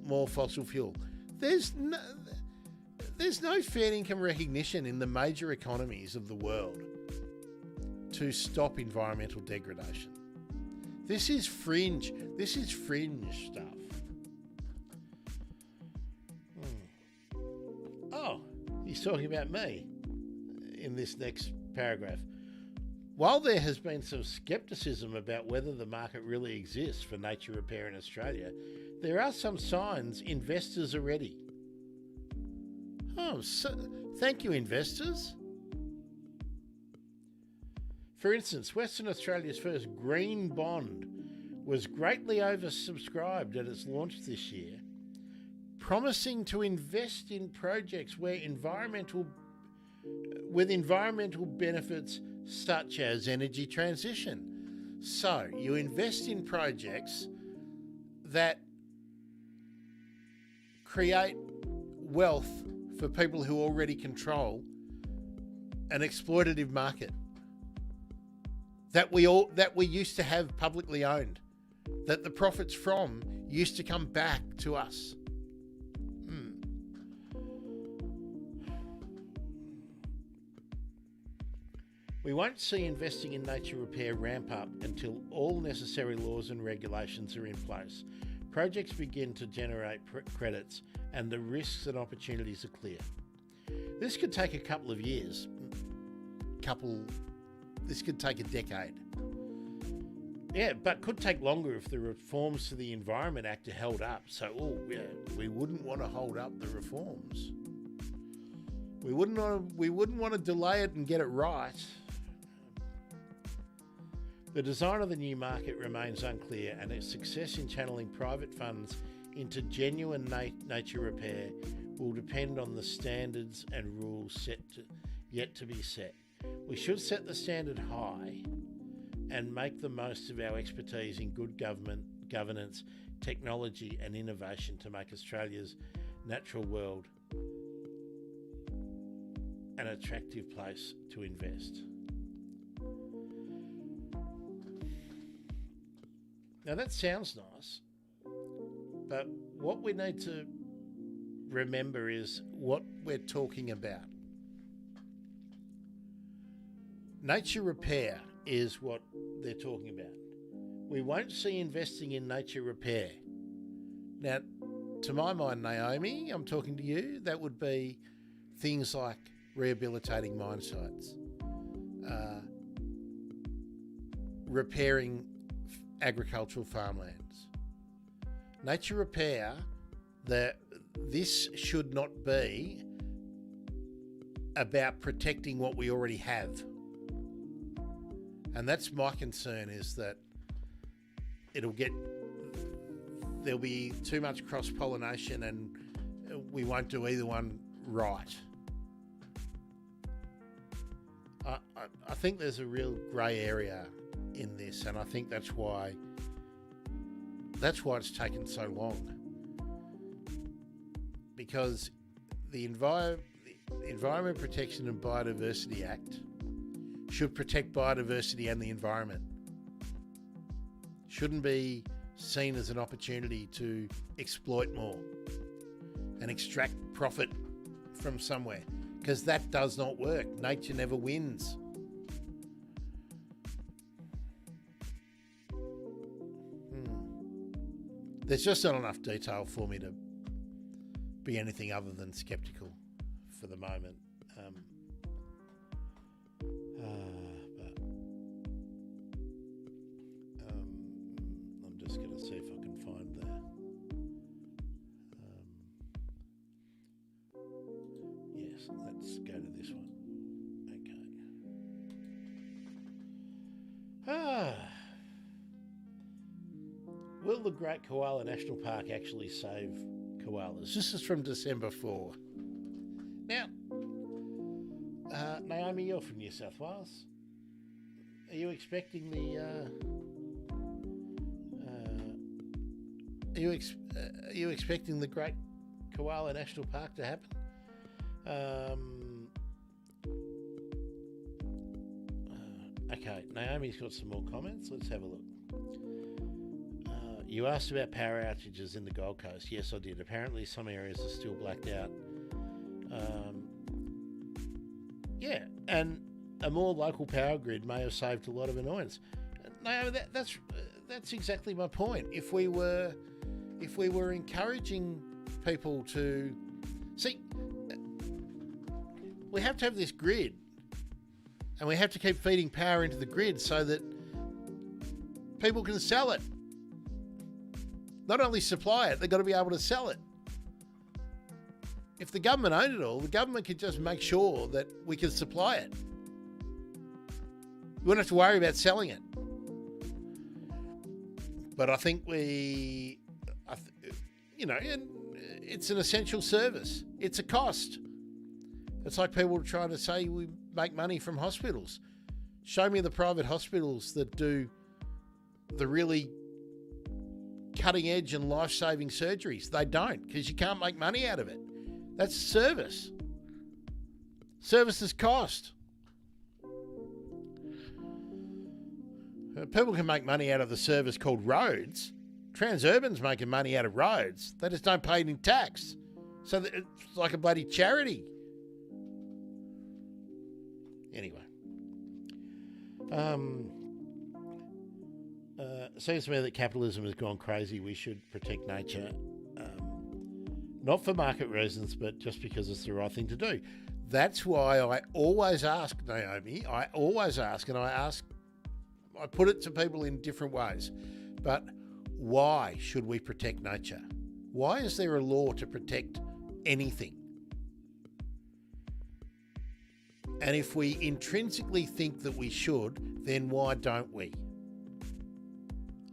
Speaker 1: more fossil fuel. There's no fair income recognition in the major economies of the world to stop environmental degradation. This is fringe stuff. Oh, he's talking about me in this next paragraph. While there has been some scepticism about whether the market really exists for nature repair in Australia, there are some signs investors are ready. Oh, so, thank you, investors. For instance, Western Australia's first green bond was greatly oversubscribed at its launch this year, promising to invest in projects with environmental benefits such as energy transition. So you invest in projects that create wealth for people who already control an exploitative market that we used to have publicly owned, that the profits from used to come back to us. We won't see investing in nature repair ramp up until all necessary laws and regulations are in place, projects begin to generate credits, and the risks and opportunities are clear. This could take a couple of years. This could take a decade. Yeah, but could take longer if the reforms to the Environment Act are held up. So, we wouldn't want to hold up the reforms. We wouldn't want to delay it and get it right. The design of the new market remains unclear, and its success in channeling private funds into genuine nature repair will depend on the standards and rules yet to be set. We should set the standard high and make the most of our expertise in good governance, technology and innovation to make Australia's natural world an attractive place to invest. Now that sounds nice, but what we need to remember is what we're talking about. Nature repair is what they're talking about. We won't see investing in nature repair. Now, to my mind, Naomi, I'm talking to you, that would be things like rehabilitating mine sites, repairing agricultural farmlands. Nature repair, this should not be about protecting what we already have. And that's my concern, is that there'll be too much cross-pollination and we won't do either one right. I think there's a real grey area in this, and I think that's why it's taken so long. Because the Environment Protection and Biodiversity Act should protect biodiversity and the environment. Shouldn't be seen as an opportunity to exploit more and extract profit from somewhere, because that does not work. Nature never wins. There's just not enough detail for me to be anything other than sceptical for the moment. I'm just going to see if I can find the... yes, let's go to this one. Okay. Will the Great Koala National Park actually save koalas? This is from December 4. Now, Naomi, you're from New South Wales. Are you expecting the... Are you expecting the Great Koala National Park to happen? Okay, Naomi's got some more comments. Let's have a look. You asked about power outages in the Gold Coast. Yes, I did. Apparently some areas are still blacked out. Yeah, and a more local power grid may have saved a lot of annoyance. No, that's exactly my point. If we were encouraging people to... See, we have to have this grid, and we have to keep feeding power into the grid so that people can sell it. Not only supply it, they've got to be able to sell it. If the government owned it all, the government could just make sure that we can supply it. We wouldn't have to worry about selling it. But I think and it's an essential service. It's a cost. It's like people trying to say we make money from hospitals. Show me the private hospitals that do the really cutting edge and life-saving surgeries. They don't, because you can't make money out of it. That's service. Services cost. People can make money out of the service called roads. Transurban's making money out of roads. They just don't pay any tax. So it's like a bloody charity. Anyway. It seems to me that capitalism has gone crazy. We should protect nature. Not for market reasons, but just because it's the right thing to do. That's why I always ask, Naomi, and I put it to people in different ways. But why should we protect nature? Why is there a law to protect anything? And if we intrinsically think that we should, then why don't we?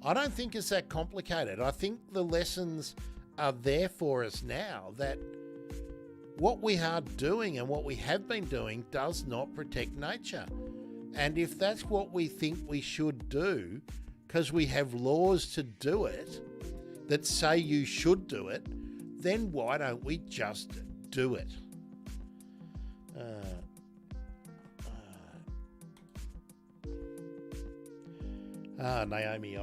Speaker 1: I don't think it's that complicated. I think the lessons are there for us now, that what we are doing and what we have been doing does not protect nature. And if that's what we think we should do, because we have laws to do it that say you should do it, then why don't we just do it? Naomi,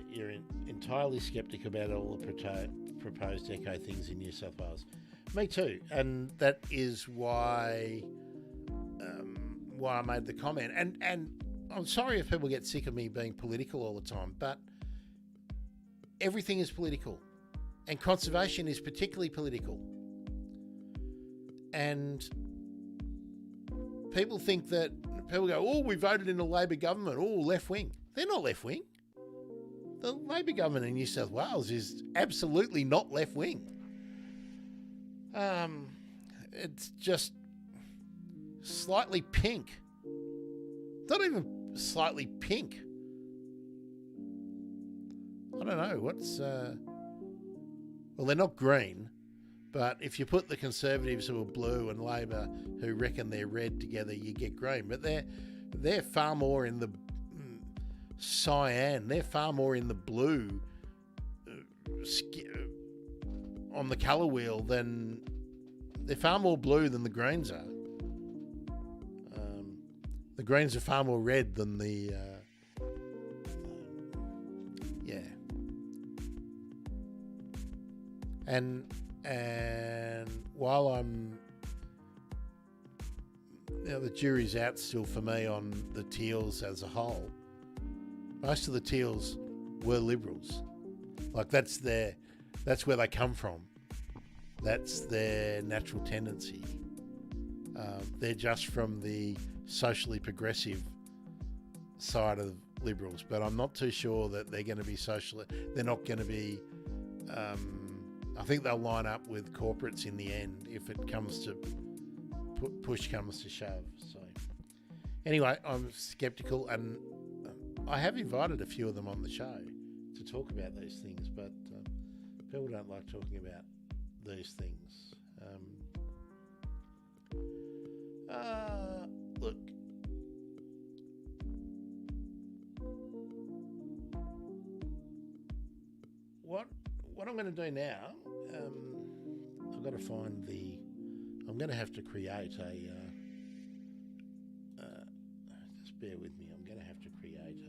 Speaker 1: you're entirely sceptic about all the proposed eco things in New South Wales. Me too, and that is why I made the comment. And I'm sorry if people get sick of me being political all the time, but everything is political, and conservation is particularly political. And people go, oh, we voted in a Labor government, oh, left wing. They're not left wing. The Labor government in New South Wales is absolutely not left wing. It's just slightly pink. Not even slightly pink. I don't know what's. Well, they're not green, but if you put the Conservatives who are blue and Labor who reckon they're red together, you get green. But they're far more in the cyan. They're far more in the blue on the colour wheel than. They're far more blue than the Greens are. The Greens are far more red than the. Yeah. And while I'm, the jury's out still for me on the Teals as a whole. Most of the Teals were Liberals. Like that's where they come from. That's their natural tendency. They're just from the socially progressive side of Liberals, but I'm not too sure that they're going to be they're not going to be. I think they'll line up with corporates in the end if it comes to push comes to shove. So anyway, I'm sceptical, and I have invited a few of them on the show to talk about these things, but people don't like talking about these things. Look, what I'm going to do now, I've got to find I'm going to have to create just bear with me, I'm going to have to create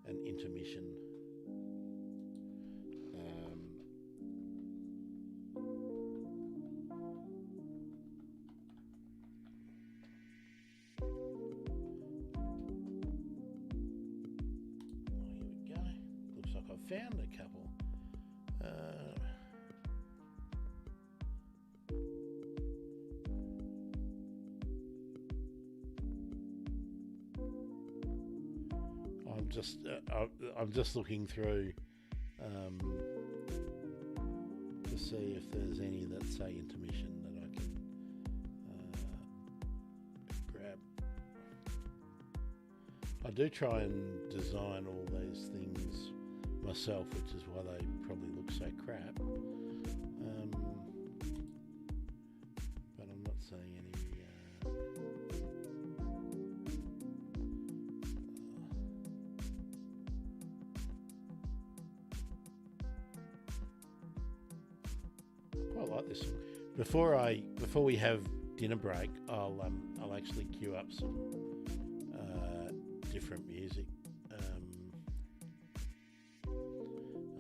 Speaker 1: an intermission. Found a couple. I'm just looking through to see if there's any that say intermission that I can grab. I do try and design all those things myself, which is why they probably look so crap. But I'm not seeing any. Quite like this. Before we have dinner break, I'll actually queue up some different music.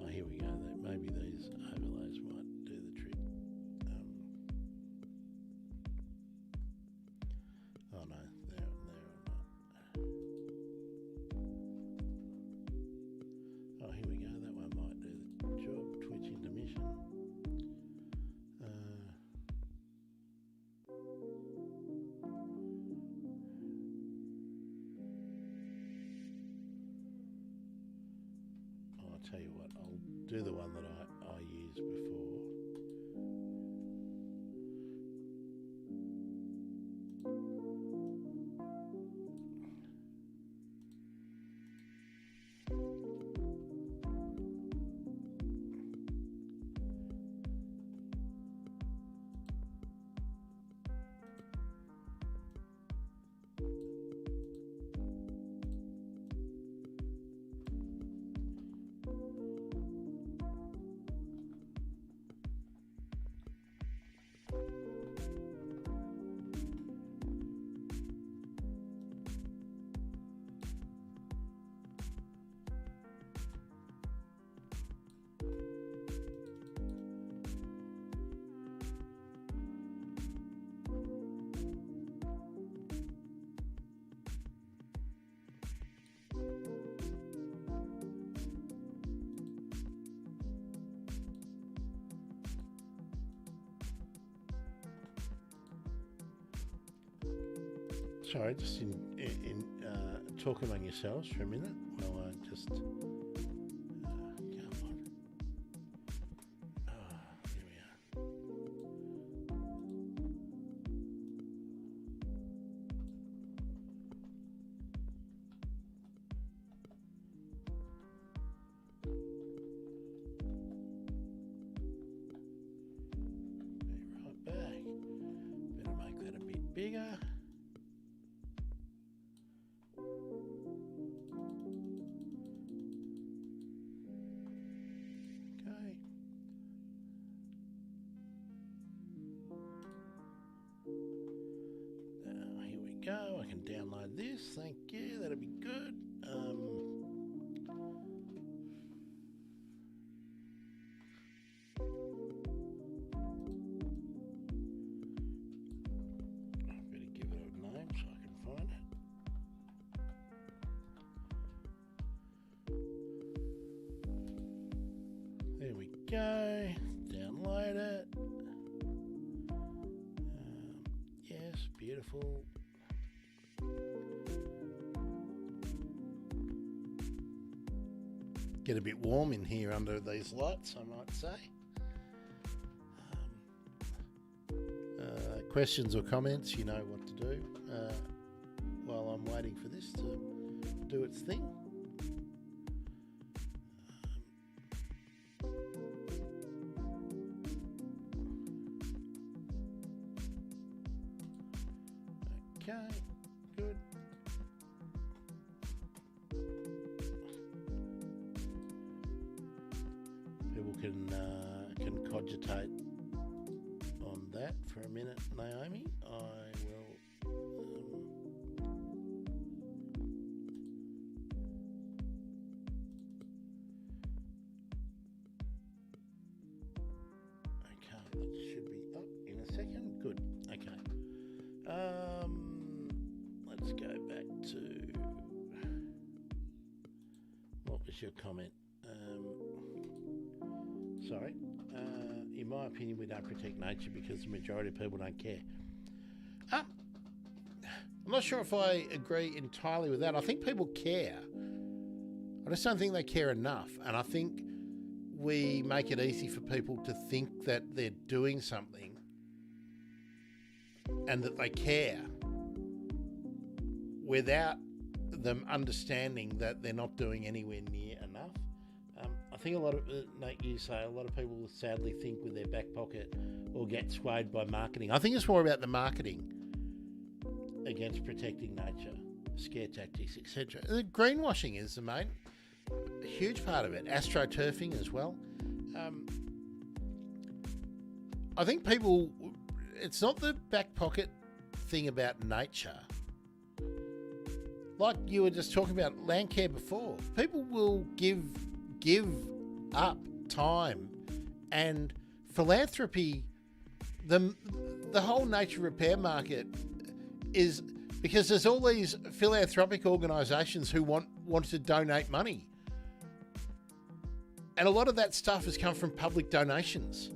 Speaker 1: Here we go. Maybe these overlays might do the trick. Oh no, they're not. Oh, here we go. That one might do the job. Twitch intermission. I'll tell you what, I'll do the one that I used before. sorry, just in talk among yourselves for a minute while I just come on. Here we are. Be right back. Better make that a bit bigger. Here we go. I can download this. Thank you. That'll be good. I better give it a name so I can find it. There we go. Download it. Yes, beautiful. Get a bit warm in here under these lights, I might say. Questions or comments, you know what to do while I'm waiting for this to do its thing. Okay, good. People can cogitate on that for a minute, Naomi. I will. Okay, that should be up in a second. Good. Okay. Let's go back to what was your comment? Sorry. In my opinion, we don't protect nature because the majority of people don't care. I'm not sure if I agree entirely with that. I think people care. I just don't think they care enough. And I think we make it easy for people to think that they're doing something and that they care without them understanding that they're not doing anywhere near enough. I think a lot of, Nate, you say, a lot of people sadly think with their back pocket or get swayed by marketing. I think it's more about the marketing against protecting nature, scare tactics, etc. The greenwashing is the main, a huge part of it. Astroturfing as well. I think people, it's not the back pocket thing about nature. Like you were just talking about land care before, people will give up time and philanthropy. The whole nature repair market is because there's all these philanthropic organisations who want to donate money, and a lot of that stuff has come from public donations.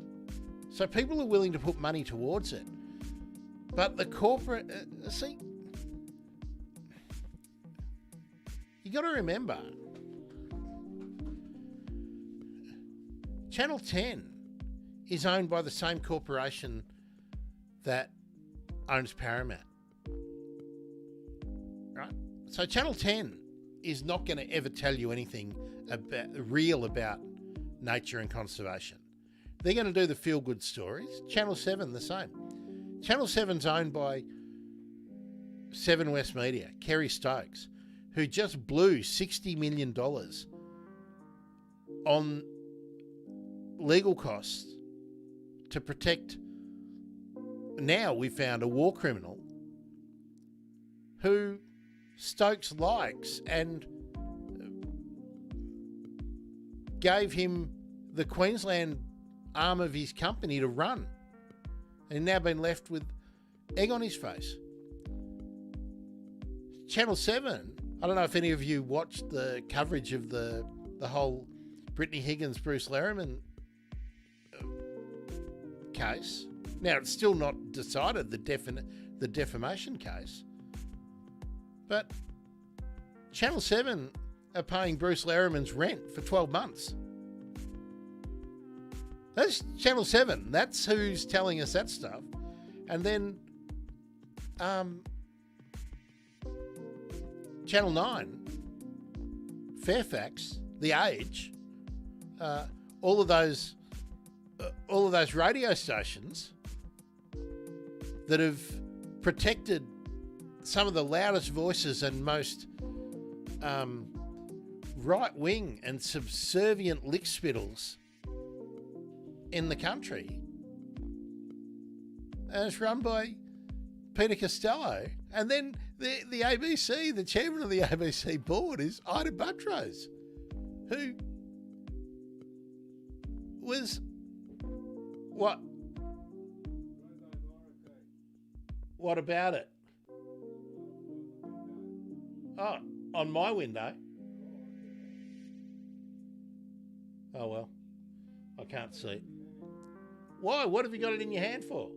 Speaker 1: So people are willing to put money towards it, but the corporate you got to remember. Channel 10 is owned by the same corporation that owns Paramount, right? So Channel 10 is not going to ever tell you anything real about nature and conservation. They're going to do the feel-good stories. Channel 7, the same. Channel 7's owned by Seven West Media, Kerry Stokes, who just blew $60 million on legal costs to protect, now we found a war criminal who Stokes likes and gave him the Queensland arm of his company to run, and now been left with egg on his face. Channel 7, I don't know if any of you watched the coverage of the whole Brittany Higgins, Bruce Lerriman case. Now, it's still not decided, the defamation case, But Channel 7 are paying Bruce Larimer's rent for 12 months. That's Channel 7. That's who's telling us that stuff. And then Channel 9, Fairfax, The Age, all of those radio stations that have protected some of the loudest voices and most right-wing and subservient lickspittles in the country. And it's run by Peter Costello. And then the ABC, the chairman of the ABC board is Ida Buttrose, who was what? What about it? Oh, on my window. Oh, well, I can't see it. Why? What have you got it in your hand for?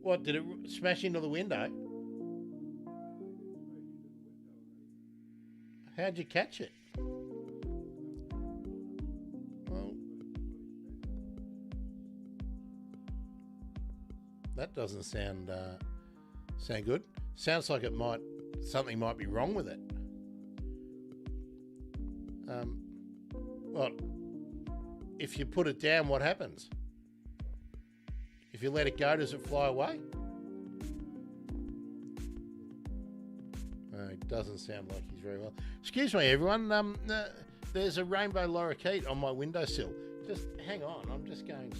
Speaker 1: What, did it smash into the window? How'd you catch it? Well, that doesn't sound good. Sounds like something might be wrong with it. Well, if you put it down, what happens? If you let it go, does it fly away? It doesn't sound like he's very well. Excuse me, everyone. There's a rainbow lorikeet on my windowsill. Just hang on. I'm just going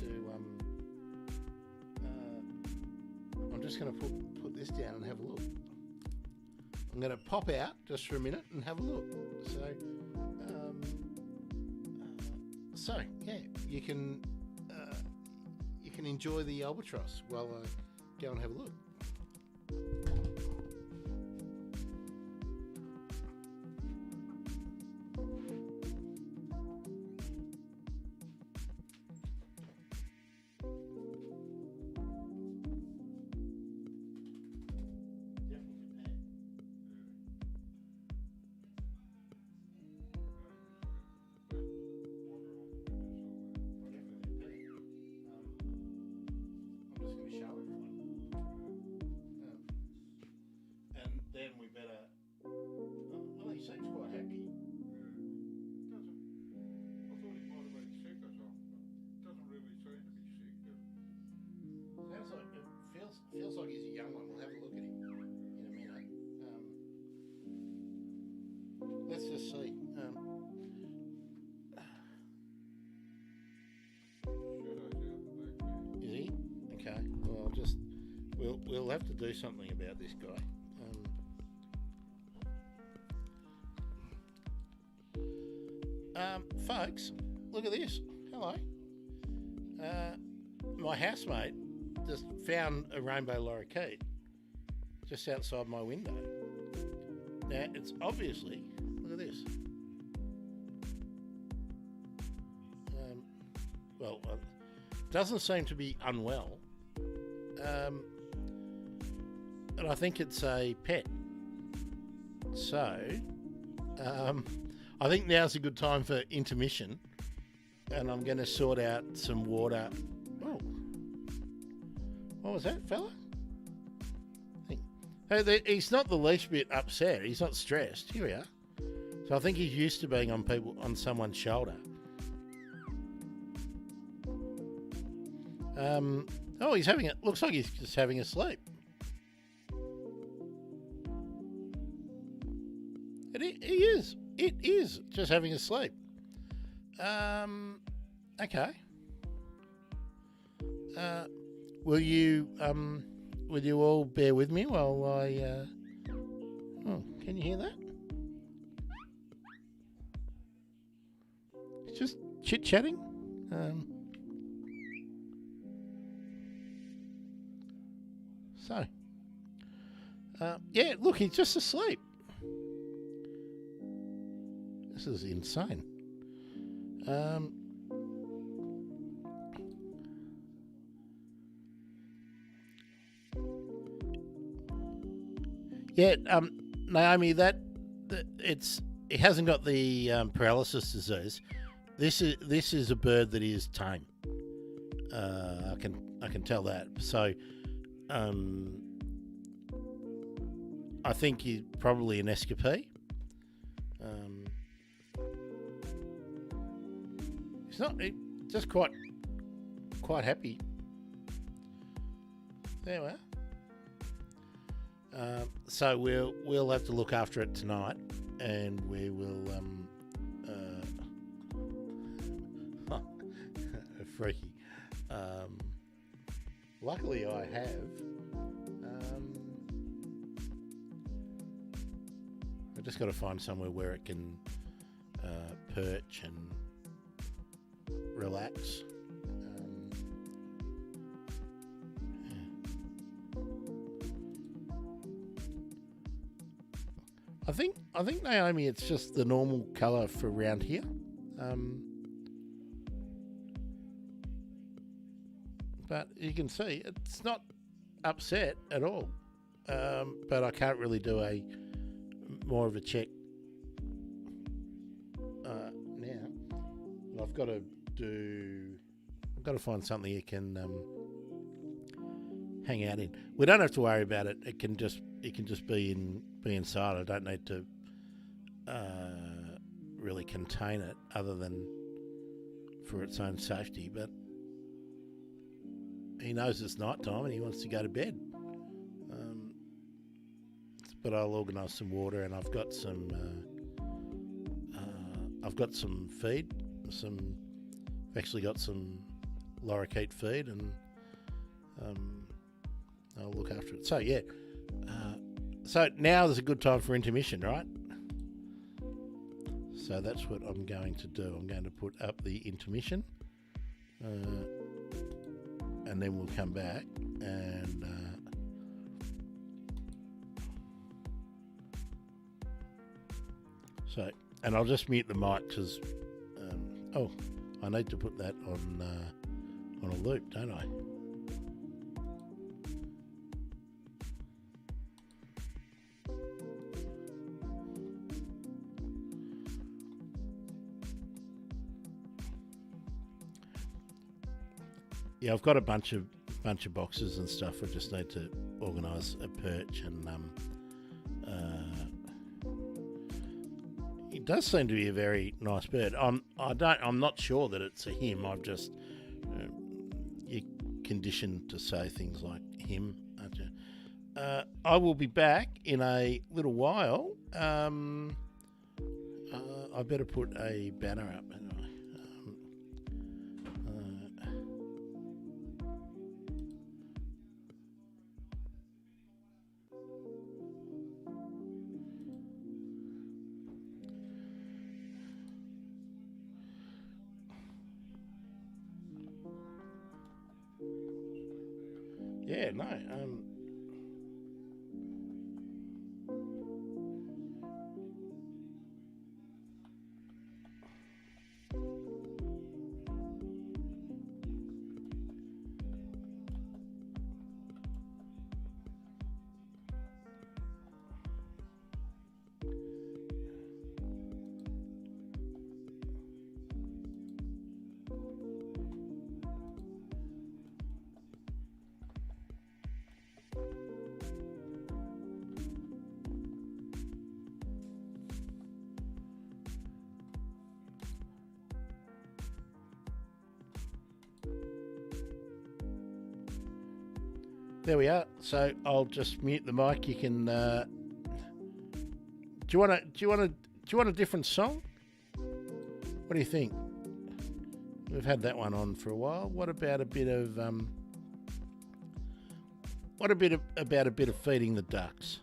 Speaker 1: to put this down and have a look. I'm going to pop out just for a minute and have a look. So yeah, you can enjoy the albatross while I go and have a look. Then we better. Well, he seems quite happy.
Speaker 6: I thought he might have been sick or something, but doesn't really seem to be sick.
Speaker 1: Sounds like it feels like he's a young one. We'll have a look at him in a minute. Let's just see. Is he? Okay. Well, we'll have to do something about this guy. Folks, look at this. Hello. My housemate just found a rainbow lorikeet just outside my window. Now, it's obviously, look at this. Well, doesn't seem to be unwell. And I think it's a pet. So, I think now's a good time for intermission, and I'm going to sort out some water. Oh, what was that, fella? Hey, he's not the least bit upset. He's not stressed. Here we are. So I think he's used to being on someone's shoulder. Oh, he's having it. Looks like he's just having a sleep. He is. It is just having a sleep. Okay. Will you all bear with me while I? Oh, can you hear that? It's just chit chatting. Yeah. Look, he's just asleep. This is insane. Yeah, Naomi, it hasn't got the paralysis disease. This is a bird that is tame. I can tell that. So, I think he's probably an escapee. He's just quite happy. There we are. So we'll have to look after it tonight, and we will freaky. Luckily, I have. I've just got to find somewhere where it can perch and relax. I think Naomi, it's just the normal colour for around here. But you can see it's not upset at all. But I can't really do more of a check now. I've got to find something you can hang out in. We don't have to worry about it. It can just be inside. I don't need to really contain it, other than for its own safety. But he knows it's night time and he wants to go to bed. But I'll organise some water, and I've got some feed. I've actually got some lorikeet feed, and I'll look after it. So yeah, so now is a good time for intermission, right? So that's what I'm going to do. I'm going to put up the intermission, and then we'll come back and and I'll just mute the mic because I need to put that on a loop, don't I? Yeah, I've got a bunch of boxes and stuff. I just need to organise a perch, and it does seem to be a very nice bird. I'm not sure that it's a him. I've just you're conditioned to say things like him, aren't you? I will be back in a little while. I better put a banner up. Yeah, no. There we are. So I'll just mute the mic. You can. Do you want a different song? What do you think? We've had that one on for a while. What about a bit of about a bit of feeding the ducks?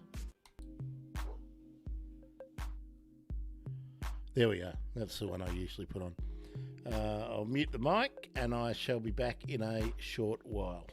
Speaker 1: There we are. That's the one I usually put on. I'll mute the mic, and I shall be back in a short while.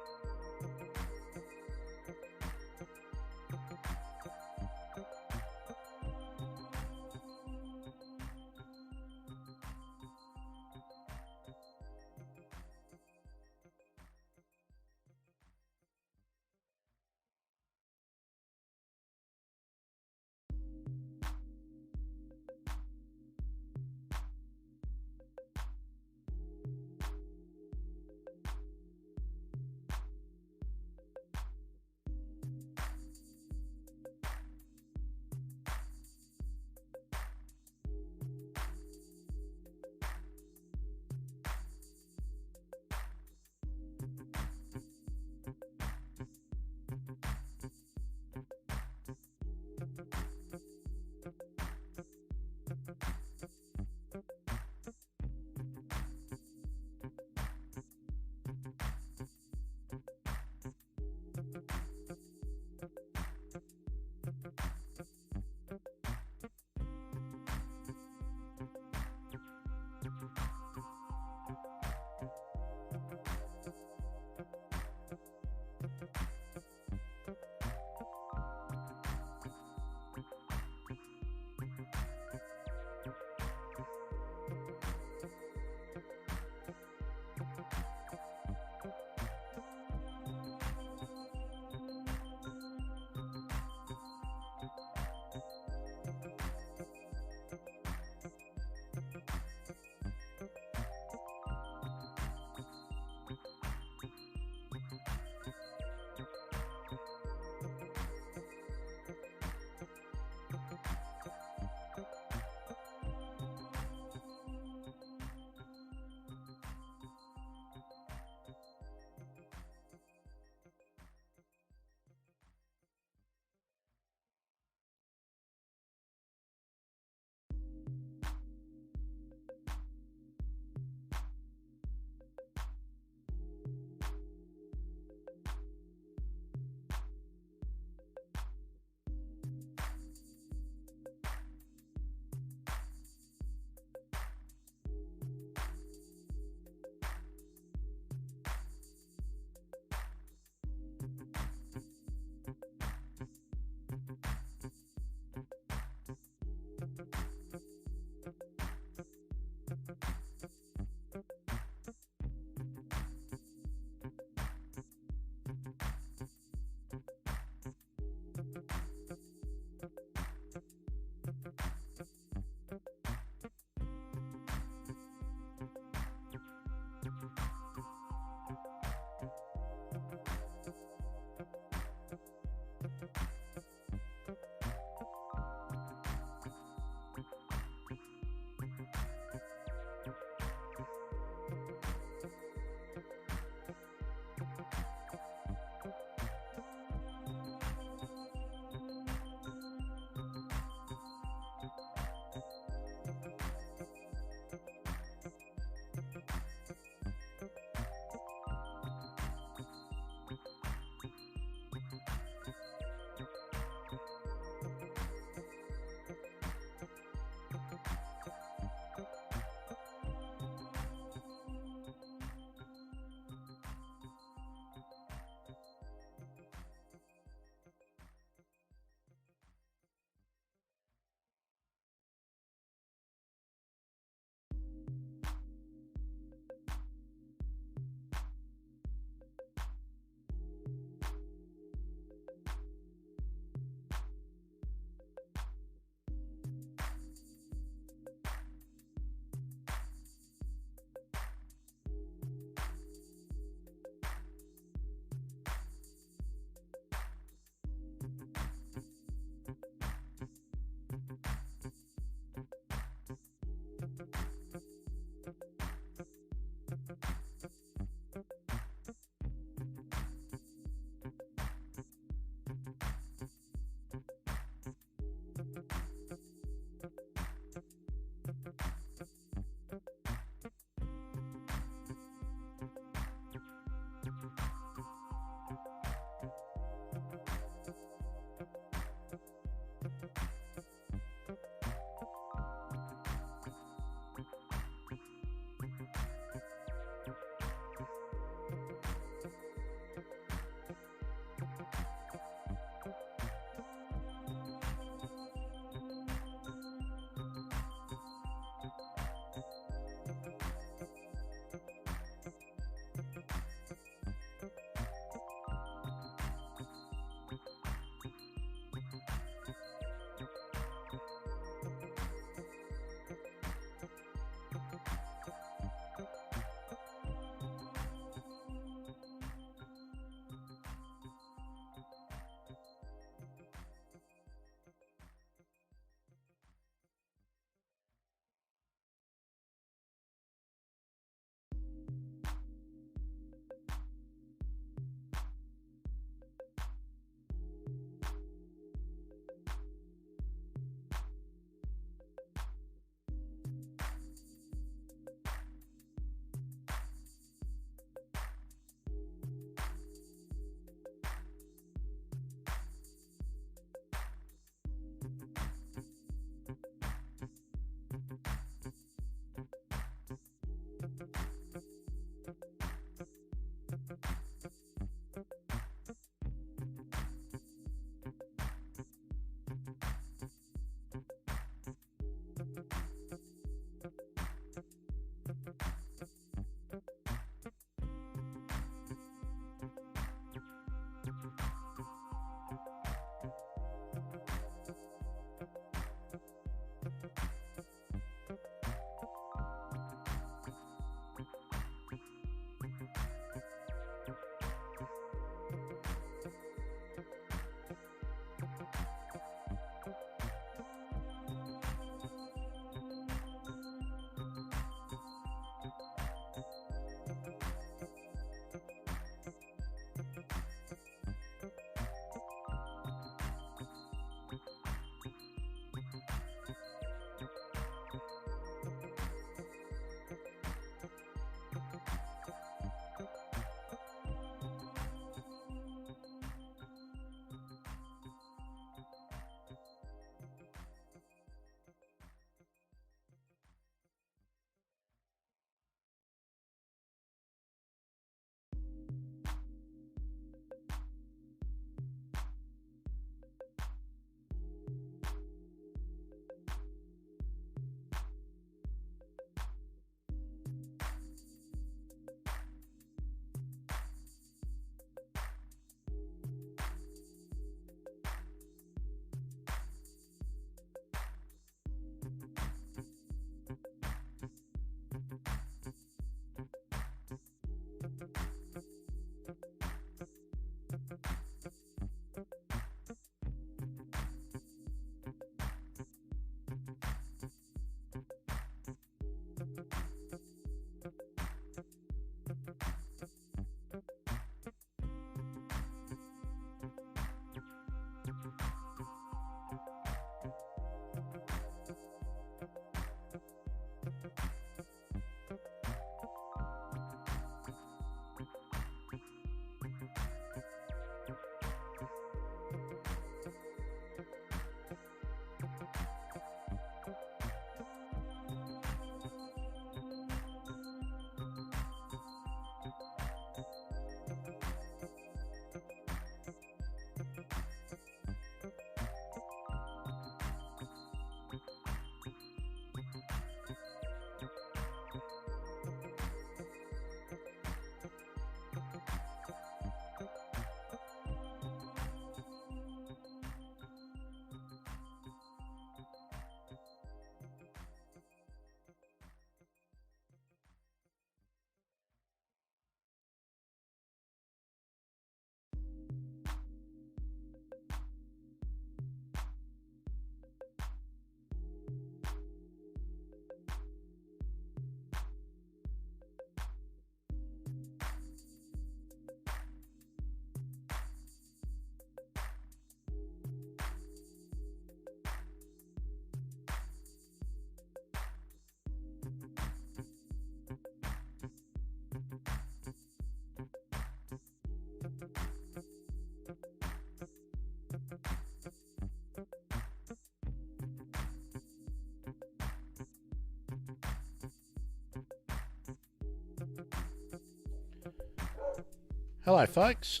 Speaker 1: Hello, folks.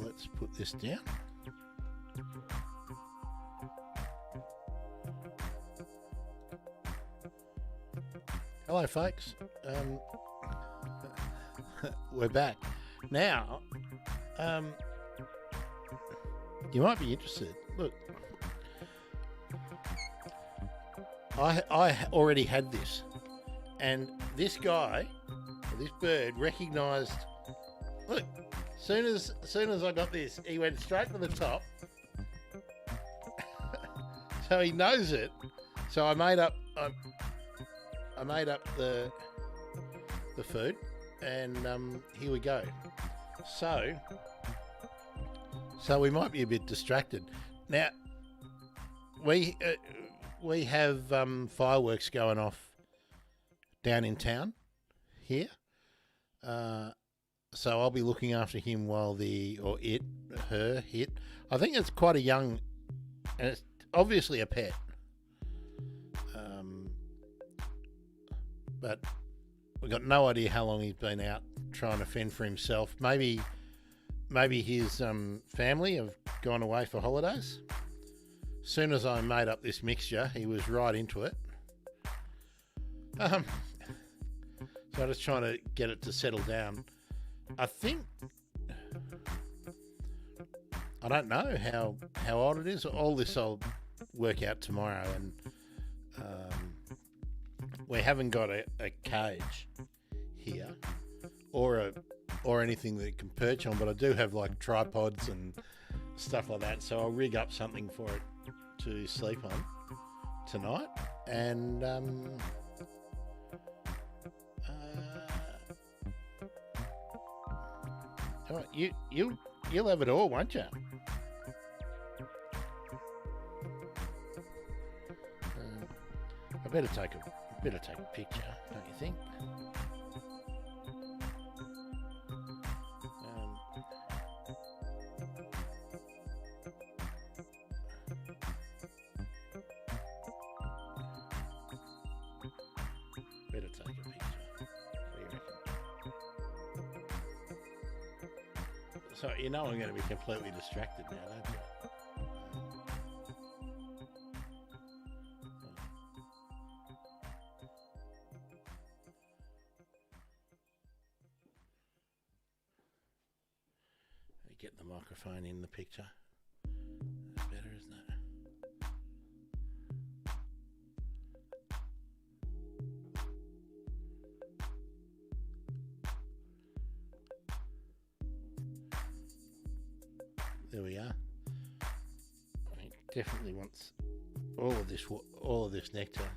Speaker 1: Let's put this down. Hello, folks. We're back. Now, you might be interested. Look, I already had this, and this guy, this bird, recognised. Look, soon as I got this, he went straight to the top. So he knows it. So I made up the food, and here we go. So we might be a bit distracted now. We have fireworks going off down in town here. So I'll be looking after him while her hit. I think it's quite a young, and it's obviously a pet. But we've got no idea how long he's been out trying to fend for himself. Maybe his family have gone away for holidays. As soon as I made up this mixture, he was right into it. So I'm just trying to get it to settle down. I don't know how old it is. All this I'll work out tomorrow, and we haven't got a cage here or anything that it can perch on, but I do have like tripods and stuff like that, so I'll rig up something for it to sleep on tonight. And you'll have it all, won't you? I better take a picture, don't you think? Better take a picture. What do you reckon? So you know I'm going to be completely distracted now, don't you? Get the microphone in the picture. That's better, isn't it? There we are. It definitely wants all of this nectar.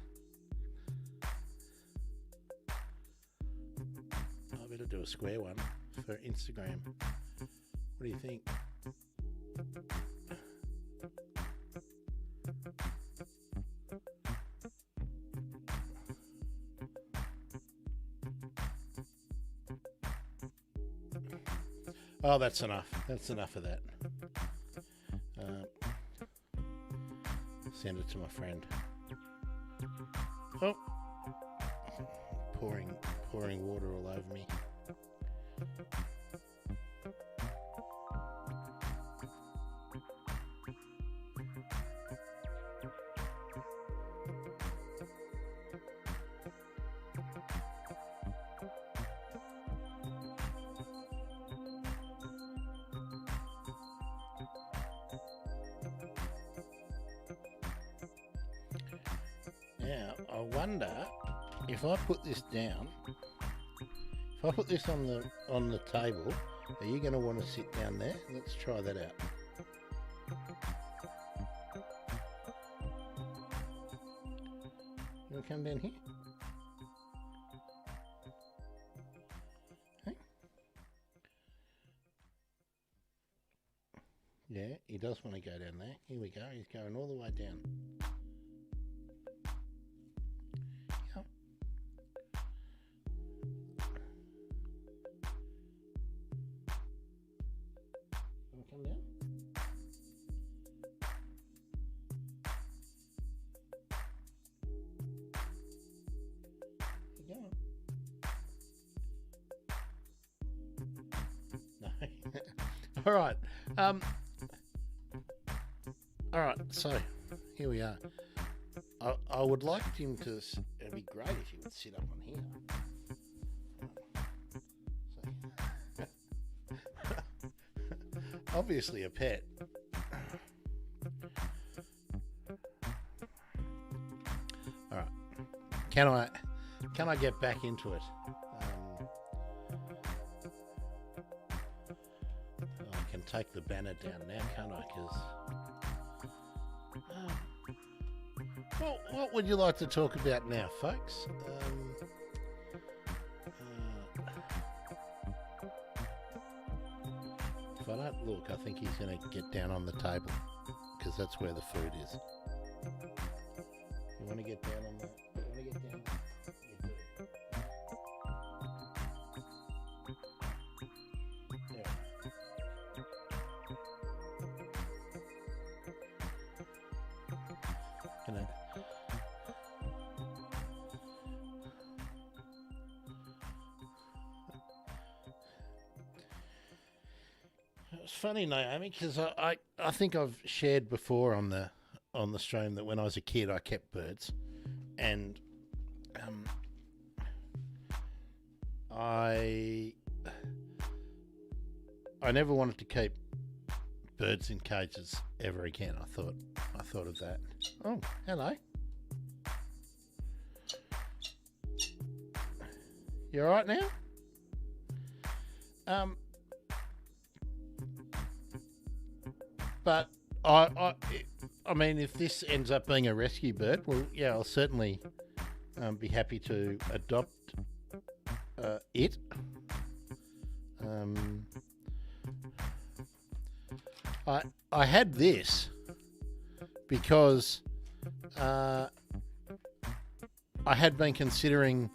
Speaker 1: I better do a square one for Instagram. What do you think? Oh, that's enough. That's enough of that. Send it to my friend. Oh, pouring water all over me. Now, I wonder if I put this down, if I put this on the table, are you going to want to sit down there? Let's try that out. You want to come down here? Hey? Yeah, he does want to go down there. Here we go. He's going all the way down. Come down. Keep going. All right. All right. So here we are. I would like him to. It'd be great if he would sit up on here. Obviously a pet. All right. Can I get back into it? I can take the banner down now, can't I? Because well, what would you like to talk about now, folks? If I don't look, I think he's going to get down on the table because that's where the food is. You want to get down on the? You want to get down? You do. There. Gonna. It's funny, Naomi, because I think I've shared before on the stream that when I was a kid I kept birds, and I never wanted to keep birds in cages ever again. I thought of that. Oh, hello. You all right now? But I mean, if this ends up being a rescue bird, well, yeah, I'll certainly be happy to adopt it. I had this because I had been considering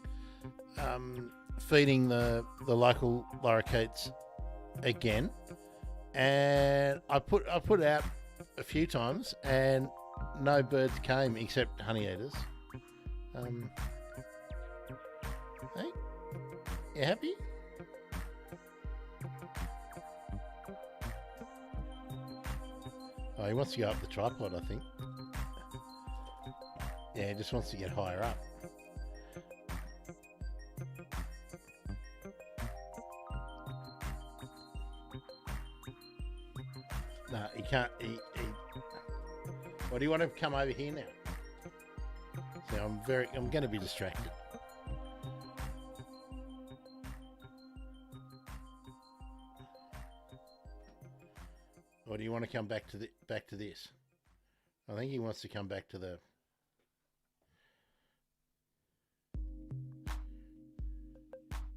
Speaker 1: feeding the local lorikeets again. And I put out a few times, and no birds came except honey eaters. Hey, you happy? Oh, he wants to go up the tripod, I think. Yeah, he just wants to get higher up. No, he can't. What do you want to come over here now? So I'm going to be distracted. Or do you want to come back to this? I think he wants to come back to the.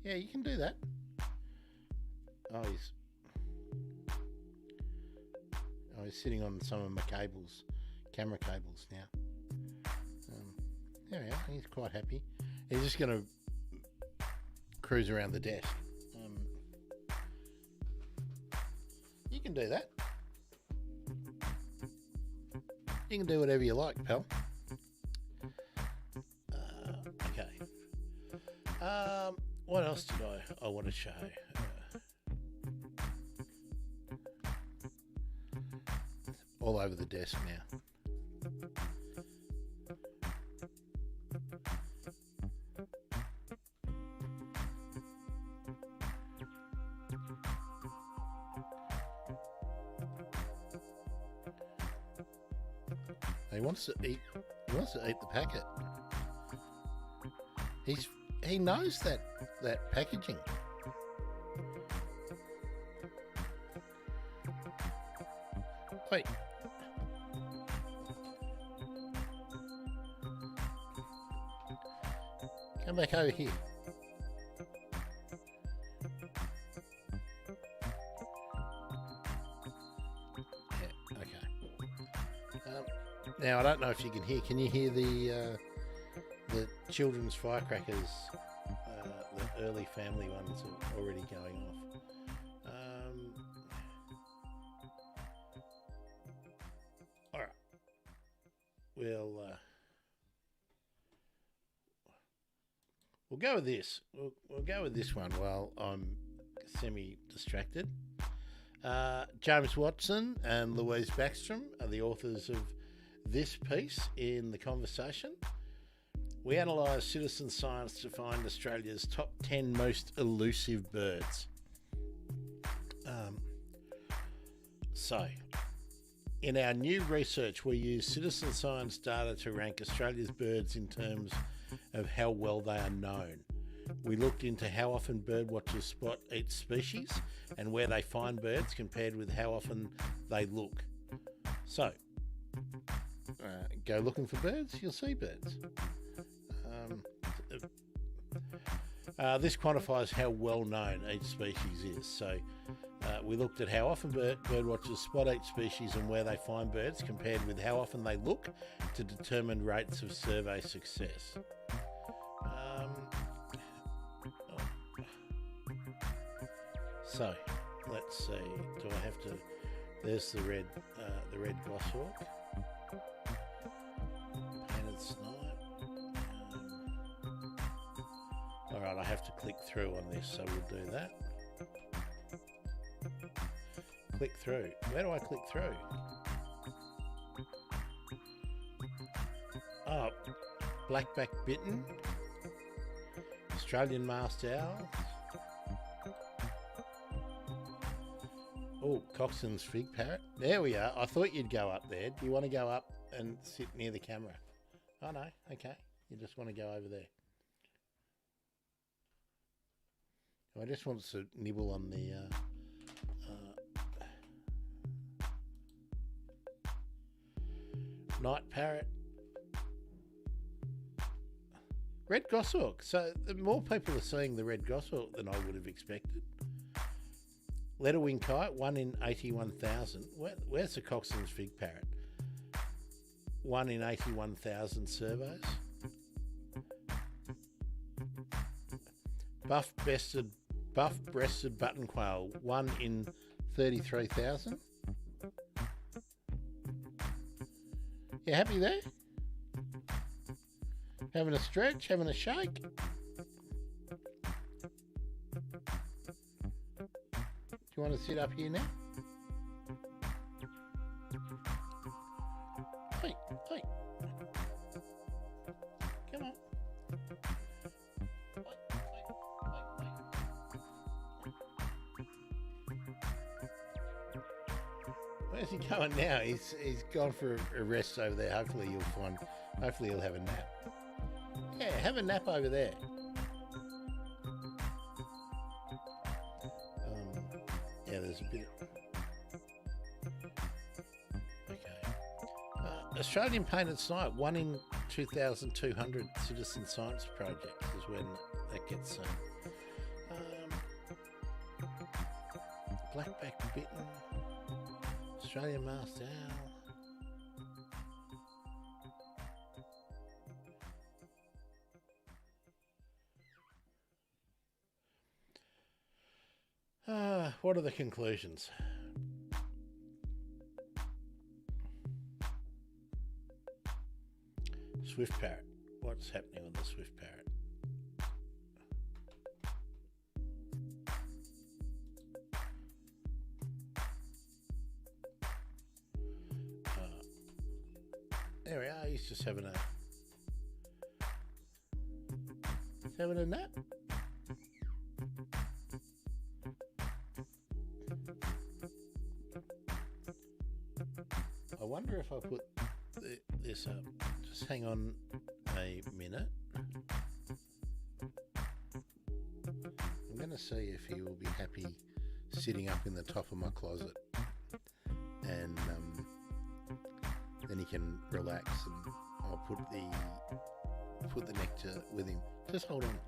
Speaker 1: Yeah, you can do that. Oh, he's sitting on some of my camera cables now. There we are. He's quite happy. He's just going to cruise around the desk. You can do that. You can do whatever you like, pal. Okay. What else did I want to show? All over the desk now. He wants to eat the packet. He knows that packaging. Wait. Come back over here. Yeah, okay. Now I don't know if you can hear. Can you hear the children's firecrackers? The early family ones are already going off. All right. We'll go with this. We'll go with this one while I'm semi-distracted. James Watson and Louise Backstrom are the authors of this piece in The Conversation. We analysed citizen science to find Australia's top 10 most elusive birds. So, in our new research, we use citizen science data to rank Australia's birds in terms of how well they are known. We looked into how often birdwatchers spot each species and where they find birds compared with how often they look. So, go looking for birds, you'll see birds. This quantifies how well known each species is. So we looked at how often birdwatchers spot each species and where they find birds compared with how often they look to determine rates of survey success. So let's see. Do I have to? There's the red goshawk, painted snipe. All right, I have to click through on this, so we'll do that. Click through. Where do I click through? Oh, blackback bittern, Australian masked owl. Oh, Coxon's fig parrot. There we are. I thought you'd go up there. Do you want to go up and sit near the camera? Oh, no. Okay. You just want to go over there. I just want to nibble on the... night parrot. Red goshawk. So more people are seeing the red goshawk than I would have expected. Leatherwing kite, 1 in 81,000. Where's the Coxon's fig parrot? 1 in 81,000 surveys. Buff-breasted button quail, 1 in 33,000. You happy there? Having a stretch, having a shake? Do you want to sit up here now? Hey, hey. Come on. Where's he going now? He's gone for a rest over there. Hopefully he'll have a nap. Yeah, have a nap over there. Yeah, there's a bit. Okay. Australian painted snipe, 1 in 2,200 citizen science projects is when that gets seen. Blackback bittern, Australian masked owl. What are the conclusions? Swift parrot. What's happening with the swift parrot? There we are. He's just having a nap. I wonder if I put this up. Just hang on a minute. I'm going to see if he will be happy sitting up in the top of my closet, and then he can relax, and I'll put the nectar with him. Just hold on.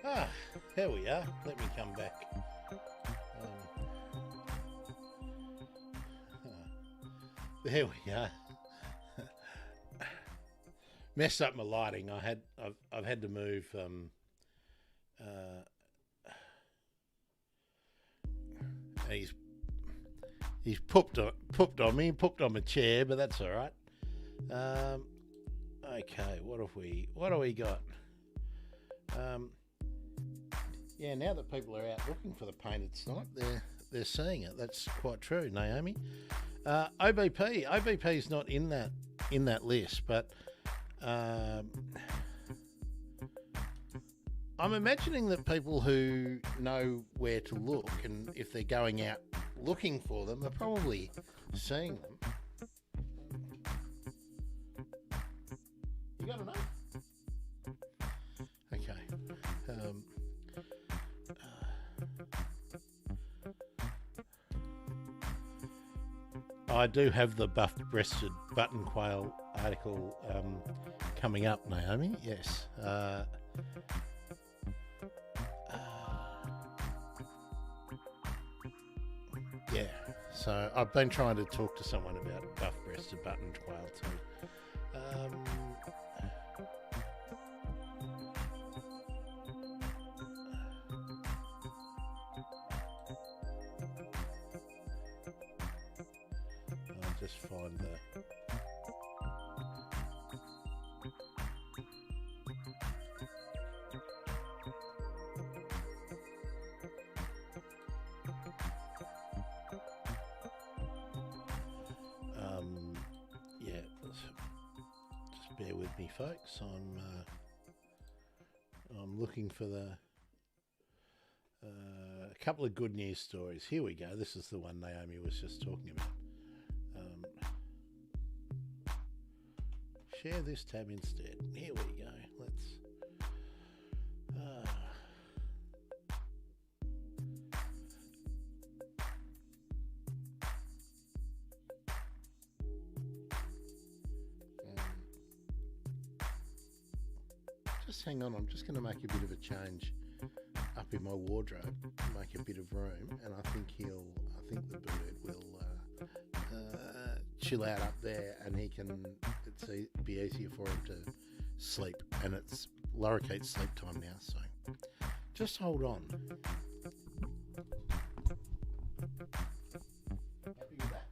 Speaker 1: Ah, here we are. Let me come back. There we are. Messed up my lighting. I've had to move. He's pooped on me, pooped on my chair, but that's all right. Okay, what do we got? Yeah, now that people are out looking for the painted snipe, they're seeing it. That's quite true, Naomi. OBP is not in that list, but I'm imagining that people who know where to look, and if they're going out looking for them, are probably seeing them. You got to know. Okay. I do have the buff-breasted button quail article coming up, Naomi. Yes. Yeah. So I've been trying to talk to someone about buff-breasted button quail too. I'll just find the... yeah, just bear with me, folks. I'm looking for the a couple of good news stories. Here we go. This is the one Naomi was just talking about. Share this tab instead. Here we go. Let's. Just hang on. I'm just going to make a bit of a change up in my wardrobe, make a bit of room, and I think the bird will chill out up there, and be easier for him to sleep. And it's lorikeet sleep time now, so just hold on. Happy with that?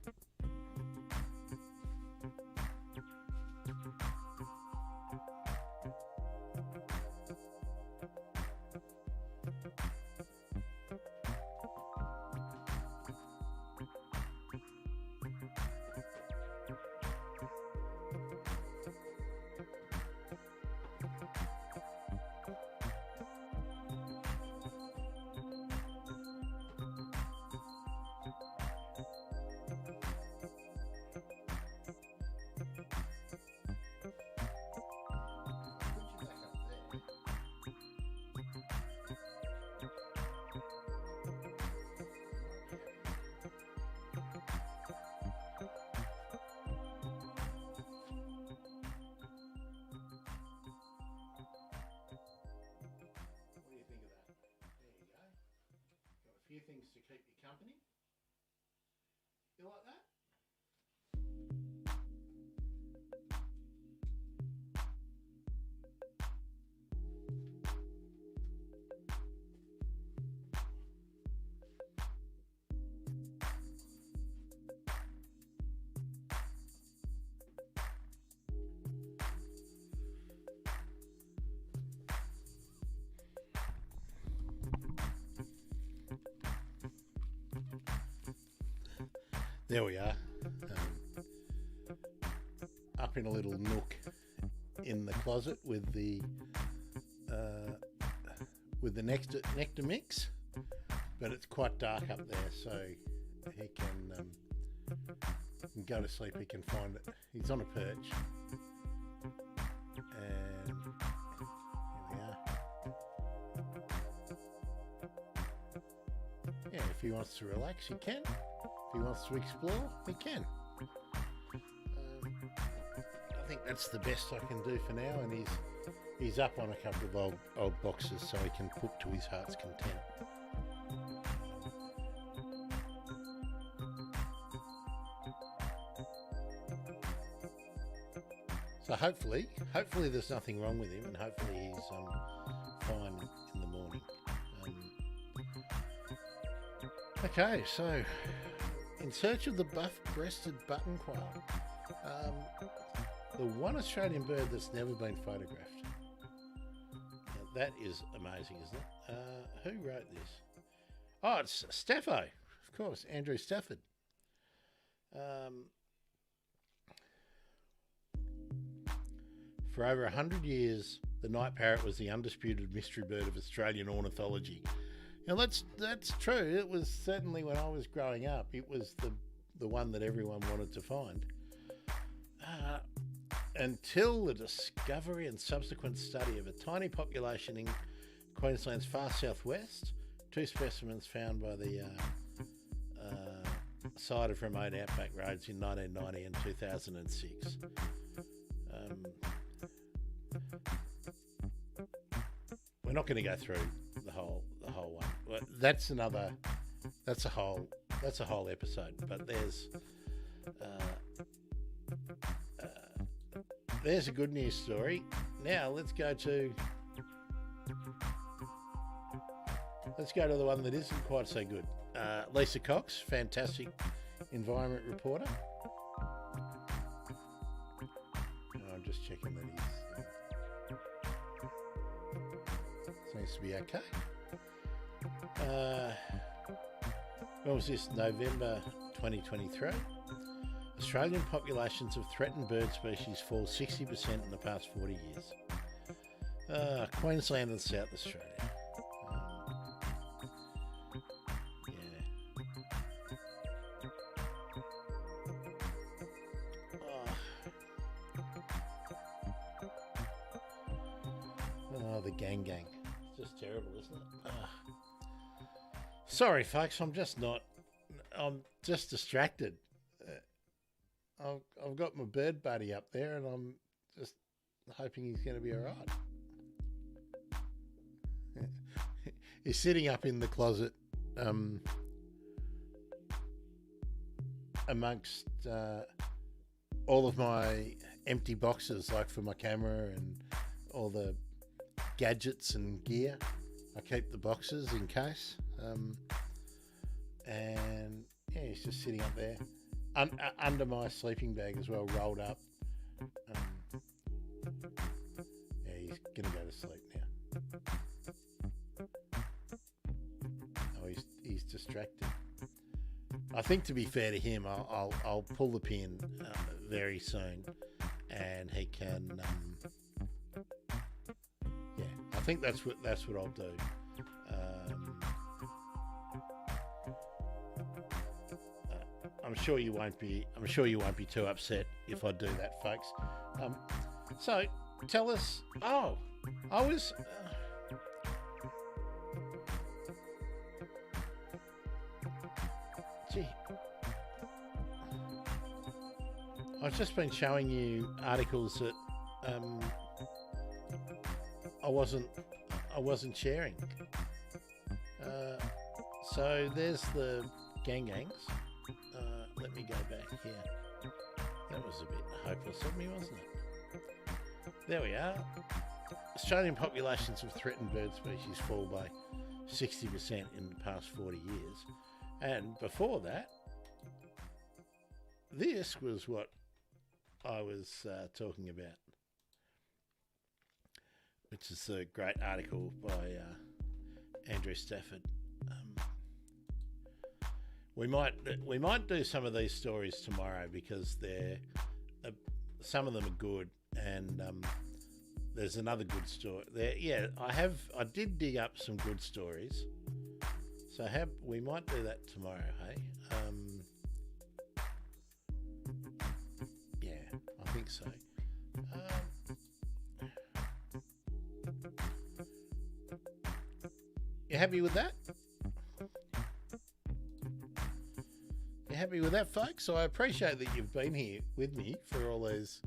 Speaker 1: Few things to keep you company. You like that? There we are, up in a little nook in the closet with the nectar mix, but it's quite dark up there, so he can go to sleep. He can find it. He's on a perch, and here we are. Yeah, if he wants to relax, he can. If he wants to explore, he can. I think that's the best I can do for now, and he's up on a couple of old boxes so he can cook to his heart's content. So hopefully there's nothing wrong with him, and hopefully he's fine in the morning. Okay, so in search of the buff-breasted button quail, the one Australian bird that's never been photographed. Now, that is amazing, isn't it? Who wrote this? Oh, it's Staffo, of course, Andrew Stafford. For over 100 years, the night parrot was the undisputed mystery bird of Australian ornithology. Now that's true. It was certainly, when I was growing up, it was the one that everyone wanted to find. Until the discovery and subsequent study of a tiny population in Queensland's far southwest, 2 specimens found by the side of remote outback roads in 1990 and 2006. We're not going to go through the whole one. Well, that's a whole episode. But there's a good news story. Now let's go to the one that isn't quite so good. Lisa Cox, fantastic environment reporter. I'm just checking that seems to be okay. When was this? November 2023. Australian populations of threatened bird species fall 60% in the past 40 years. Queensland and South Australia. The gang. It's just terrible, isn't it? Sorry, folks, I'm just distracted. I've got my bird buddy up there, and I'm just hoping he's going to be all right. He's sitting up in the closet amongst all of my empty boxes, like for my camera and all the gadgets and gear. I keep the boxes in case. And yeah, he's just sitting up there under my sleeping bag as well, rolled up. Yeah, he's gonna go to sleep now. Oh, he's distracted. I think, to be fair to him, I'll pull the pin very soon, and he can. Yeah, I think that's what I'll do. I'm sure you won't be too upset if I do that, folks. So tell us. Oh, I was. Gee, I've just been showing you articles that I wasn't sharing. So there's the gangs. Let me go back here. That was a bit hopeless of me, wasn't it? There we are. Australian populations of threatened bird species fall by 60% in the past 40 years. And before that, this was what I was talking about, which is a great article by Andrew Stafford. We might do some of these stories tomorrow, because some of them are good, and there's another good story there. Yeah, I did dig up some good stories, so we might do that tomorrow. Hey, yeah, I think so. You happy with that? You happy with that, folks? So I appreciate that you've been here with me for all those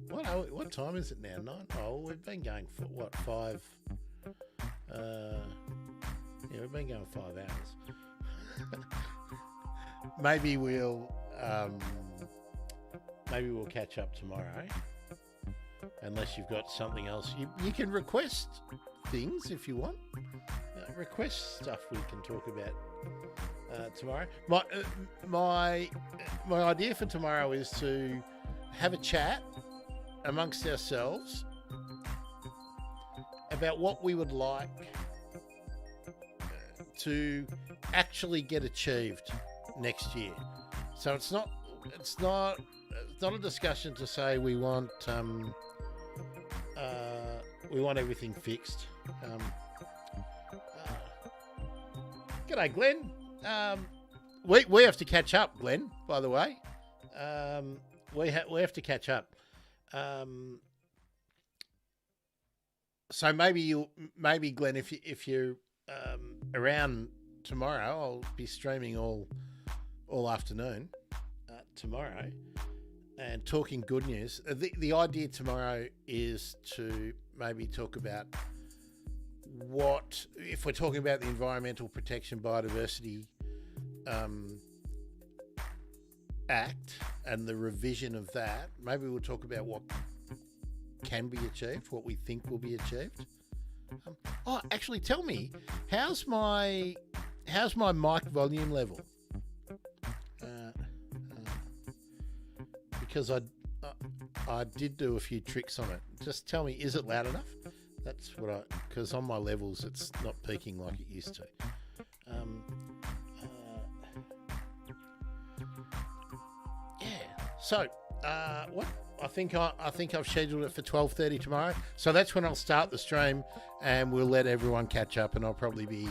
Speaker 1: What time is it now? 9? Oh, we've been going for what, 5? Yeah, we've been going 5 hours. Maybe we'll catch up tomorrow. Unless you've got something else, you can request things if you want. Request stuff we can talk about tomorrow. My idea for tomorrow is to have a chat amongst ourselves about what we would like to actually get achieved next year. So it's not a discussion to say we want everything fixed. G'day, Glenn. We have to catch up, Glenn. By the way, we have to catch up. So maybe Glenn, if you're around tomorrow, I'll be streaming all afternoon tomorrow and talking good news. The idea tomorrow is to maybe talk about what, if we're talking about the Environmental Protection Biodiversity Act and the revision of that, maybe we'll talk about what can be achieved, what we think will be achieved. Actually, tell me, how's my mic volume level? Because I did do a few tricks on it. Just tell me, is it loud enough? That's what because on my levels it's not peaking like it used to. Yeah. So what? I think I've scheduled it for 12:30 tomorrow. So that's when I'll start the stream, and we'll let everyone catch up, and I'll probably be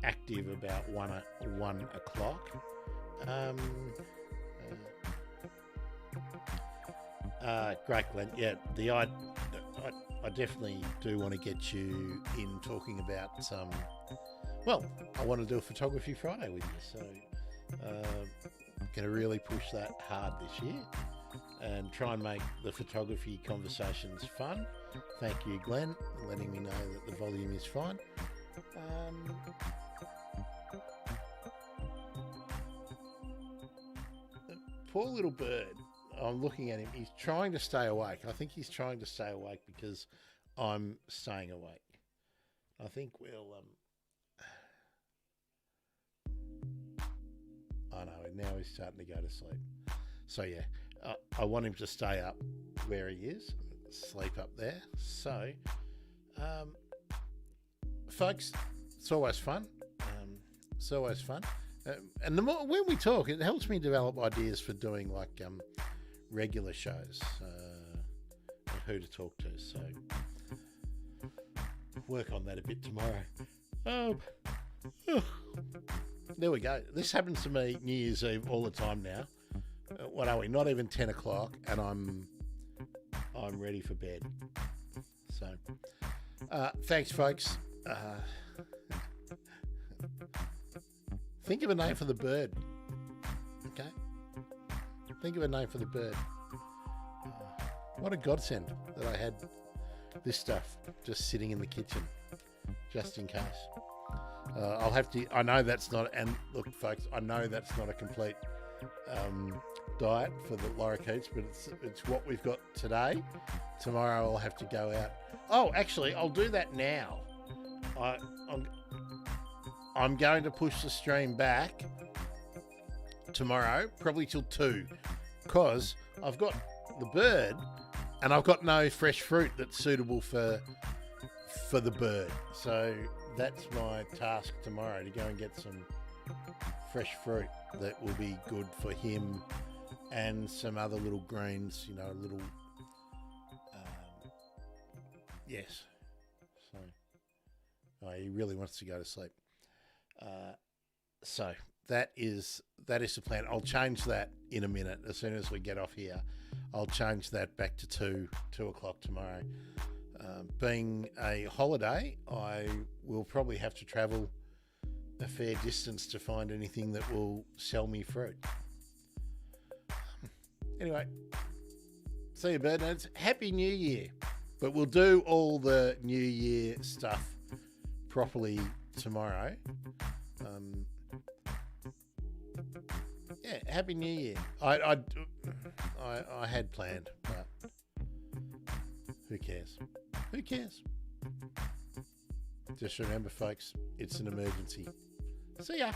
Speaker 1: active about 1 o'clock. Great, Glenn. Yeah, I definitely do want to get you in talking about I want to do a Photography Friday with you. So going to really push that hard this year and try and make the photography conversations fun. Thank you, Glenn, for letting me know that the volume is fine. Poor little bird. I'm looking at him. He's trying to stay awake. I think he's trying to stay awake because I'm staying awake. I think we'll... I know, now he's starting to go to sleep. So, yeah, I want him to stay up where he is, sleep up there. So, folks, it's always fun. And the more when we talk, it helps me develop ideas for doing like regular shows, and who to talk to. So work on that a bit tomorrow. There we go. This happens to me New Year's Eve all the time now. What are we? Not even 10 o'clock, and I'm ready for bed. So thanks, folks. Think of a name for the bird. Okay? Think of a name for the bird. What a godsend that I had this stuff just sitting in the kitchen, just in case. I'll have to... I know that's not... And look, folks, I know that's not a complete diet for the lorikeets, but it's what we've got today. Tomorrow I'll have to go out. Oh, actually, I'll do that now. I'm going to push the stream back tomorrow, probably till 2, because I've got the bird and I've got no fresh fruit that's suitable for the bird. So that's my task tomorrow, to go and get some fresh fruit that will be good for him, and some other little greens, little, yes. So he really wants to go to sleep. So that is the plan. I'll change that in a minute. As soon as we get off here, I'll change that back to 2 o'clock tomorrow. Being a holiday, I will probably have to travel a fair distance to find anything that will sell me fruit. Anyway, See you, Birdnerds. Happy New Year. But we'll do all the New Year stuff properly tomorrow. Yeah, Happy New Year. I had planned, but who cares? Who cares? Just remember, folks, it's an emergency. See ya.